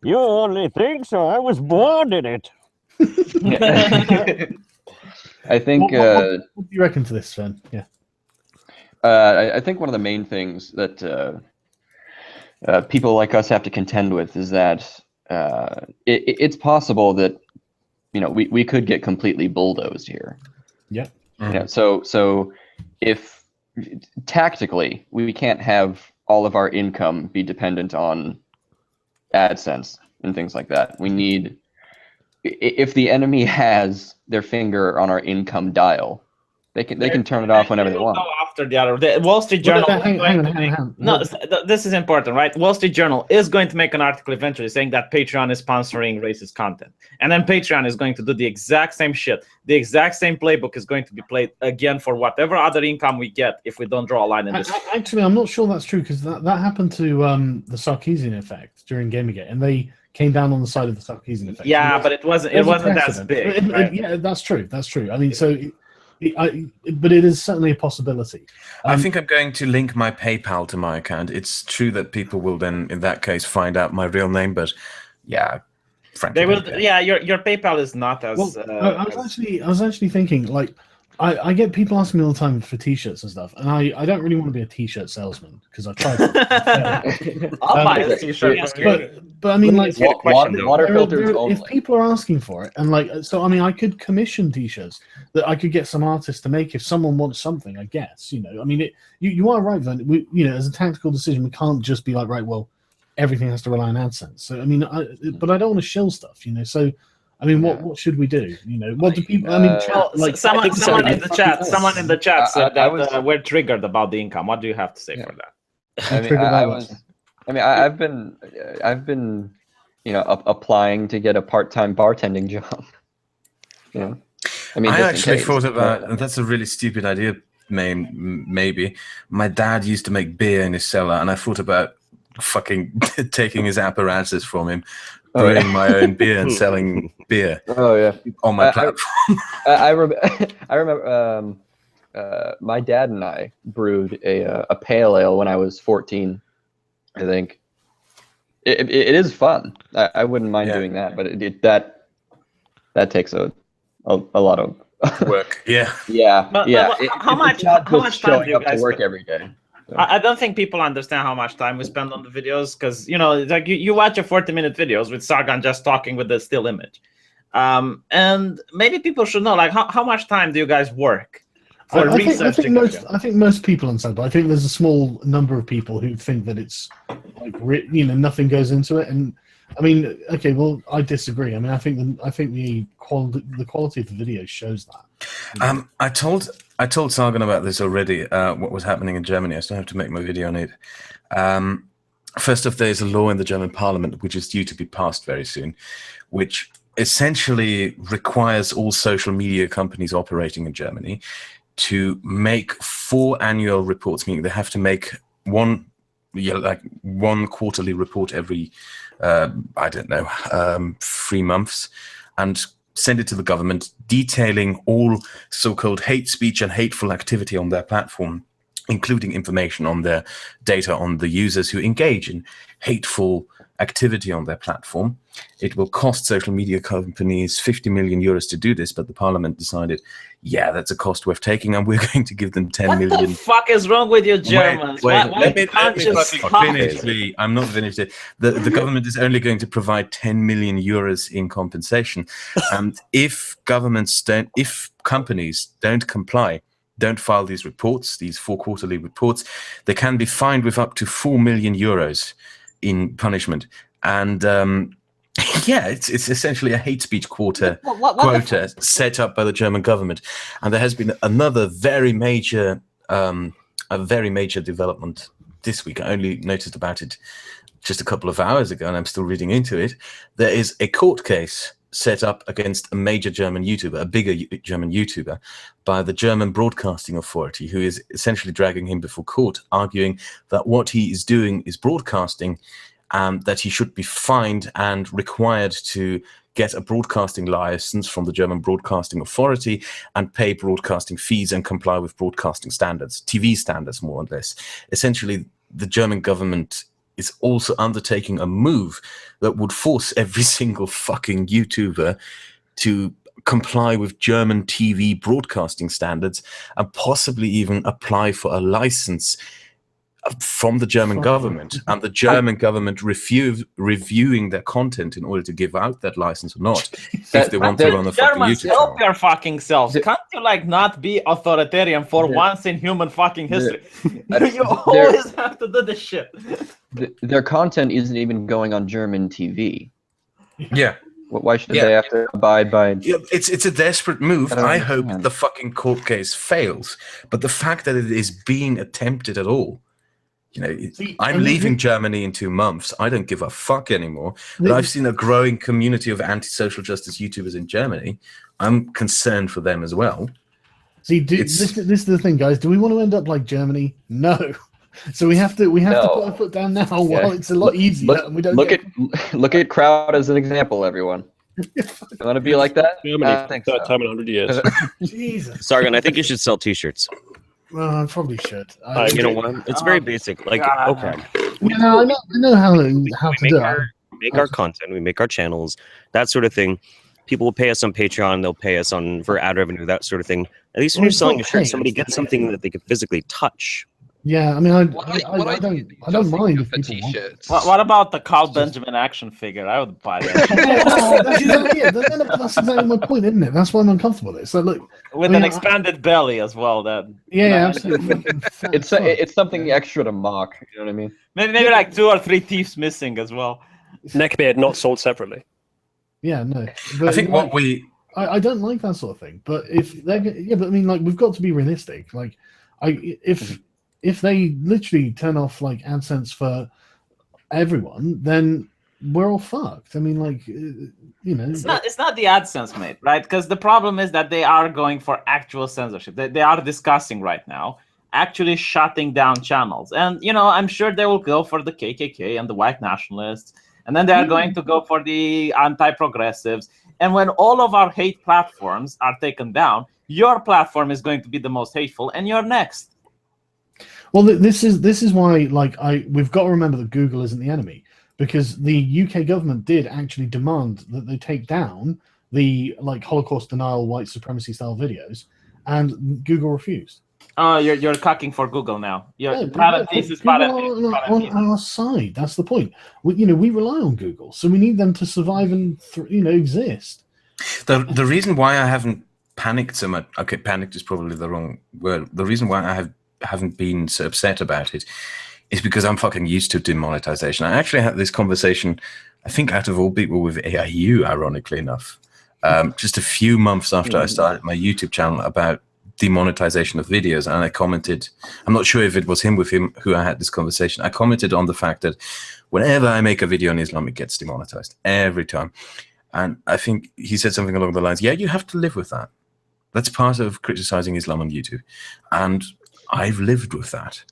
You only think so. I was born in it. I think. What do you reckon to this, Sven? Yeah. I think one of the main things that people like us have to contend with is that it's possible that we could get completely bulldozed here. Yeah. Mm-hmm. So if tactically we can't have all of our income be dependent on AdSense and things like that. We need, if the enemy has their finger on our income dial, they can turn it off whenever they want. Go after the other. The Wall Street Journal. Hang on. No, this is important, right? Wall Street Journal is going to make an article eventually saying that Patreon is sponsoring racist content, and then Patreon is going to do the exact same shit. The exact same playbook is going to be played again for whatever other income we get if we don't draw a line in this. Actually, I'm not sure that's true, because that happened to the Sarkeesian effect during Gamergate, and they came down on the side of the Sarkeesian effect. Yeah, but it wasn't as big. Right? Yeah, that's true. I mean, so. But it is certainly a possibility. I think I'm going to link my PayPal to my account. It's true that people will then, in that case, find out my real name. But yeah, frankly, they will. Yeah, your PayPal is not as. Well, I was actually thinking, like, I get people asking me all the time for T-shirts and stuff, and I don't really want to be a T-shirt salesman because I've tried. I'll buy a T-shirt. But I mean, like, water filters only. If people are asking for it, and like, so I mean, I could commission T-shirts that I could get some artists to make if someone wants something. I guess, you know, I mean, you are right, Then we, you know, as a tactical decision, we can't just be like, right, well, everything has to rely on AdSense. So I mean, but I don't want to shill stuff, you know. So I mean, what should we do? You know, what do people? I mean, like someone in the chat said that we're triggered about the income. What do you have to say for that? I've been, you know, applying to get a part-time bartending job. Yeah, I mean, I actually thought about, and that's a really stupid idea. Maybe my dad used to make beer in his cellar, and I thought about fucking taking his apparatus from him. Brewing my own beer and selling beer. Oh yeah, on my platform. I remember my dad and I brewed a pale ale when I was 14. I think it is fun. I wouldn't mind doing that, but that takes a lot of work. Yeah. How much time do you guys work every day? I don't think people understand how much time we spend on the videos, because, you know, like you watch a 40-minute videos with Sargon just talking with the still image, and maybe people should know, like, how much time do you guys work for research? I think most people understand, but I think there's a small number of people who think that it's like, you know, nothing goes into it. And I mean, okay, well, I disagree. I mean, I think the quality of the video shows that. You know? I told Sargon about this already. What was happening in Germany? I still have to make my video on it. First off, there's a law in the German Parliament which is due to be passed very soon, which essentially requires all social media companies operating in Germany to make 4 annual reports, meaning they have to make one quarterly report every 3 months, and send it to the government, detailing all so-called hate speech and hateful activity on their platform, including information on their data on the users who engage in hateful activity on their platform. It will cost social media companies 50 million euros to do this, but the parliament decided, yeah, that's a cost worth taking, and we're going to give them 10 million. What the fuck is wrong with you Germans? Let me finish. I'm not finished yet. The government is only going to provide 10 million euros in compensation. And if companies don't comply, don't file these reports, these 4 quarterly reports, they can be fined with up to 4 million euros in punishment. And yeah, it's essentially a hate speech quota set up by the German government. And there has been another very major development this week. I only noticed about it just a couple of hours ago, and I'm still reading into it. There is a court case set up against a major German YouTuber, a bigger German YouTuber, by the German Broadcasting Authority, who is essentially dragging him before court, arguing that what he is doing is broadcasting, and that he should be fined and required to get a broadcasting license from the German Broadcasting Authority and pay broadcasting fees and comply with broadcasting standards, TV standards, more or less. Essentially, the German government is also undertaking a move that would force every single fucking YouTuber to comply with German TV broadcasting standards and possibly even apply for a license from the German government, and the German government reviewing their content in order to give out that license or not, if they want to run a fucking YouTube channel. Help your fucking selves. Can't you, like, not be authoritarian for once in human fucking history? You always have to do this shit. Their content isn't even going on German TV. Yeah. Why should they have to abide by? Yeah, it's a desperate move. I hope the fucking court case fails. But the fact that it is being attempted at all, you know, I'm leaving Germany in 2 months. I don't give a fuck anymore. But I've seen a growing community of anti-social justice YouTubers in Germany. I'm concerned for them as well. See, this is the thing, guys. Do we want to end up like Germany? No. So we have to put our foot down now. Well, it's a lot easier. And we don't look at Crowd as an example, everyone. You want to be like that? Germany, third time in 100 years. Jesus. Sargon, I think you should sell T-shirts. Well, I probably should. You know what? It's very basic. Like, okay. Yeah, I know how to do it. We make our content, we make our channels, that sort of thing. people will pay us on Patreon, they'll pay us for ad revenue, that sort of thing. At least when you're selling a shirt, somebody gets something that they can physically touch. Yeah, I mean, I don't mind if people t-shirts. What about the Carl Benjamin action figure? I would buy that. That's exactly my point, isn't it? That's why I'm uncomfortable with it. So look, with an expanded belly as well. Then absolutely. It's something extra to mock. You know what I mean? Maybe like 2 or 3 teeth missing as well. Neckbeard not sold separately. Yeah, no. But I think I don't like that sort of thing. But if they're but I mean, like, we've got to be realistic. Like, if they literally turn off like AdSense for everyone, then we're all fucked. I mean, like, it's not the AdSense, mate, right? Because the problem is that they are going for actual censorship. They are discussing right now actually shutting down channels, and I'm sure they will go for the KKK and the white nationalists, and then they are going to go for the anti-progressives. And when all of our hate platforms are taken down, your platform is going to be the most hateful, and you're next. Well, this is why, like, we've got to remember that Google isn't the enemy, because the UK government did actually demand that they take down the Holocaust denial, white supremacy style videos, and Google refused. Oh, you're cucking for Google now. Google on our side. That's the point. We rely on Google, so we need them to survive and exist. The reason why I haven't panicked so much. Okay, panicked is probably the wrong word. The reason why I haven't been so upset about it is because I'm fucking used to demonetization. I actually had this conversation, I think, out of all people, with AIU, ironically enough, just a few months after I started my YouTube channel, about demonetization of videos. And I commented, I'm not sure if it was him who I had this conversation. I commented on the fact that whenever I make a video on Islam, it gets demonetized every time. And I think he said something along the lines, yeah, you have to live with that. That's part of criticizing Islam on YouTube. And I've lived with that.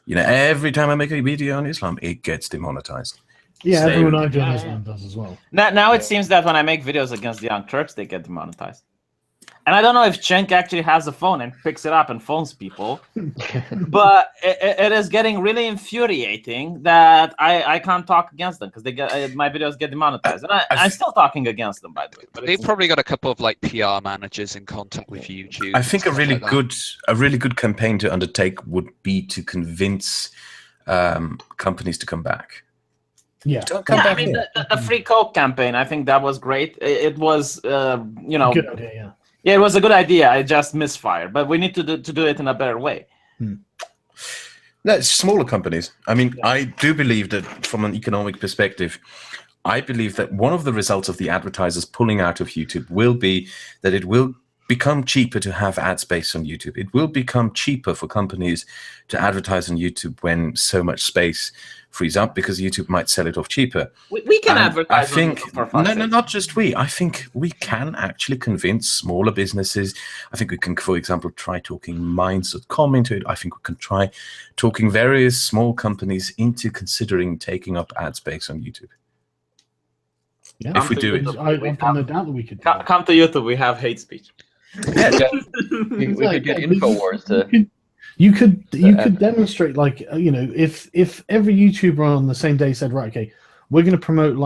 Every time I make a video on Islam, it gets demonetized. Yeah, everyone I do on Islam does as well. Now it seems that when I make videos against the Young Turks, they get demonetized. And I don't know if Cenk actually has a phone and picks it up and phones people, but it is getting really infuriating that I can't talk against them because my videos get demonetized. And I'm still talking against them, by the way. But they've probably got a couple of PR managers in contact with YouTube. I think a really good campaign to undertake would be to convince companies to come back. Yeah, don't come back. I mean, the Free Coke campaign, I think that was great. It was, good idea, yeah. Yeah, it was a good idea. It just misfired, but we need to do it in a better way. No, it's smaller companies. I mean, I do believe that from an economic perspective, I believe that one of the results of the advertisers pulling out of YouTube will be that it will become cheaper to have ad space on YouTube. It will become cheaper for companies to advertise on YouTube when so much space frees up, because YouTube might sell it off cheaper. We can advertise. I think no, not just we. I think we can actually convince smaller businesses. I think we can, for example, try talking Minds.com into it. I think we can try talking various small companies into considering taking up ad space on YouTube. Yeah, if we do it, I've no doubt that we could. Come to YouTube. We have hate speech. Yeah, we could get InfoWars to. You could demonstrate, if every YouTuber on the same day said, right, okay, we're going to promote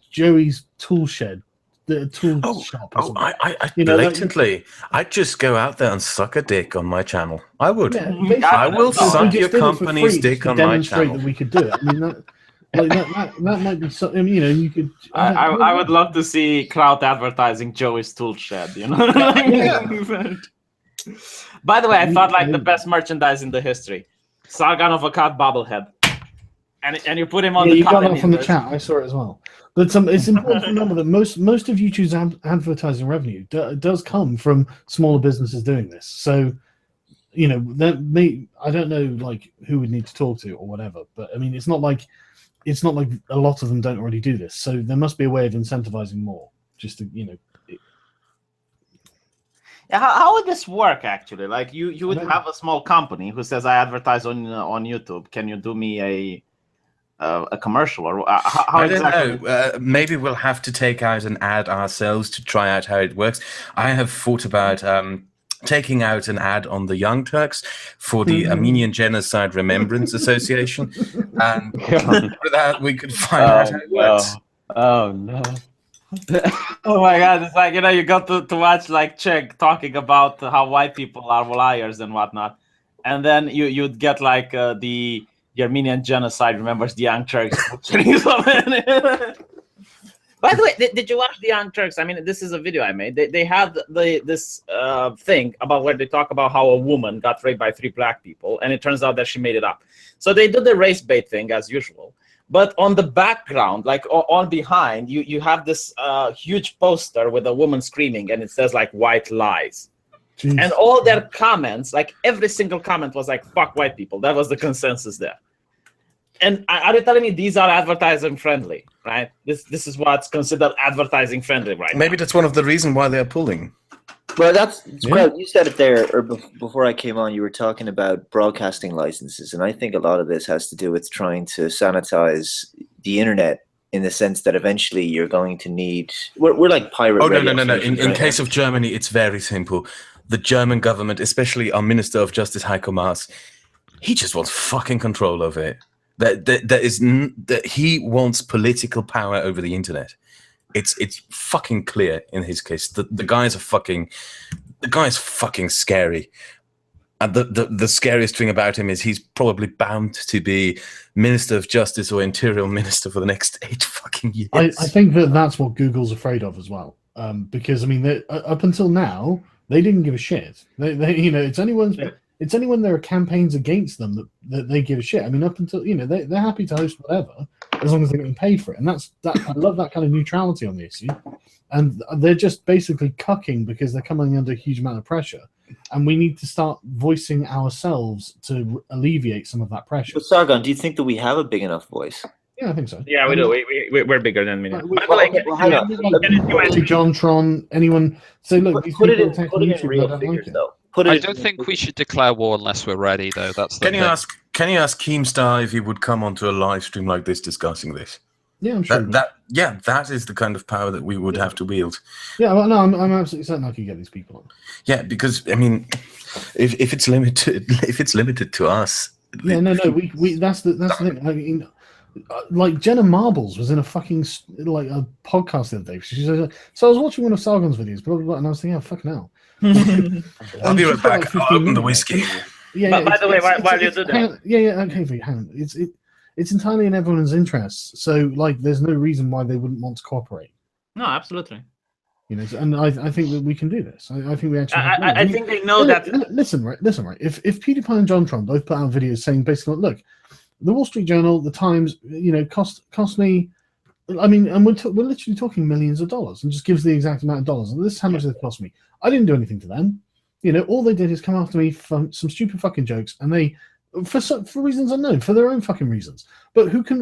Joey's tool shed, the tool shop. I blatantly, I'd just go out there and suck a dick on my channel. I would. Yeah, I will suck your company's dick on my channel. That we could do it. I mean, that might be something. I mean, you could. I would love to see crowd advertising Joey's tool shed. By the way, I thought the best merchandise in the history, Sargon of Akkad bobblehead, and you put him on the. You got that from the chat. I saw it as well. But it's important to remember that most of YouTube's advertising revenue does come from smaller businesses doing this. So, I don't know who would need to talk to or whatever. But I mean, it's not like a lot of them don't already do this. So there must be a way of incentivizing more. Just to How would this work actually? You would have a small company who says, "I advertise on YouTube. Can you do me a commercial?" Or how I exactly? don't know. Maybe we'll have to take out an ad ourselves to try out how it works. I have thought about taking out an ad on the Young Turks for the Armenian Genocide Remembrance Association, and with that we could find out how it works. Oh no. Oh my god, it's like, you got to watch like chick talking about how white people are liars and whatnot, and then you'd get like the Armenian genocide remembers the Young Turks. By the way, did you watch the Young Turks? I mean, this is a video I made. They had this thing about where they talk about how a woman got raped by 3 black people, and it turns out that she made it up. So they do the race bait thing as usual. But on the background, like on behind, you have this huge poster with a woman screaming, and it says like "white lies." Jeez. And all their comments, like every single comment was like "fuck white people." That was the consensus there. And are you telling me these are advertising friendly, right? This is what's considered advertising friendly, right? Maybe that's one of the reasons why they're pulling. Well, you said it there, or before I came on, you were talking about broadcasting licenses, and I think a lot of this has to do with trying to sanitize the internet in the sense that eventually you're going to need. We're like pirate. Oh no! In case of Germany, it's very simple. The German government, especially our Minister of Justice Heiko Maas, he just wants fucking control over it. That he wants political power over the internet. It's fucking clear in his case. The guy is fucking scary. And the scariest thing about him is he's probably bound to be Minister of Justice or Interior Minister for the next 8 fucking years. I think that's what Google's afraid of as well. Because I mean, up until now, they didn't give a shit. They it's only when there are campaigns against them that they give a shit. I mean, up until they're happy to host whatever as long as they're getting paid for it, and I love that kind of neutrality on the issue. And they're just basically cucking because they're coming under a huge amount of pressure, and we need to start voicing ourselves to alleviate some of that pressure. But Sargon, do you think that we have a big enough voice? Yeah, I think so. Yeah, we do. We're bigger than me. John Tron, anyone say, look, these put people it in real figures, though. I don't think we should declare war unless we're ready, though. That's the Can you ask Keemstar if he would come onto a live stream like this discussing this? Yeah, I'm sure. That is the kind of power that we would have to wield. Yeah, well, no, I'm absolutely certain I can get these people on. Yeah, because I mean, if it's limited to us. Yeah, no, we that's the thing. I mean, like Jenna Marbles was in a fucking like a podcast the other day. She said, so I was watching one of Sargon's videos, blah, blah, blah, and I was thinking, oh fucking hell. I'll be right back. I'll open the whiskey. Yeah, but by the way, while you do that, okay, hang on. It's entirely in everyone's interests. So like, there's no reason why they wouldn't want to cooperate. No, absolutely. And I think that we can do this. I think we actually. I think they know that. Listen, right. If PewDiePie and John Tron both put out videos saying basically, look, the Wall Street Journal, the Times, cost me. I mean, and we're literally talking millions of dollars, and just gives the exact amount of dollars. And this is how much they cost me. I didn't do anything to them. All they did is come after me for some stupid fucking jokes, and they, for reasons unknown, for their own fucking reasons. But who can,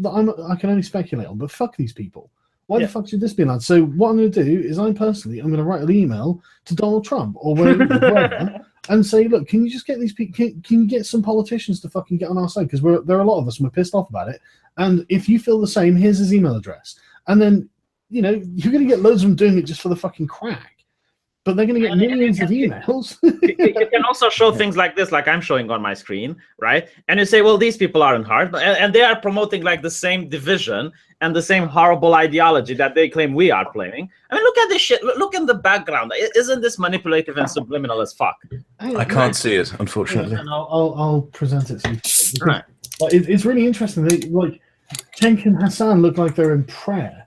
I can only speculate on. But fuck these people. Why the fuck should this be allowed? So what I'm going to do is I'm going to write an email to Donald Trump or whatever and say, look, can you just get these people? Can you get some politicians to fucking get on our side? Because there are a lot of us and we're pissed off about it. And if you feel the same, here's his email address. And then, you're going to get loads of them doing it just for the fucking crack. But they're going to get millions of emails. You can also show things like this, like I'm showing on my screen, right? And you say, well, these people aren't hard. And they are promoting like the same division and the same horrible ideology that they claim we are claiming. I mean, look at this shit. Look in the background. Isn't this manipulative and subliminal as fuck? I can't see it, unfortunately. And I'll present it to you. Right. But it's really interesting. Like, Cenk and Hassan look like they're in prayer.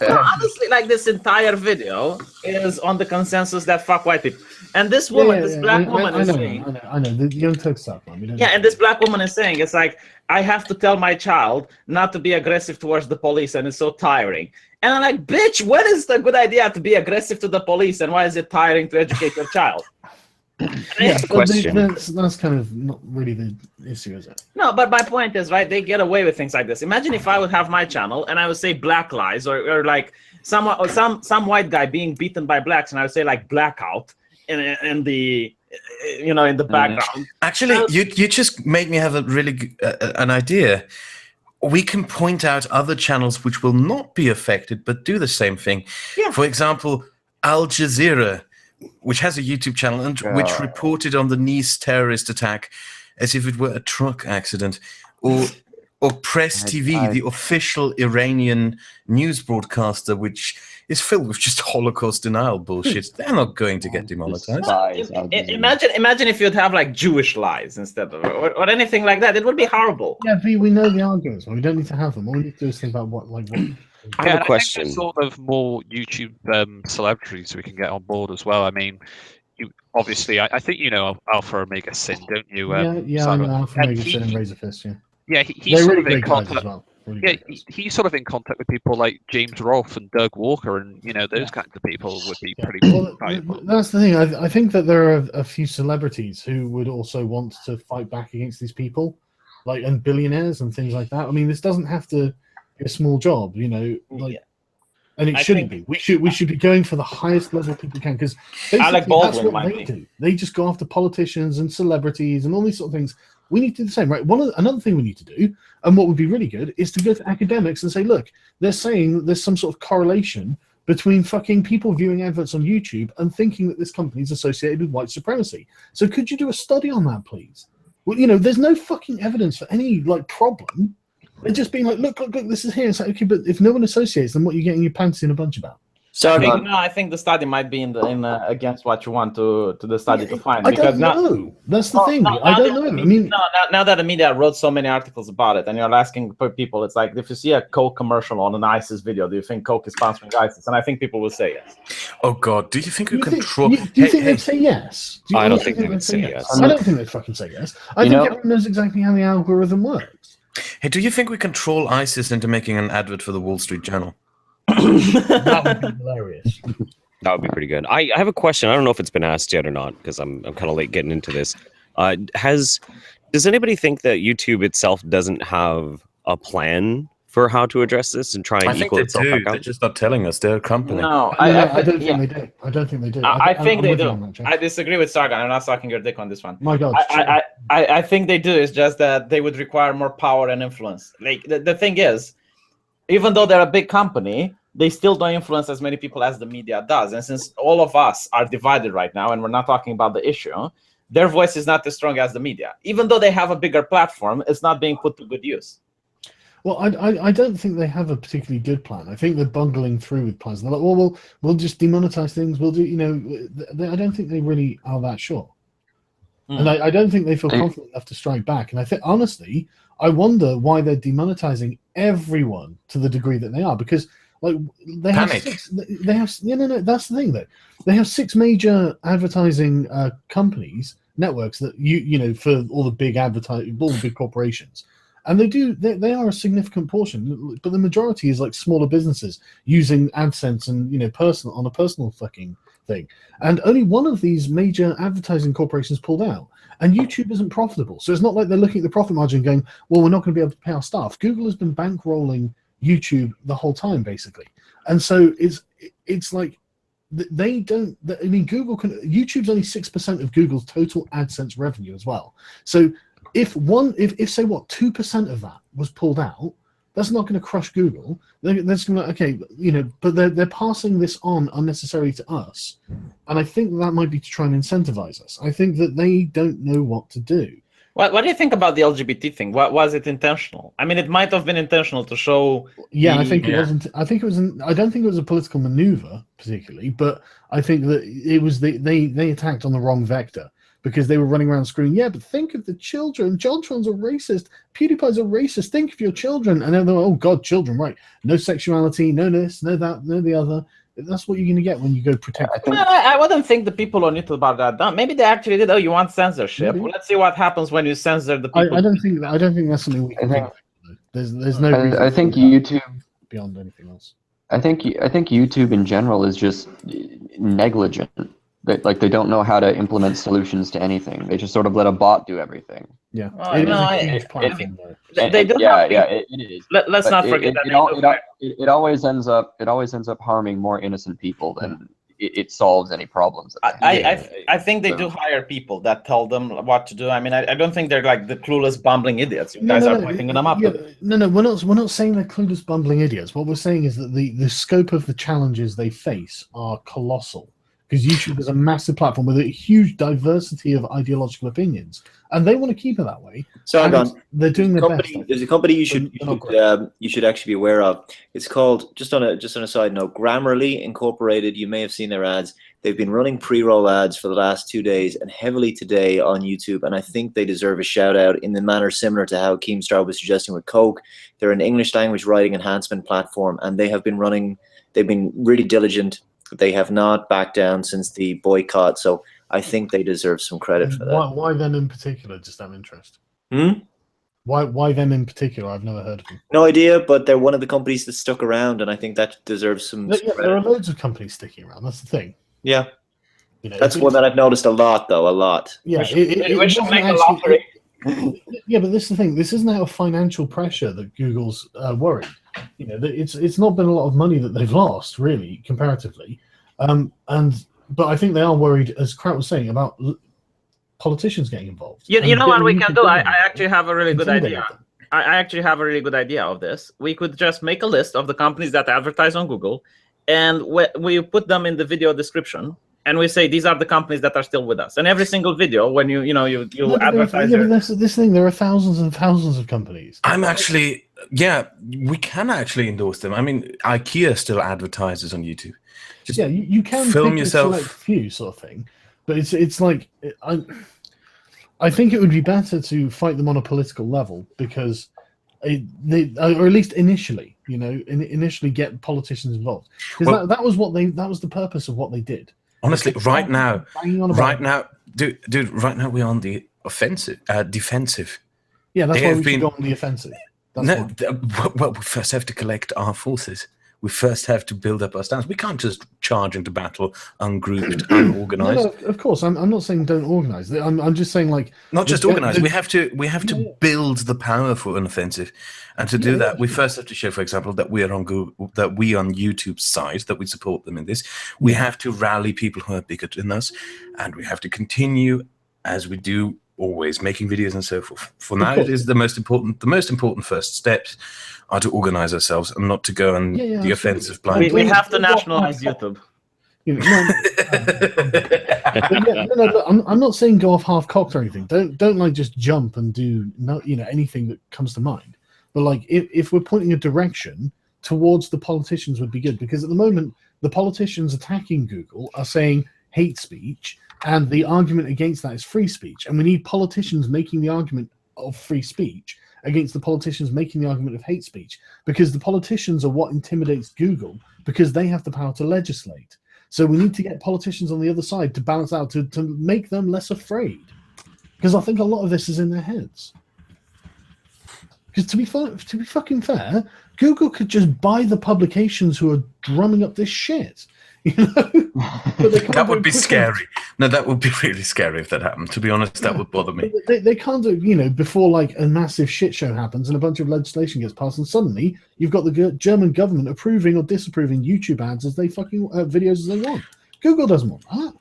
No, honestly, like this entire video is on the consensus that fuck white people. And this woman, this black woman is saying... I know. The Young Turks suck, man. Yeah, and this black woman is saying, it's like, I have to tell my child not to be aggressive towards the police, and it's so tiring. And I'm like, bitch, when is the good idea to be aggressive to the police, and why is it tiring to educate your child? Question. That's kind of not really the issue, is it? No, but my point is, right, they get away with things like this. Imagine if I would have my channel and I would say black lies or like some white guy being beaten by blacks, and I would say like blackout in the in the background. Actually, you just made me have a really an idea. We can point out other channels which will not be affected but do the same thing. Yeah. For example, Al Jazeera, which has a YouTube channel and which reported on the Nice terrorist attack as if it were a truck accident, or Or Press TV, the official Iranian news broadcaster, which is filled with just Holocaust denial bullshit. They're not going to get demonetized. Imagine if you'd have like Jewish lies instead of or anything like that. It would be horrible. Yeah, we know the arguments. We don't need to have them. All we need to do is think about what. I have a question. I think there's sort of more YouTube celebrities we can get on board as well. I mean, obviously, I think you know Alpha Omega Sin, don't you? I know Alpha Omega Sin and Razor Fist. Yeah, he's They're sort really of in great guys contact. as well. Really He's sort of in contact with people like James Rolfe and Doug Walker, and you know those kinds of people would be pretty valuable. That's the thing. I think that there are a few celebrities who would also want to fight back against these people, and billionaires and things like that. I mean, this doesn't have to be a small job, you know. And it shouldn't be. We should be going for the highest level people can, because Alec Baldwin that's what they do. They just go after politicians and celebrities and all these sort of things. We need to do the same, right? Another thing we need to do, and what would be really good, is to go to academics and say, look, they're saying there's some sort of correlation between fucking people viewing adverts on YouTube and thinking that this company is associated with white supremacy. So could you do a study on that, please? Well, you know, there's no fucking evidence for any problem. They're just being like, look, this is here. It's like, okay, but if no one associates, then what are you getting your pants in a bunch about? Sargon. I think the study might be in against what you want to the study to find. I don't know. That's the thing. I don't know. I mean, now that the media wrote so many articles about it, and you're asking for people, it's like, if you see a Coke commercial on an ISIS video, do you think Coke is sponsoring ISIS? And I think people will say yes. Oh God, do you think we control? Do you think they'd say yes? I don't think they would say yes. I don't think they'd fucking say yes. I think everyone knows exactly how the algorithm works. Hey, do you think we control ISIS into making an advert for the Wall Street Journal? That would be hilarious. That would be pretty good. I have a question. I don't know if it's been asked yet or not, because I'm kind of late getting into this. Does anybody think that YouTube itself doesn't have a plan for how to address this and try and equal itself back out? They're just not telling us. They're a company. No, I don't think they do. I don't think they do. I think they do. I disagree with Sargon. I'm not sucking your dick on this one. My God. I think they do. It's just that they would require more power and influence. Like the thing is, even though they're a big company, they still don't influence as many people as the media does. And since all of us are divided right now, and we're not talking about the issue, their voice is not as strong as the media. Even though they have a bigger platform, it's not being put to good use. Well, I don't think they have a particularly good plan. I think they're bungling through with plans. They're like, well, we'll just demonetize things. We'll do, you know, I don't think they really are that sure. And I don't think they feel confident enough to strike back. And I think, honestly, I wonder why they're demonetizing everyone to the degree that they are, because they have no, that's the thing though. They have 6 major advertising companies, networks that you know, for all the big all the big corporations. And they are a significant portion, but the majority is like smaller businesses using AdSense and, you know, on a personal fucking thing. And only one of these major advertising corporations pulled out. And YouTube isn't profitable. So it's not like they're looking at the profit margin going, well, we're not going to be able to pay our staff. Google has been bankrolling YouTube the whole time, basically. And so it's like they don't, I mean, YouTube's only 6% of Google's total AdSense revenue as well. So if say what 2% of that was pulled out, that's not going to crush Google. They're just going to be like, okay, you know, but they're passing this on unnecessarily to us, and I think that might be to try and incentivize us. I think that they don't know what to do. What do you think about the LGBT thing? Was it intentional? I mean, it might have been intentional to show. Yeah, I think it wasn't. I think it was. I don't think it was a political maneuver particularly, but I think that it was they attacked on the wrong vector. Because they were running around screaming, yeah, but think of the children. JonTron's a racist. PewDiePie's a racist. Think of your children. And then they're like, oh, God, children, right. No sexuality, no this, no that, no the other. That's what you're going to get when you go protect. I wouldn't think the people on YouTube about that. Maybe they actually did. Oh, you want censorship? Well, let's see what happens when you censor the people. I don't think that's something we can think. There's no reason. I think YouTube beyond anything else. I think YouTube in general is just negligent. They don't know how to implement solutions to anything. They just sort of let a bot do everything. Yeah, they do. It is. Let's not forget that it always ends up harming more innocent people than it solves any problems. I think they do hire people that tell them what to do. I mean, I don't think they're like the clueless bumbling idiots. You guys are pointing them up. No, we're not saying they're clueless bumbling idiots. What we're saying is that the scope of the challenges they face are colossal. because YouTube is a massive platform with a huge diversity of ideological opinions, and they want to keep it that way. Sargon, they're doing their best. There's a company you should actually be aware of. It's called, just on a side note, Grammarly Incorporated. You may have seen their ads. They've been running pre-roll ads for the last 2 days and heavily today on YouTube, and I think they deserve a shout out in the manner similar to how Keemstar was suggesting with Coke. They're an English language writing enhancement platform, and they've been really diligent. They have not backed down since the boycott, so I think they deserve some credit for that. Why them in particular? Just out of interest. Hmm? Why them in particular? I've never heard of them. No idea, but they're one of the companies that stuck around, and I think that deserves some credit. There are loads of companies sticking around. That's the thing. Yeah. You know, that's one that I've noticed a lot, though. A lot. Yeah, we should make a lottery. Yeah, but this is the thing. This isn't out of financial pressure that Google's worried. You know, it's not been a lot of money that they've lost, really, comparatively. But I think they are worried, as Kraut was saying, about politicians getting involved. You know what we can do? I actually have a really good idea. I actually have a really good idea of this. We could just make a list of the companies that advertise on Google, and we put them in the video description, and we say these are the companies that are still with us. And every single video, when you advertise. But that's this thing. There are thousands and thousands of companies. We can actually endorse them. I mean, IKEA still advertises on YouTube. Just you can film pick yourself. A select few sort of thing, but it's like I think it would be better to fight them on a political level because they, or at least initially, initially get politicians involved, because that was the purpose of what they did. Honestly, right now, dude, right now we're on the defensive. Yeah, that's why we should go on the offensive. Well, we first have to collect our forces. We first have to build up our stance. We can't just charge into battle ungrouped, unorganized. No, of course, I'm not saying don't organize. I'm just saying not just organize. We have to build the power for an offensive, and to do that, we first have to show, for example, that we are on Google, that we on YouTube's side, that we support them in this. We have to rally people who are bigger than us, and we have to continue as we do always, making videos and so forth. For now, it is the most important first steps are to organize ourselves and not to go on the offensive blind. We have to nationalize YouTube. I'm not saying go off half-cocked or anything. Don't like just jump and do anything that comes to mind. But like if we're pointing a direction towards the politicians would be good, because at the moment the politicians attacking Google are saying hate speech, and the argument against that is free speech, and we need politicians making the argument of free speech against the politicians making the argument of hate speech, because the politicians are what intimidates Google, because they have the power to legislate. So we need to get politicians on the other side to balance out, to make them less afraid, because I think a lot of this is in their heads. Because to be fucking fair, Google could just buy the publications who are drumming up this shit. That would be scary. No, that would be really scary if that happened. To be honest, that would bother me. They can't do, before like a massive shit show happens and a bunch of legislation gets passed, and suddenly you've got the German government approving or disapproving YouTube ads as they fucking videos as they want. Google doesn't want that.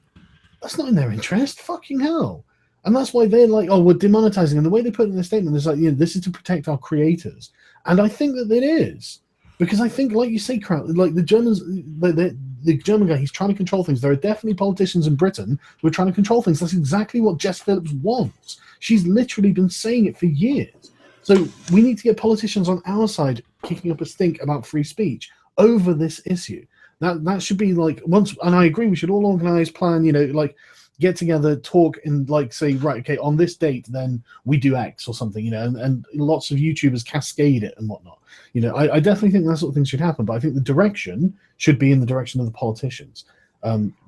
That's not in their interest. Fucking hell. And that's why they're like, oh, we're demonetizing. And the way they put it in the statement is like, this is to protect our creators. And I think that it is. Because I think, like you say, like the Germans, the German guy, he's trying to control things. There are definitely politicians in Britain who are trying to control things. That's exactly what Jess Phillips wants. She's literally been saying it for years. So we need to get politicians on our side kicking up a stink about free speech over this issue. That should be like once, and I agree, we should all organize, plan, like get together, talk, and like say, right, okay, on this date, then we do X or something, and lots of YouTubers cascade it and whatnot. I definitely think that sort of thing should happen, but I think the direction should be in the direction of the politicians,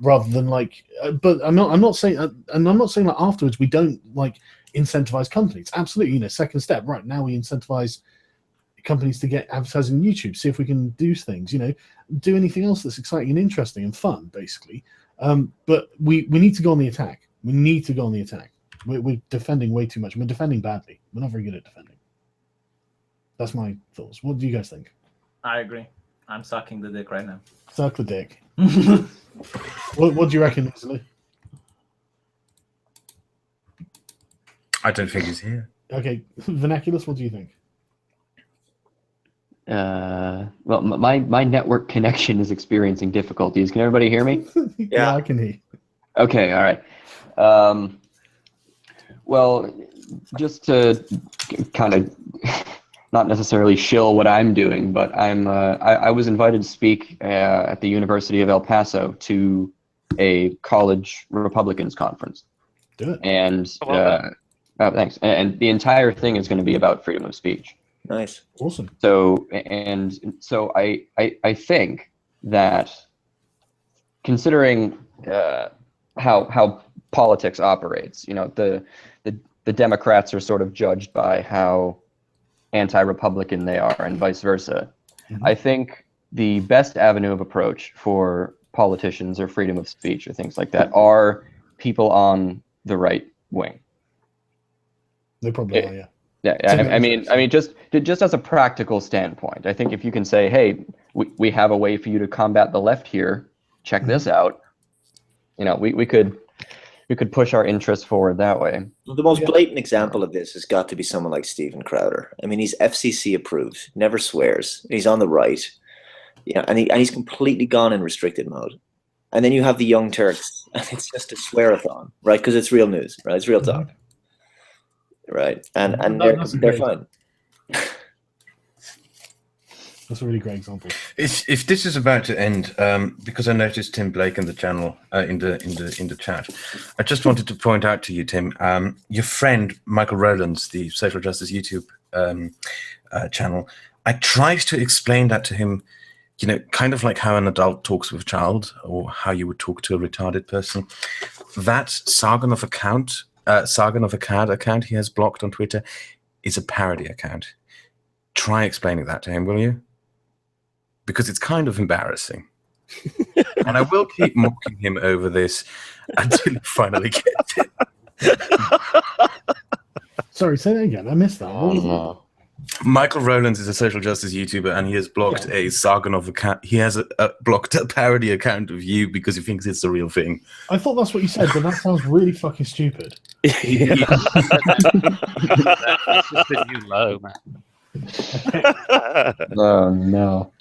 rather than like. But I'm not saying, and I'm not saying that afterwards we don't like incentivize companies. Absolutely, second step. Right now we incentivize companies to get advertising on YouTube. See if we can do things. Do anything else that's exciting and interesting and fun, basically. But we need to go on the attack. We need to go on the attack. We're defending way too much. We're defending badly. We're not very good at defending. That's my thoughts. What do you guys think? I agree. I'm sucking the dick right now. Suck the dick. What do you reckon, Isli? I don't think he's here. Okay, Vernaculus, what do you think? Well, my network connection is experiencing difficulties. Can everybody hear me? Yeah, I can hear. Okay, all right. Well, just to kind of not necessarily shill what I'm doing, but I was invited to speak at the University of El Paso to a college Republicans conference. Do it. And thanks. And the entire thing is going to be about freedom of speech. Nice. Awesome. So I think that considering how politics operates, you know, the Democrats are sort of judged by how anti-Republican they are and vice versa. Mm-hmm. I think the best avenue of approach for politicians or freedom of speech or things like that are people on the right wing. They probably are, yeah. Yeah, I mean, just as a practical standpoint, I think if you can say, hey, we have a way for you to combat the left here, check this out, you know, we could push our interests forward that way. The most blatant example of this has got to be someone like Steven Crowder. I mean, he's FCC approved, never swears, he's on the right, yeah, and he's completely gone in restricted mode. And then you have the Young Turks, and it's just a swearathon, right? Because it's real news, right? It's real talk. Right, and they're fine. That's a really great example. If this is about to end, because I noticed Tim Blake in the channel in the chat, I just wanted to point out to you, Tim, your friend Michael Rowland's the Social Justice YouTube channel. I tried to explain that to him, you know, kind of like how an adult talks with a child, or how you would talk to a retarded person. That Sargon of Akkad account he has blocked on Twitter is a parody account. Try explaining that to him, will you? Because it's kind of embarrassing. And I will keep mocking him over this until he finally gets it. Sorry, say that again. I missed that. No. Michael Rowlands is a social justice YouTuber, and he has blocked a Sargon of Akkad. He has blocked a parody account of you because he thinks it's the real thing. I thought that's what you said, but that sounds really fucking stupid. That's just a new low, man. Oh no.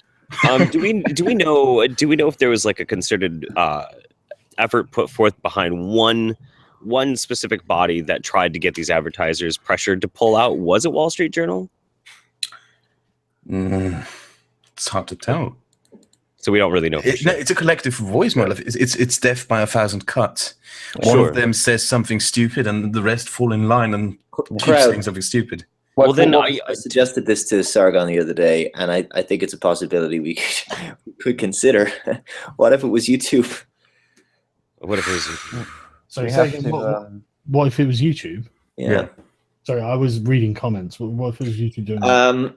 Do we know if there was like a concerted effort put forth behind one specific body that tried to get these advertisers pressured to pull out? Was it Wall Street Journal? It's hard to tell. So we don't really know. No, it's a collective voicemail. It's death by 1,000 cuts. One of them says something stupid, and the rest fall in line and keep saying something stupid. Well, then I suggested this to Sargon the other day, and I think it's a possibility we could consider. What if it was YouTube? What if it was YouTube? So what if it was YouTube? Yeah. Sorry, I was reading comments. What if it was YouTube doing that?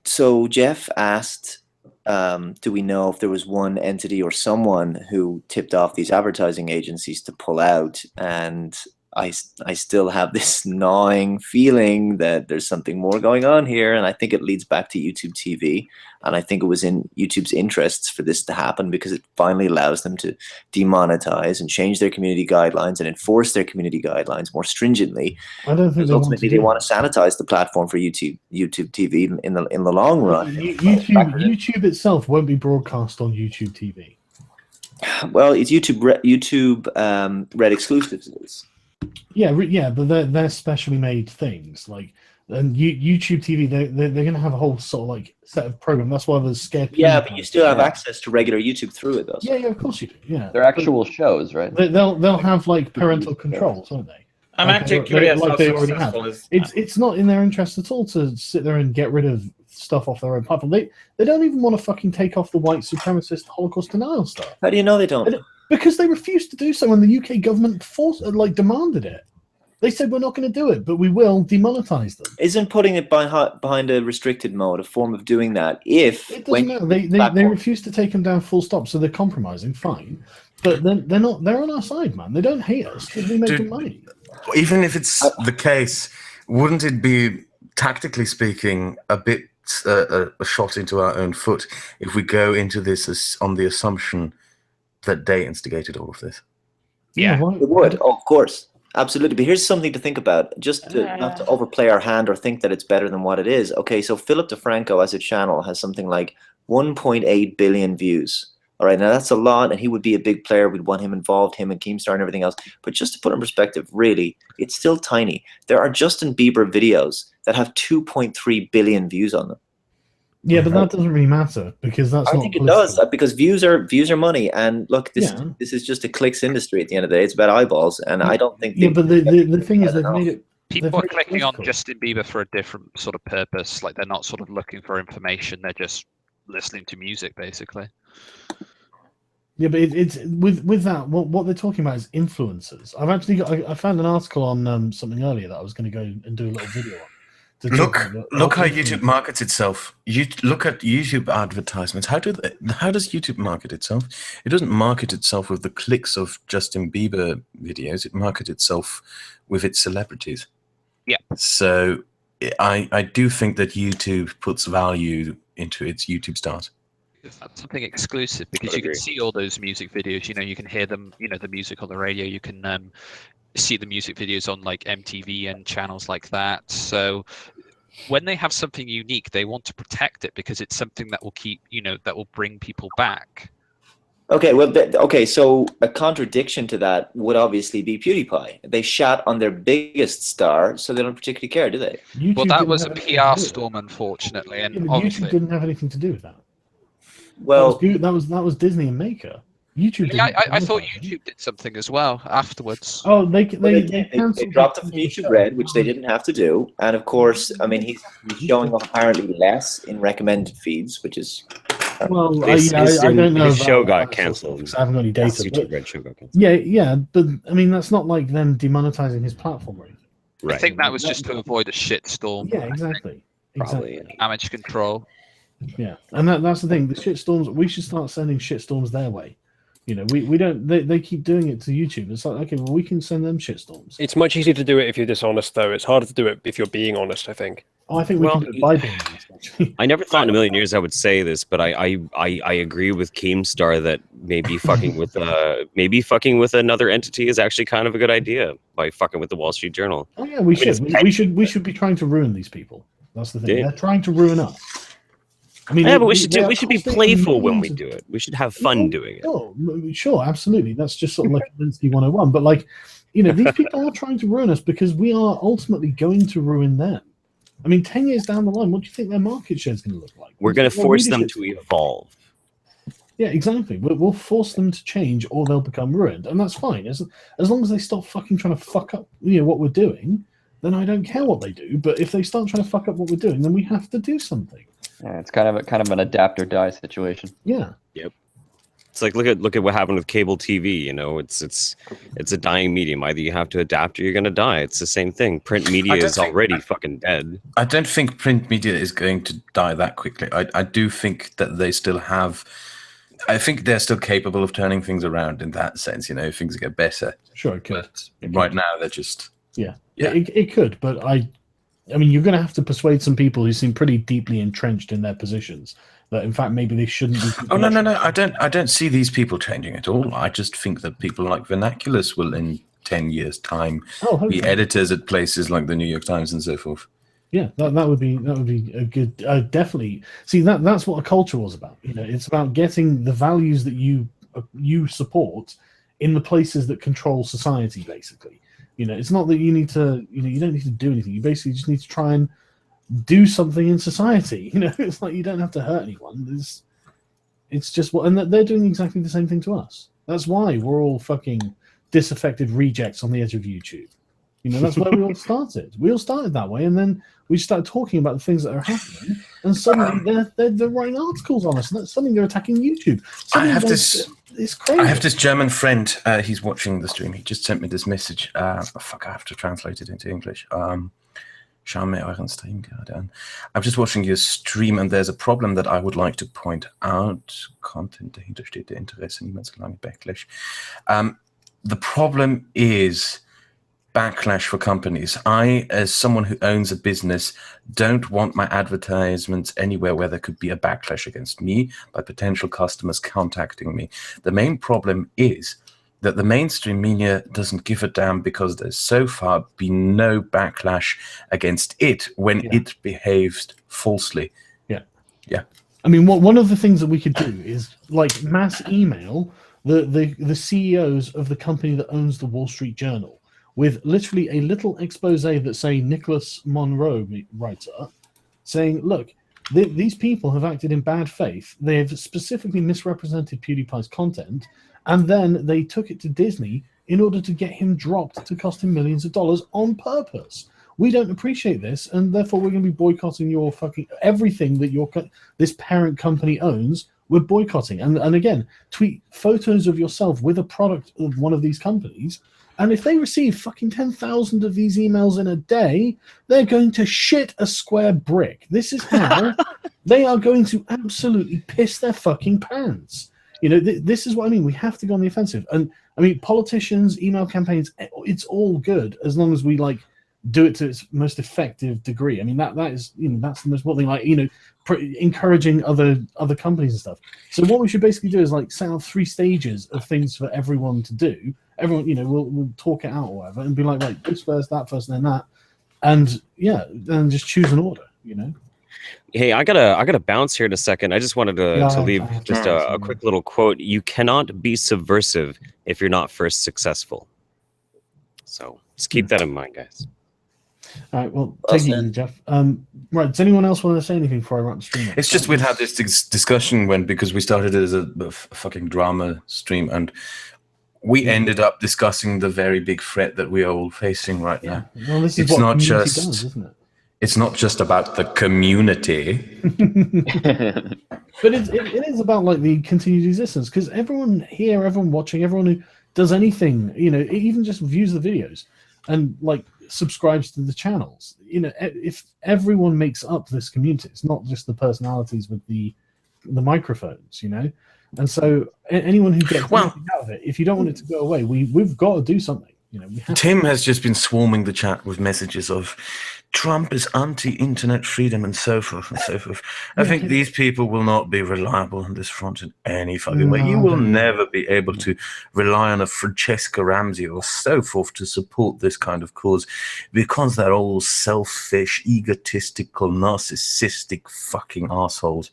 So Jeff asked, do we know if there was one entity or someone who tipped off these advertising agencies to pull out? And I still have this gnawing feeling that there's something more going on here, and I think it leads back to YouTube TV. And I think it was in YouTube's interests for this to happen because it finally allows them to demonetize and change their community guidelines and enforce their community guidelines more stringently. I don't think ultimately they want to sanitize the platform for YouTube TV in the long run. YouTube itself won't be broadcast on YouTube TV. Well, it's YouTube Red exclusives. Yeah, but they're specially made things like. And YouTube TV, they're going to have a whole sort of like set of program. That's why there's Skeptic. Yeah, but you still have access to regular YouTube through it, though. Yeah, of course you do. Yeah, they're actual shows, right? They'll have like parental controls, won't they? I'm actually curious like how they already have. is. It's not in their interest at all to sit there and get rid of stuff off their own platform. They don't even want to fucking take off the white supremacist Holocaust denial stuff. How do you know they don't? Because they refused to do so, and the UK government demanded it. They said we're not going to do it, but we will demonetize them. Isn't putting it behind a restricted mode a form of doing that? If it doesn't matter. They refuse to take them down full stop, so they're compromising. Fine, but then they're not. They're on our side, man. They don't hate us because we make them money. Even if it's the case, wouldn't it be, tactically speaking, a bit a shot into our own foot if we go into this on the assumption that they instigated all of this? Yeah, it would. Oh, of course. Absolutely, but here's something to think about, just to, not to overplay our hand or think that it's better than what it is. Okay, so Philip DeFranco as a channel has something like 1.8 billion views. All right, now that's a lot, and he would be a big player. We'd want him involved, him and Keemstar and everything else. But just to put in perspective, really, it's still tiny. There are Justin Bieber videos that have 2.3 billion views on them. Yeah, but that doesn't really matter because that's not. I think it does, because views are money, and look, this is just a clicks industry at the end of the day. It's about eyeballs, and I don't think. Yeah, but the thing is, they've made it. People are clicking on Justin Bieber for a different sort of purpose. Like they're not sort of looking for information; they're just listening to music, basically. Yeah, but it's with that. What they're talking about is influencers. I've actually I found an article on something earlier that I was going to go and do a little video on. Look how YouTube markets itself. You look at YouTube advertisements. How does YouTube market itself? It doesn't market itself with the clicks of Justin Bieber videos. It markets itself with its celebrities. Yeah. So I do think that YouTube puts value into its YouTube stars. That's something exclusive because you can see all those music videos. You know, you can hear them. You know, the music on the radio. You can see the music videos on like MTV and channels like that. So when they have something unique, they want to protect it because it's something that will keep, that will bring people back. Okay, well, so a contradiction to that would obviously be PewDiePie. They shat on their biggest star, so they don't particularly care, do they? Well, that was a PR storm, unfortunately, and YouTube didn't have anything to do with that. Well, that was Disney and Maker. YouTube. Yeah, I thought YouTube did something as well afterwards. Oh, they dropped it from YouTube Red, which they didn't have to do, and of course, I mean, he's showing up apparently less in recommended feeds, which is. Well, I don't know. His show got cancelled. I haven't got any data. YouTube Red show got cancelled. Yeah, but I mean, that's not like them demonetizing his platform or anything. Right. I think that was just to avoid a shitstorm. Yeah, exactly. Probably. Damage control. Yeah, and that's the thing. The shitstorms. We should start sending shitstorms their way. We don't. They keep doing it to YouTube. It's like, okay, well, we can send them shitstorms. It's much easier to do it if you're dishonest, though. It's harder to do it if you're being honest, I think. Oh, I think we can do it by being honest, actually. I never thought in a million years I would say this, but I agree with Keemstar that maybe fucking with another entity is actually kind of a good idea by fucking with the Wall Street Journal. Oh yeah, we should be trying to ruin these people. That's the thing. They're trying to ruin us. I mean, yeah, but we should be playful when we do it. We should have fun doing it. Sure, absolutely. That's just sort of like Linsky 101. But like, these people are trying to ruin us because we are ultimately going to ruin them. I mean, 10 years down the line, what do you think their market share is going to look like? We're going to force them to evolve. Yeah, exactly. We'll force them to change, or they'll become ruined, and that's fine. As long as they stop fucking trying to fuck up, what we're doing, then I don't care what they do. But if they start trying to fuck up what we're doing, then we have to do something. Yeah, it's kind of an adapt or die situation. Yeah. Yep. It's like look at what happened with cable TV. It's a dying medium. Either you have to adapt or you're gonna die. It's the same thing. Print media is already fucking dead. I don't think print media is going to die that quickly. I do think that they still have. I think they're still capable of turning things around in that sense. Things get better. Sure, it could. But right now, they're just. Yeah. It could, but I mean, you're going to have to persuade some people who seem pretty deeply entrenched in their positions that, in fact, maybe they shouldn't be. Oh no! I don't see these people changing at all. I just think that people like Vernaculus will, in 10 years' time, be editors at places like the New York Times and so forth. Yeah, that would be a good. Definitely. See, that's what a culture was about. It's about getting the values that you support in the places that control society, basically. It's not that you need to, you don't need to do anything. You basically just need to try and do something in society. It's like you don't have to hurt anyone. It's just and they're doing exactly the same thing to us. That's why we're all fucking disaffected rejects on the edge of YouTube. That's where we all started. We all started that way, and then we started talking about the things that are happening, and suddenly they're writing articles on us, and suddenly they're attacking YouTube. Suddenly it's crazy. I have this German friend. He's watching the stream. He just sent me this message. Fuck, I have to translate it into English. Schau mir euren Stream gerade an. I'm just watching your stream, and there's a problem that I would like to point out. Content dahinter steht der Interesse, niemand so lange Backlash. The problem is backlash for companies. I, as someone who owns a business, don't want my advertisements anywhere where there could be a backlash against me by potential customers contacting me. The main problem is that the mainstream media doesn't give a damn because there's so far been no backlash against it when it behaves falsely. Yeah. I mean, one of the things that we could do is like mass email the CEOs of the company that owns the Wall Street Journal with literally a little expose that, say, Nicholas Monroe writes up, saying, look, these people have acted in bad faith. They have specifically misrepresented PewDiePie's content, and then they took it to Disney in order to get him dropped to cost him millions of dollars on purpose. We don't appreciate this, and therefore we're going to be boycotting your fucking everything that this parent company owns. We're boycotting, and again, tweet photos of yourself with a product of one of these companies. And if they receive fucking 10,000 of these emails in a day, they're going to shit a square brick. This is how they are going to absolutely piss their fucking pants. You know, this is what I mean. We have to go on the offensive. And I mean, politicians, email campaigns, it's all good as long as we like do it to its most effective degree. I mean, that is, you know, that's the most important thing. Like, you know, encouraging other companies and stuff. So what we should basically do is like set out 3 stages of things for everyone to do. Everyone, you know, we'll talk it out or whatever, and be like, right, this first, that first, and then that, and yeah, then just choose an order. You know. Hey, I gotta bounce here in a second. I just wanted to leave just a quick little quote. You cannot be subversive if you're not first successful. So just keep that in mind, guys. All right, well, take it easy, Jeff. Right, does anyone else want to say anything before I wrap the stream up? It's just we'd had this discussion because we started it as a fucking drama stream, and we ended up discussing the very big threat that we are all facing right now. Well, this is what community does, isn't it? It's not just about the community. But it is about like the continued existence, because everyone here, everyone watching, everyone who does anything, you know, even just views the videos and like subscribes to the channels, you know, if everyone makes up this community, it's not just the personalities with the microphones, you know. And so anyone who gets anything out of it, if you don't want it to go away, we've got to do something. You know, Tim has just been swarming the chat with messages of Trump is anti-internet freedom and so forth and so forth. I think these people will not be reliable on this front in any fucking way. You will never be able to rely on a Francesca Ramsey or so forth to support this kind of cause, because they're all selfish, egotistical, narcissistic fucking assholes.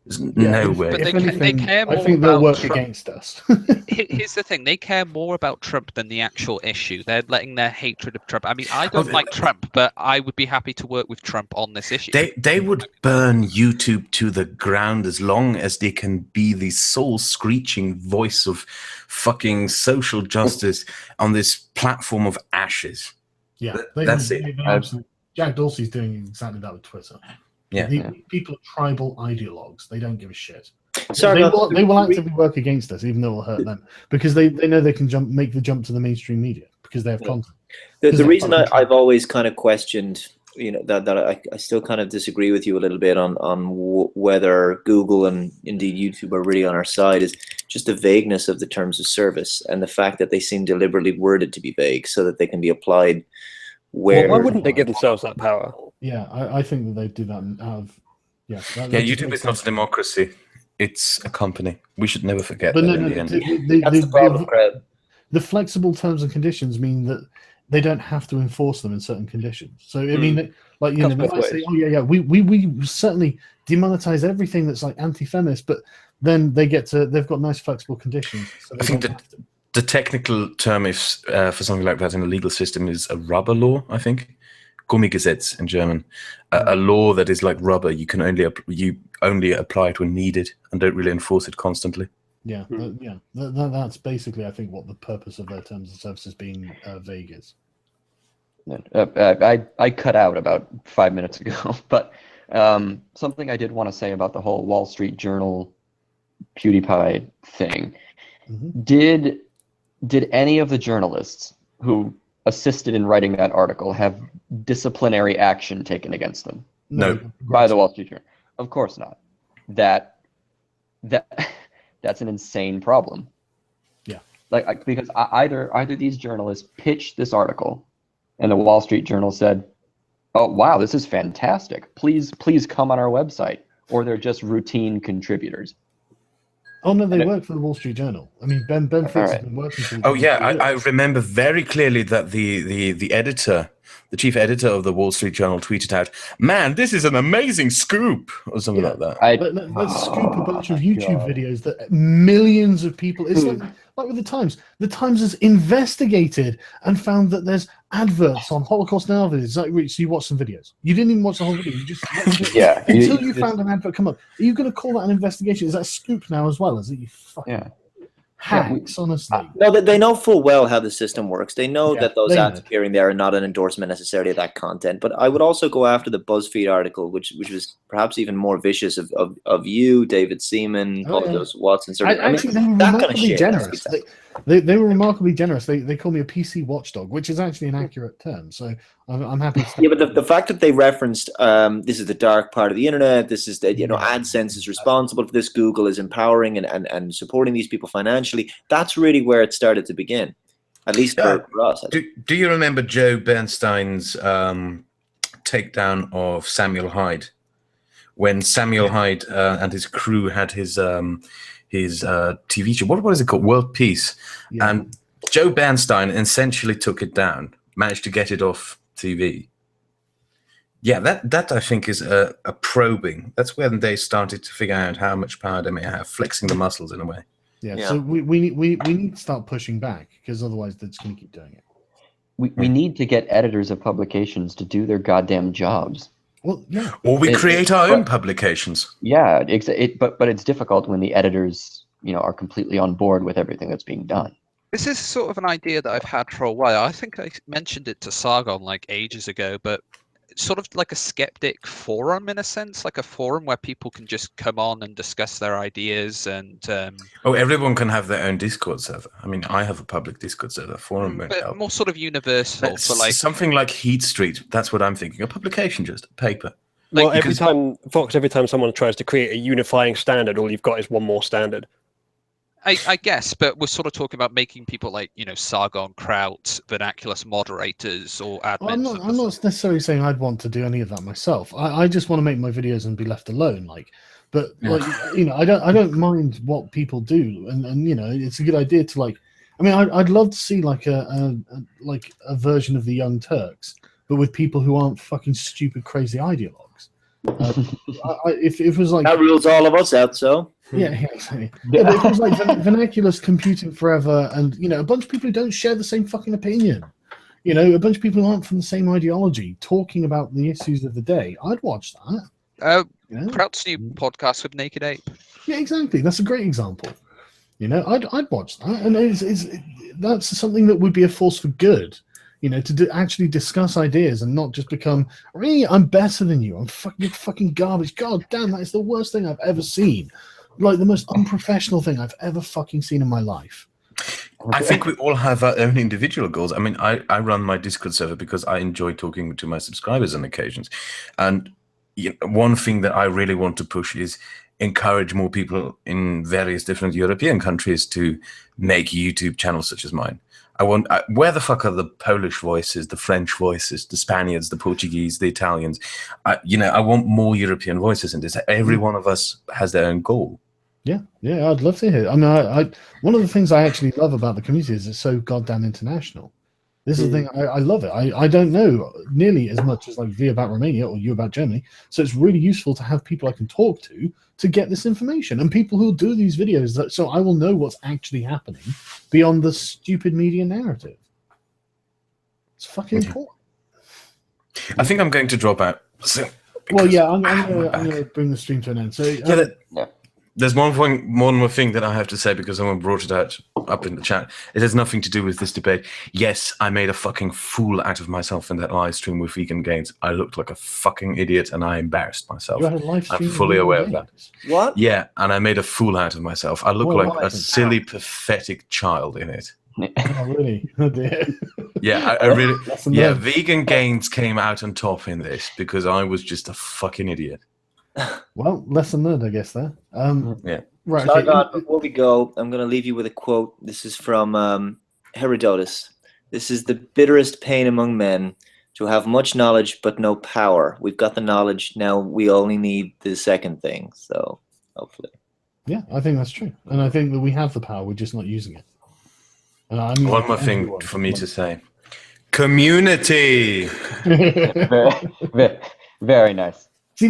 There's no way. But they care more I think they'll work Trump. against us. Here's the thing: they care more about Trump than the actual issue. They're letting their hatred of Trump. I mean, I don't like Trump, but I would be happy to work with Trump on this issue. They would burn YouTube to the ground as long as they can be the soul-screeching voice of fucking social justice on this platform of ashes. Yeah, that's it. Jack Dorsey's doing exactly that with Twitter. Yeah, people are tribal ideologues. They don't give a shit. Sargon, they will actively work against us, even though it will hurt them, because they know they can make the jump to the mainstream media because they have content. The reason I've always kind of questioned, you know, that I still kind of disagree with you a little bit on whether Google and indeed YouTube are really on our side is just the vagueness of the terms of service and the fact that they seem deliberately worded to be vague so that they can be applied where. Well, why wouldn't they give themselves that power? Yeah, I think that they do that out of YouTube is not a democracy. It's a company. We should never forget but that. That's the problem, Fred. The flexible terms and conditions mean that they don't have to enforce them in certain conditions. So I mean, like, you know, they might say, oh yeah, we certainly demonetize everything that's like anti-feminist, but then they've got nice flexible conditions. So I think that the technical term is for something like that in the legal system is a rubber law, I think. Gummigesetz in German, a law that is like rubber. You can only apply it when needed and don't really enforce it constantly. Yeah, that's basically, I think, what the purpose of their terms of services being vague is. I cut out about 5 minutes ago, but something I did want to say about the whole Wall Street Journal PewDiePie thing. Mm-hmm. Did any of the journalists who assisted in writing that article have disciplinary action taken against them? No. By the Wall Street Journal? Of course not. That's an insane problem. Yeah. Like because either these journalists pitched this article and the Wall Street Journal said, "Oh wow, this is fantastic. Please come on our website," or they're just routine contributors. Oh no, they work for the Wall Street Journal. I mean, Ben Fritz has been working for. Oh yeah, I remember very clearly that the editor, the chief editor of the Wall Street Journal, tweeted out, "Man, this is an amazing scoop," or something like that. Let's scoop a bunch of YouTube videos that millions of people. It's like with the Times. The Times has investigated and found that there's adverts on Holocaust denial. So you watch some videos. You didn't even watch the whole video. You just until you found an advert come up. Are you going to call that an investigation? Is that a scoop now as well? Is it you fucking hacks? Honestly, no. They know full well how the system works. They know that those ads appearing there are not an endorsement necessarily of that content. But I would also go after the BuzzFeed article, which was perhaps even more vicious of you, David Seaman, those Watson. Actually, they were remarkably generous. They were remarkably generous. They call me a PC watchdog, which is actually an accurate term. So I'm happy. But the fact that they referenced this is the dark part of the internet. This is that AdSense is responsible for this. Google is empowering and supporting these people financially. That's really where it started to begin, at least for us. Do you remember Joe Bernstein's takedown of Samuel Hyde, when Samuel Hyde and his crew had his TV show? What was it called? World Peace. And Joe Bernstein essentially took it down, managed to get it off TV. Yeah, that I think is a probing. That's when they started to figure out how much power they may have, flexing the muscles in a way. Yeah. So we need to start pushing back, because otherwise they're just going to keep doing it. We need to get editors of publications to do their goddamn jobs. Well, yeah. Or we create our own publications. Yeah, but it's difficult when the editors, are completely on board with everything that's being done. This is sort of an idea that I've had for a while. I think I mentioned it to Sargon like ages ago, but it's sort of like a skeptic forum in a sense, like a forum where people can just come on and discuss their ideas and. Everyone can have their own Discord server. I mean, I have a public Discord server. Forum won't help. More sort of universal. For like something like Heat Street. That's what I'm thinking. A publication, just a paper. Well, every time someone tries to create a unifying standard, all you've got is one more standard. I guess, but we're sort of talking about making people like, Sargon, Kraut, Vernaculus moderators or admins. Well, I'm not necessarily saying I'd want to do any of that myself. I just want to make my videos and be left alone. I don't mind what people do, and it's a good idea to I'd love to see like a version of the Young Turks, but with people who aren't fucking stupid, crazy ideologues. If it was like that rules all of us out, so. Yeah, exactly. Yeah, but it was like Vernaculus computing forever, and a bunch of people who don't share the same fucking opinion. A bunch of people who aren't from the same ideology talking about the issues of the day. I'd watch that. Kraut's new podcast with Naked Ape. Yeah, exactly. That's a great example. I'd watch that, and that's something that would be a force for good. To actually discuss ideas and not just become, I'm better than you. You're fucking garbage. God damn, that is the worst thing I've ever seen. Like the most unprofessional thing I've ever fucking seen in my life. I think we all have our own individual goals. I mean, I run my Discord server because I enjoy talking to my subscribers on occasions. And one thing that I really want to push is encourage more people in various different European countries to make YouTube channels such as mine. Where the fuck are the Polish voices, the French voices, the Spaniards, the Portuguese, the Italians? I want more European voices in this. Every one of us has their own goal. Yeah, I'd love to hear. I mean, one of the things I actually love about the community is it's so goddamn international. This is the thing. I love it. I don't know nearly as much as like V about Romania or you about Germany. So it's really useful to have people I can talk to get this information, and people who do these videos so I will know what's actually happening beyond the stupid media narrative. It's fucking important. I think I'm going to drop out soon. Well, yeah, I'm going to bring the stream to an end. So there's one more thing that I have to say because someone brought it up in the chat. It has nothing to do with this debate. Yes, I made a fucking fool out of myself in that live stream with Vegan Gains. I looked like a fucking idiot and I embarrassed myself. You had a live stream. I'm fully aware of that. What? Yeah, and I made a fool out of myself. I look like a silly, pathetic child in it. Oh, really? Oh, dear. Yeah, I really. Yeah, Vegan Gains came out on top in this because I was just a fucking idiot. Well, lesson learned, I guess. There. Yeah. Right. Sargon, before we go, I'm going to leave you with a quote. This is from Herodotus. This is the bitterest pain among men to have much knowledge but no power. We've got the knowledge now. We only need the second thing. So hopefully. Yeah, I think that's true, and I think that we have the power. We're just not using it. I mean, one more thing for me to say: community. Very nice. See,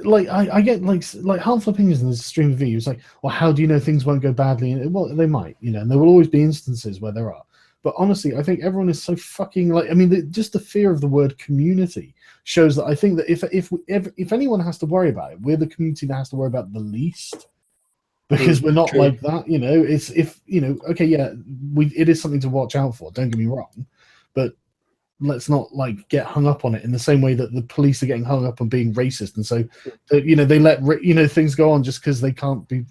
like I get like harmful opinions in this stream of videos. Like, well, how do you know things won't go badly? Well, they might, and there will always be instances where there are. But honestly, I think everyone is so fucking like. I mean, just the fear of the word community shows that I think that if anyone has to worry about it, we're the community that has to worry about the least, because we're not like that. It's okay, yeah, it is something to watch out for. Don't get me wrong, but let's not like get hung up on it in the same way that the police are getting hung up on being racist, and so they let things go on just because they can't be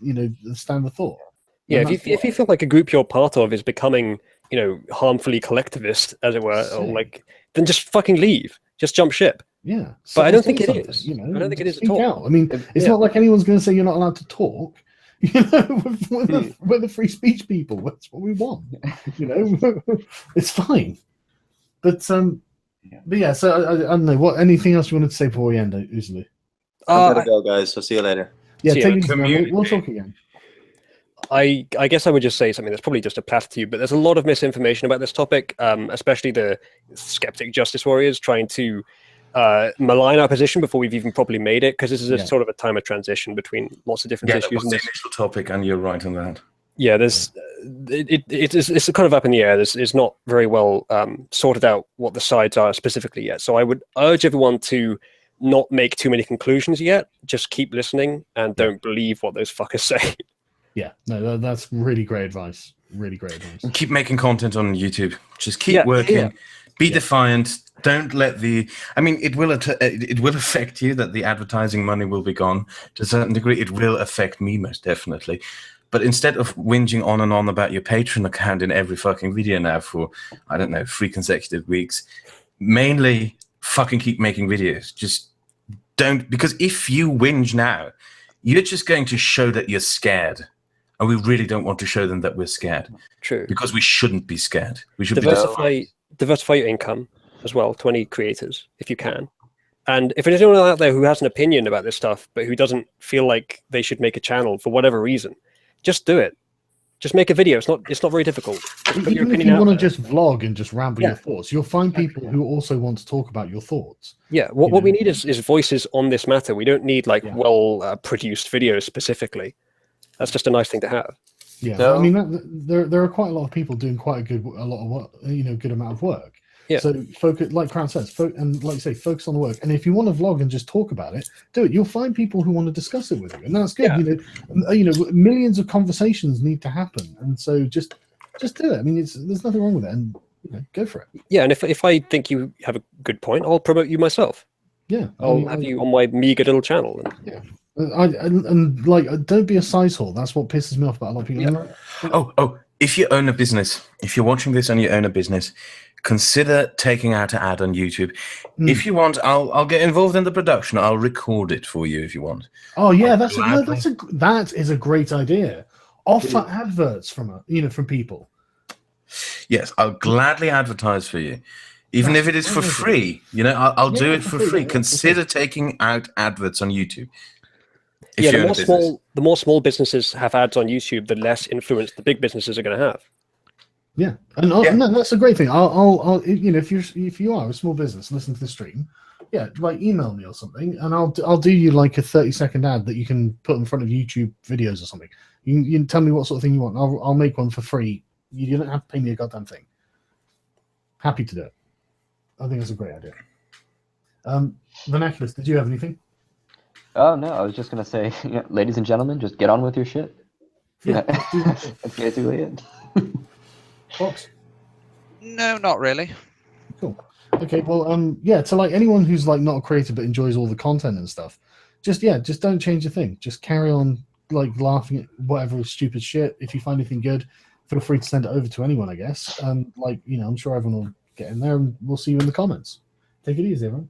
stand the thought. Yeah, if you feel like a group you're part of is becoming harmfully collectivist, as it were, or like, then just fucking leave, just jump ship. Yeah, but I don't think it is. I don't think it is at all. Out. I mean, it's not like anyone's going to say you're not allowed to talk. We're the free speech people. That's what we want. It's fine. But yeah. So I don't know. Anything else you wanted to say before we end, Uslu? I gotta go, guys. I'll see you later. Yeah, take it easy. We'll talk again. I guess I would just say something that's probably just a platitude, but there's a lot of misinformation about this topic, especially the skeptic justice warriors trying to malign our position before we've even properly made it, because this is a sort of a time of transition between lots of different issues. Yeah, that was the initial topic, and you're right on that. Yeah, it's kind of up in the air. It's not very well sorted out what the sides are specifically yet. So I would urge everyone to not make too many conclusions yet. Just keep listening and don't believe what those fuckers say. Yeah, no, that's really great advice. Really great advice. And keep making content on YouTube. Just keep working. Yeah. Be defiant. Don't let it will affect you that the advertising money will be gone to a certain degree. It will affect me most definitely. But instead of whinging on and on about your Patreon account in every fucking video now for, I don't know, 3 consecutive weeks, mainly fucking keep making videos. Just don't, because if you whinge now, you're just going to show that you're scared. And we really don't want to show them that we're scared. True. Because we shouldn't be scared. We should diversify your income as well to any creators if you can. And if there's anyone out there who has an opinion about this stuff, but who doesn't feel like they should make a channel for whatever reason, just do it. Just make a video. It's not very difficult. Even if you want to just vlog and just ramble your thoughts, you'll find people who also want to talk about your thoughts. Yeah, what we need is voices on this matter. We don't need well-produced videos specifically. That's just a nice thing to have. Yeah, so, I mean, there are quite a lot of people doing quite good amount of work. Yeah. So focus, like Crown says, and like you say, focus on the work. And if you want to vlog and just talk about it, do it. You'll find people who want to discuss it with you, and that's good. Yeah. Millions of conversations need to happen, and so just do it. I mean, there's nothing wrong with it, and go for it. Yeah, and if I think you have a good point, I'll promote you myself. Yeah, I'll have you on my meager little channel. Yeah. And don't be a size whore. That's what pisses me off about a lot of people. Yeah. Oh, if you own a business, if you're watching this and you own a business, consider taking out an ad on YouTube. If you want, I'll get involved in the production. I'll record it for you if you want. Oh yeah, that is a great idea. Offer adverts from people. Yes, I'll gladly advertise for you. Even if it is for free, I'll do it for free. Consider taking out adverts on YouTube. The more small businesses have ads on YouTube, the less influence the big businesses are going to have. Yeah, and no, that's a great thing. I'll if you are a small business, listen to the stream. Yeah, email me or something, and I'll do you like a 30-second ad that you can put in front of YouTube videos or something. You can tell me what sort of thing you want. I'll make one for free. You don't have to pay me a goddamn thing. Happy to do it. I think that's a great idea. Vernaculus, did you have anything? Oh, no, I was just going to say, ladies and gentlemen, just get on with your shit. Yeah, that's basically it. Fox? No, not really. Cool. Okay, well, so anyone who's not a creator but enjoys all the content and stuff, just don't change a thing. Just carry on laughing at whatever stupid shit. If you find anything good, feel free to send it over to anyone, I guess. I'm sure everyone will get in there, and we'll see you in the comments. Take it easy, everyone.